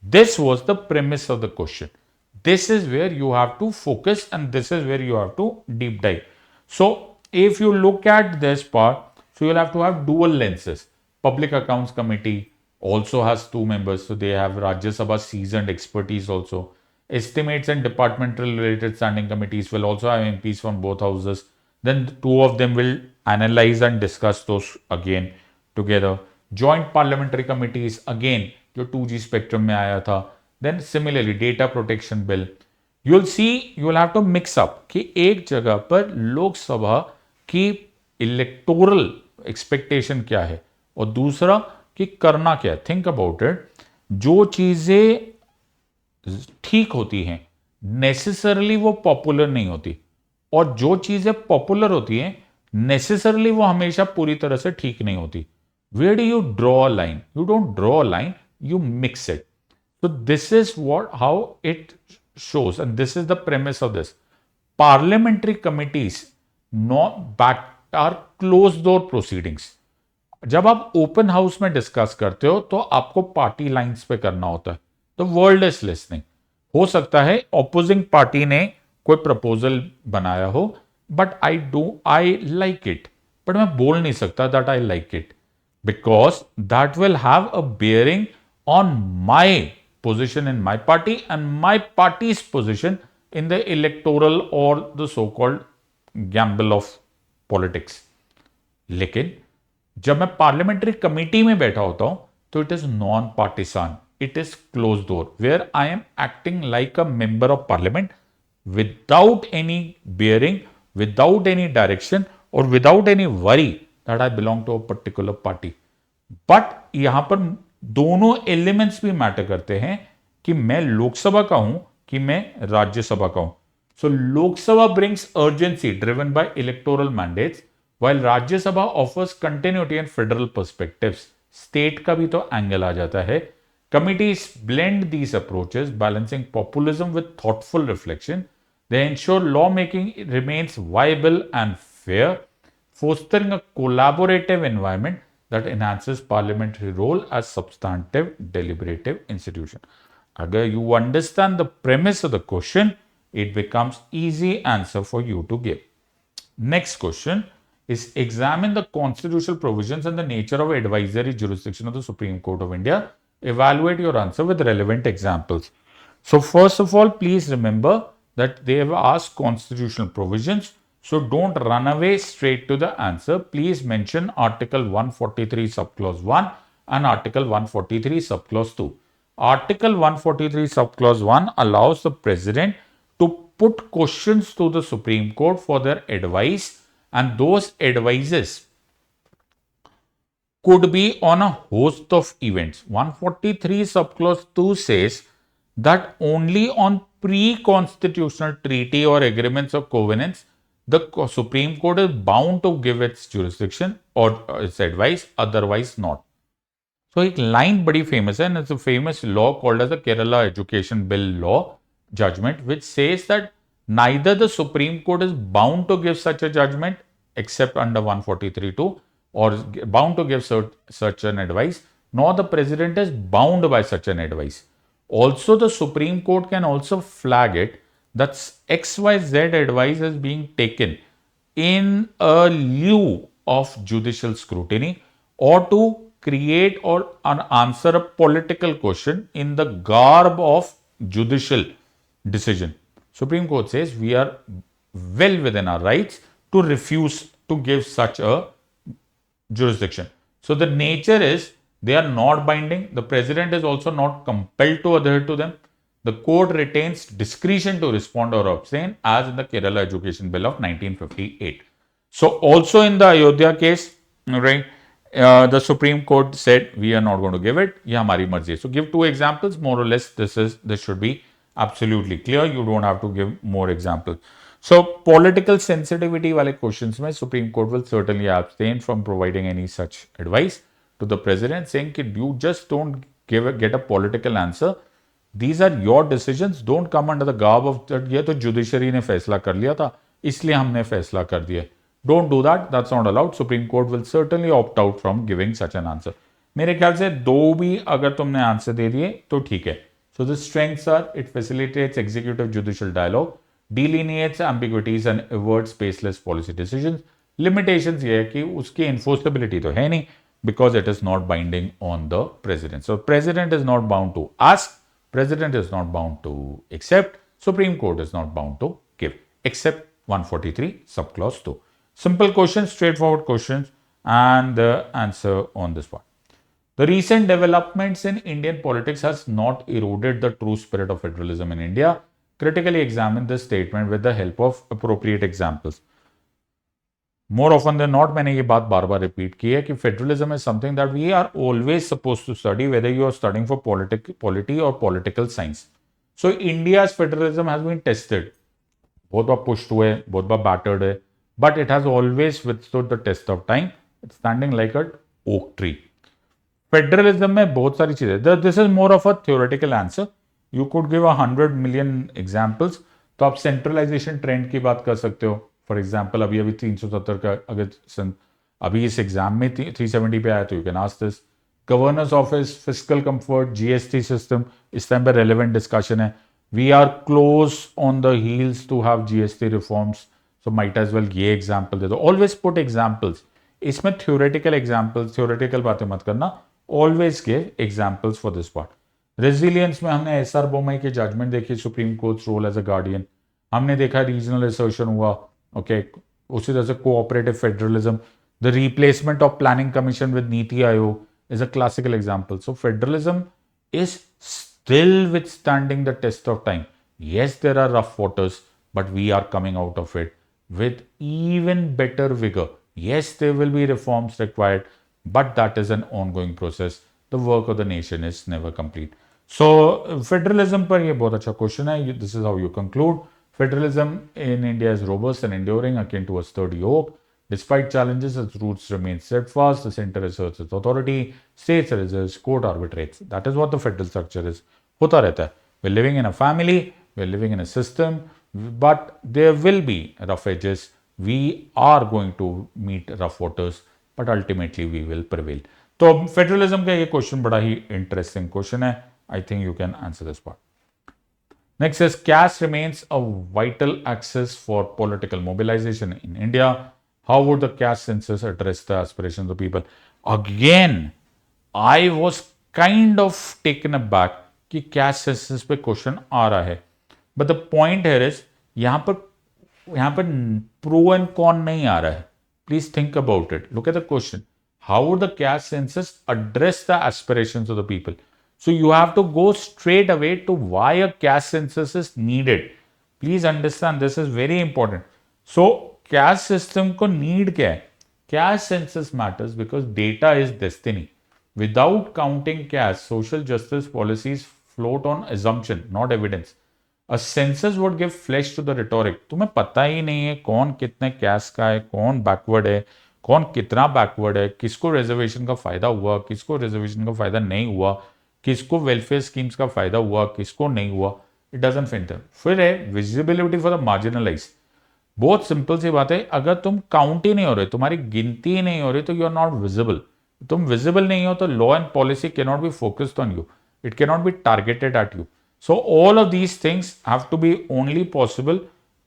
Speaker 1: This was the premise of the question. This is where you have to focus and this is where you have to deep dive. So if you look at this part, so you'll have to have dual lenses. Public Accounts Committee also has 2 members, so they have Rajya Sabha seasoned expertise also. Estimates and departmental related standing committees will also have MPs from both houses. Then the 2 of them will analyze and discuss those again together. Joint parliamentary committees again जो 2G spectrum में आया था. Then similarly data protection bill. You'll see you will have to mix up कि एक जगह पर लोकसभा की electoral expectation क्या है और दूसरा कि करना क्या है. Think about it. जो चीजें ठीक होती हैं नेसेसरली वो पॉपुलर नहीं होती, और जो चीजें पॉपुलर होती हैं नेसेसरली वो हमेशा पूरी तरह से ठीक नहीं होती. Where do you draw a line? You don't draw a line, you mix it. So this is how it shows, and this is the premise of this. Parliamentary committees are closed door proceedings. जब आप open house में discuss करते हो तो आपको party lines पे करना होता है. तो वर्ल्ड इज लिसनिंग. हो सकता है ऑपोजिंग पार्टी ने कोई प्रपोजल बनाया हो, but I like it, but मैं बोल नहीं सकता that I like it because that will have a bearing on my position in my party and my party's position in the electoral or the so-called gamble of politics. लेकिन जब मैं parliamentary committee में बैठा होता हूं तो it is non partisan, it is close door where I am acting like a member of parliament without any bearing, without any direction or without any worry that I belong to a particular party. But यहां पर दोनों elements भी matter करते हैं कि मैं लोकसभा का हूं कि मैं राज्यसभा का हूं. So Lok Sabha brings urgency driven by electoral mandates, while Rajya Sabha offers continuity and federal perspectives. State का भी तो एंगल आ जाता है. Committees blend these approaches, balancing populism with thoughtful reflection. They ensure lawmaking remains viable and fair, fostering a collaborative environment that enhances parliamentary role as substantive deliberative institution. Agar you understand the premise of the question, it becomes easy answer for you to give. Next question is examine the constitutional provisions and the nature of advisory jurisdiction of the Supreme Court of India. Evaluate your answer with relevant examples. So first of all, please remember that they have asked constitutional provisions. So don't run away straight to the answer. Please mention Article 143 subclause 1 and Article 143 subclause 2. Article 143 subclause 1 allows the president to put questions to the Supreme Court for their advice, and those advices could be on a host of events. 143 subclause 2 says that only on pre-constitutional treaty or agreements of covenants the Supreme Court is bound to give its jurisdiction or its advice, otherwise not. So एक line बड़ी famous है, and it's a famous law called as the Kerala Education Bill Law judgment, which says that neither the Supreme Court is bound to give such a judgment except under 143(2) or bound to give such an advice, nor the president is bound by such an advice. Also, the Supreme Court can also flag it that XYZ advice is being taken in a lieu of judicial scrutiny or to create or answer a political question in the garb of judicial decision. Supreme Court says we are well within our rights to refuse to give such a jurisdiction. So the nature is they are not binding. The president is also not compelled to adhere to them. The court retains discretion to respond or abstain, as in the Kerala Education Bill of 1958. So also in the Ayodhya case, right, the Supreme Court said we are not going to give it. ये हमारी मर्जी है. So give two examples. More or less, this should be absolutely clear. You don't have to give more examples. So political sensitivity वाले questions में Supreme Court will certainly abstain from providing any such advice to the president, saying that you just don't get a political answer. These are your decisions. Don't come under the garb of that. ये तो judiciary ने फैसला कर लिया था, इसलिए हमने फैसला कर दिया. Don't do that. That's not allowed. Supreme Court will certainly opt out from giving such an answer. मेरे ख्याल से दो भी अगर तुमने आंसर दे दिए तो ठीक है. So the strengths are it facilitates executive judicial dialogue, delineates ambiguities and averts baseless policy decisions. Limitations ये है कि उसकी enforceability तो है नहीं because it is not binding on the president. So president is not bound to ask, president is not bound to accept, Supreme Court is not bound to give, except 143 subclause 2. Simple questions, straightforward questions, and the answer on this one. The recent developments in Indian politics has not eroded the true spirit of federalism in India. Critically examine this statement with the help of appropriate examples. More often than not, मैंने ये बात बार बार repeat की है कि federalism is something that we are always supposed to study, whether you are studying for polity or political science. So India's federalism has been tested. बहुत बार pushed हुए, बहुत बार battered है, but it has always withstood the test of time. It's standing like an oak tree. Federalism में बहुत सारी चीजें. This is more of a theoretical answer. You could give 100 million examples. तो आप सेंट्रलाइजेशन ट्रेंड की बात कर सकते हो. फॉर एग्जाम्पल अभी 370 का अगर अभी इस एग्जाम में 370 पे आया तो you can ask this. Governor's office, fiscal comfort, GST system, इस टाइम पे रेलेवेंट डिस्कशन है. We are close on the heels to have GST reforms, so might as well ये एग्जाम्पल दे दो. Always put examples. इसमें theoretical examples, theoretical बातें मत करना. Always give examples for this part. Resilience में हमने एसआर बोमई के जजमेंट देखी, supreme court role as a guardian. हमने देखा रीजनल एसर्शन हुआ. ओके उसी तरह से cooperative federalism, the replacement of planning commission with NITI Aayog is a classical example. So federalism is still withstanding the test of time. Yes, there are rough waters, but we are coming out of it with even better vigor. Yes, there will be reforms required, but that is an ongoing process. the work of the nation is never complete. So federalism पर ये बहुत अच्छा question है. This is how you conclude. Federalism in India is robust and enduring, akin to a sturdy oak. Despite challenges, its roots remain steadfast. The center asserts its authority. States resist. Court arbitrates. That is what the federal structure is. होता रहता है. We're living in a family. We're living in a system. But there will be rough edges. We are going to meet rough waters. But ultimately we will prevail. तो federalism का ये question बड़ा ही interesting question है. I think you can answer this part. Next is caste remains a vital axis for political mobilization in India. How would the caste census address the aspirations of people? Again, I was kind of taken aback कि caste census पे question आ रहा है. But the point here is यहाँ पर pro and con नहीं आ रहा है. Please think about it. Look at the question. How would the caste census address the aspirations of the people? So you have to go straight away to why a caste census is needed. Please understand, this is very important. So caste system को need क्या है? Caste census matters because data is destiny. Without counting caste, social justice policies float on assumption, not evidence. A census would give flesh to the rhetoric. तुम्हें पता ही नहीं है कौन कितने caste का है, कौन backward है, कौन कितना बैकवर्ड है, किसको रिजर्वेशन का फायदा हुआ, किसको रिजर्वेशन का फायदा नहीं हुआ, किसको वेलफेयर स्कीम्स का फायदा हुआ, किसको नहीं हुआ. It doesn't filter. फिर है विजिबिलिटी फॉर द मार्जिनलाइज. बहुत सिंपल सी बात है. अगर तुम काउंट ही नहीं हो रहे, तुम्हारी गिनती ही नहीं हो रही, तो यू आर नॉट विजिबल. तुम विजिबल नहीं हो तो law and policy can not be focused on you. It can not be targeted at you. So all of these things have to be only possible,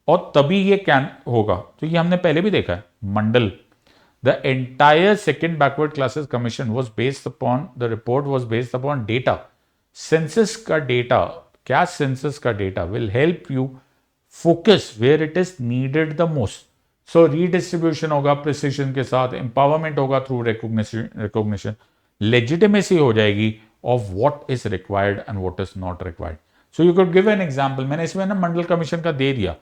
Speaker 1: और तभी ये can होगा. तो ये हमने पहले भी देखा है. मंडल, the entire second backward classes commission was based upon, the report was based upon data. Census का data, caste census का data will help you focus where it is needed the most. So redistribution होगा precision के साथ, empowerment होगा through recognition, legitimacy हो जाएगी of what is required and what is not required. So you could give an example. मैंने इसमें ना मंडल commission का दे दिया.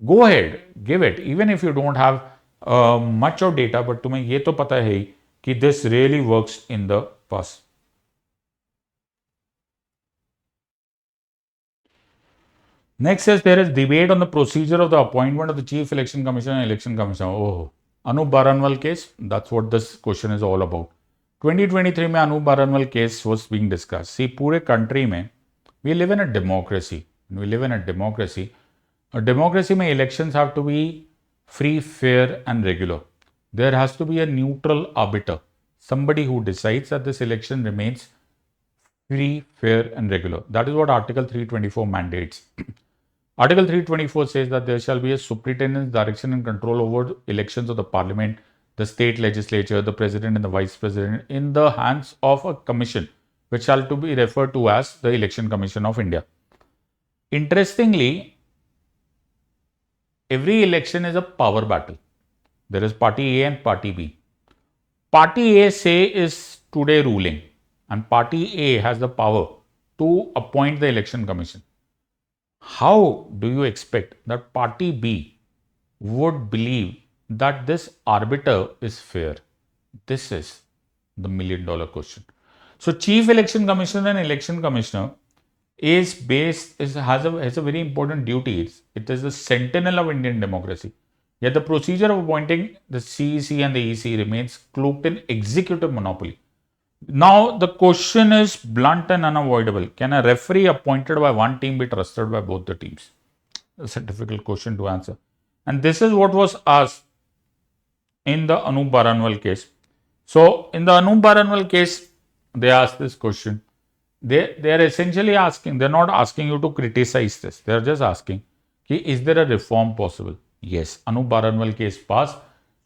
Speaker 1: Go ahead, give it, even if you don't have much of data, but तुम्हें ये तो पता है कि this really works in the past. Next is there is debate on the procedure of the appointment of the Chief Election Commissioner and Election Commissioner. Oh, Anup Baranwal case. That's what this question is all about. 2023 में Anup Baranwal case was being discussed. See, पूरे country में we live in a democracy. We live in a democracy. A democracy में elections have to be free, fair, and regular. There has to be a neutral arbiter, somebody who decides that this election remains free, fair, and regular. That is what Article 324 mandates. Article 324 says that there shall be a superintendent's direction and control over elections of the parliament, the state legislature, the president, and the vice president in the hands of a commission, which shall to be referred to as the Election Commission of India. Interestingly, every election is a power battle. There is party A and party B. Party A say is today ruling, and party A has the power to appoint the election commission. How do you expect that party B would believe that this arbiter is fair? This is the $1,000,000 question. So Chief Election Commissioner and Election Commissioner has a very important duty. It is the sentinel of Indian democracy. Yet the procedure of appointing the CEC and the EC remains cloaked in executive monopoly. Now the question is blunt and unavoidable. Can a referee appointed by one team be trusted by both the teams? It's a difficult question to answer. And this is what was asked in the Anup Baranwal case. So in the Anup Baranwal case, they asked this question. They are essentially asking, they're not asking you to criticize this. They're just asking, is there a reform possible? Yes. Anup Baranwal case passed.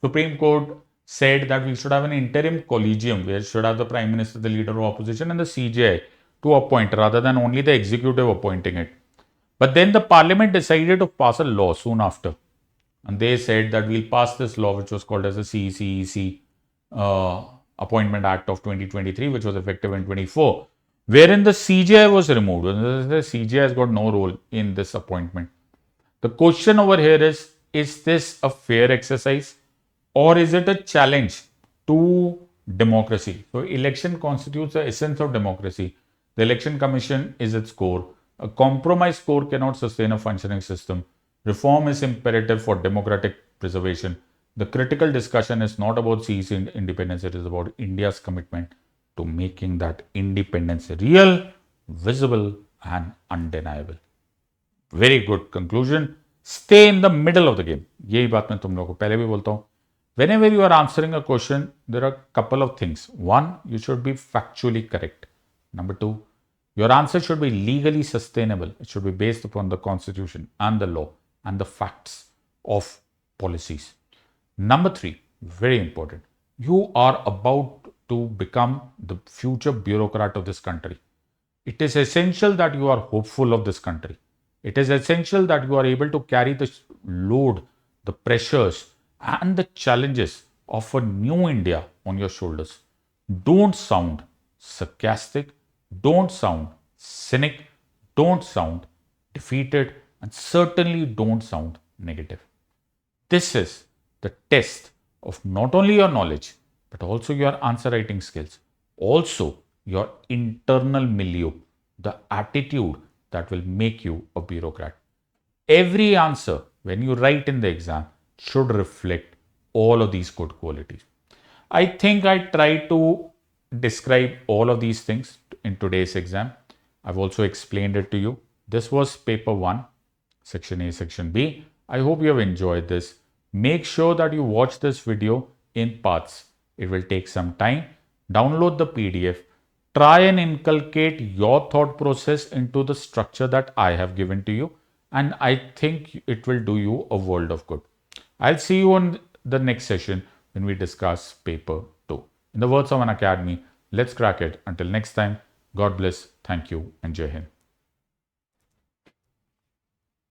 Speaker 1: Supreme Court said that we should have an interim collegium where should have the Prime Minister, the leader of opposition, and the CJI to appoint rather than only the executive appointing it. But then the parliament decided to pass a law soon after. And they said that we'll pass this law, which was called as the CEC Appointment Act of 2023, which was effective in 24, wherein the CJI was removed. The CJI has got no role in this appointment. The question over here is this a fair exercise, or is it a challenge to democracy. So election constitutes the essence of democracy. The election commission is its core. A compromised core cannot sustain a functioning system. Reform is imperative for democratic preservation. The critical discussion is not about seizing independence, it is about India's commitment to making that independence real, visible, and undeniable. Very good conclusion. Stay in the middle of the game. यही बात मैं तुम लोगों को पहले भी बोलता हूँ. Whenever you are answering a question, there are a couple of things. One, you should be factually correct. Number two, your answer should be legally sustainable. It should be based upon the constitution and the law and the facts of policies. Number three, very important, you are about to become the future bureaucrat of this country. It is essential that you are hopeful of this country. It is essential that you are able to carry the load, the pressures, and the challenges of a new India on your shoulders. Don't sound sarcastic, don't sound cynic, don't sound defeated, and certainly don't sound negative. This is the test of not only your knowledge, but also your answer writing skills, also your internal milieu, the attitude that will make you a bureaucrat. Every answer, when you write in the exam, should reflect all of these good qualities. I think I tried to describe all of these things in today's exam. I've also explained it to you. This was paper 1, section A, section B. I hope you have enjoyed this. Make sure that you watch this video in parts. It will take some time. Download the PDF. Try and inculcate your thought process into the structure that I have given to you. And I think it will do you a world of good. I'll see you on the next session when we discuss paper 2. In the words of an academy, let's crack it. Until next time, God bless, thank you, and Jai Hind.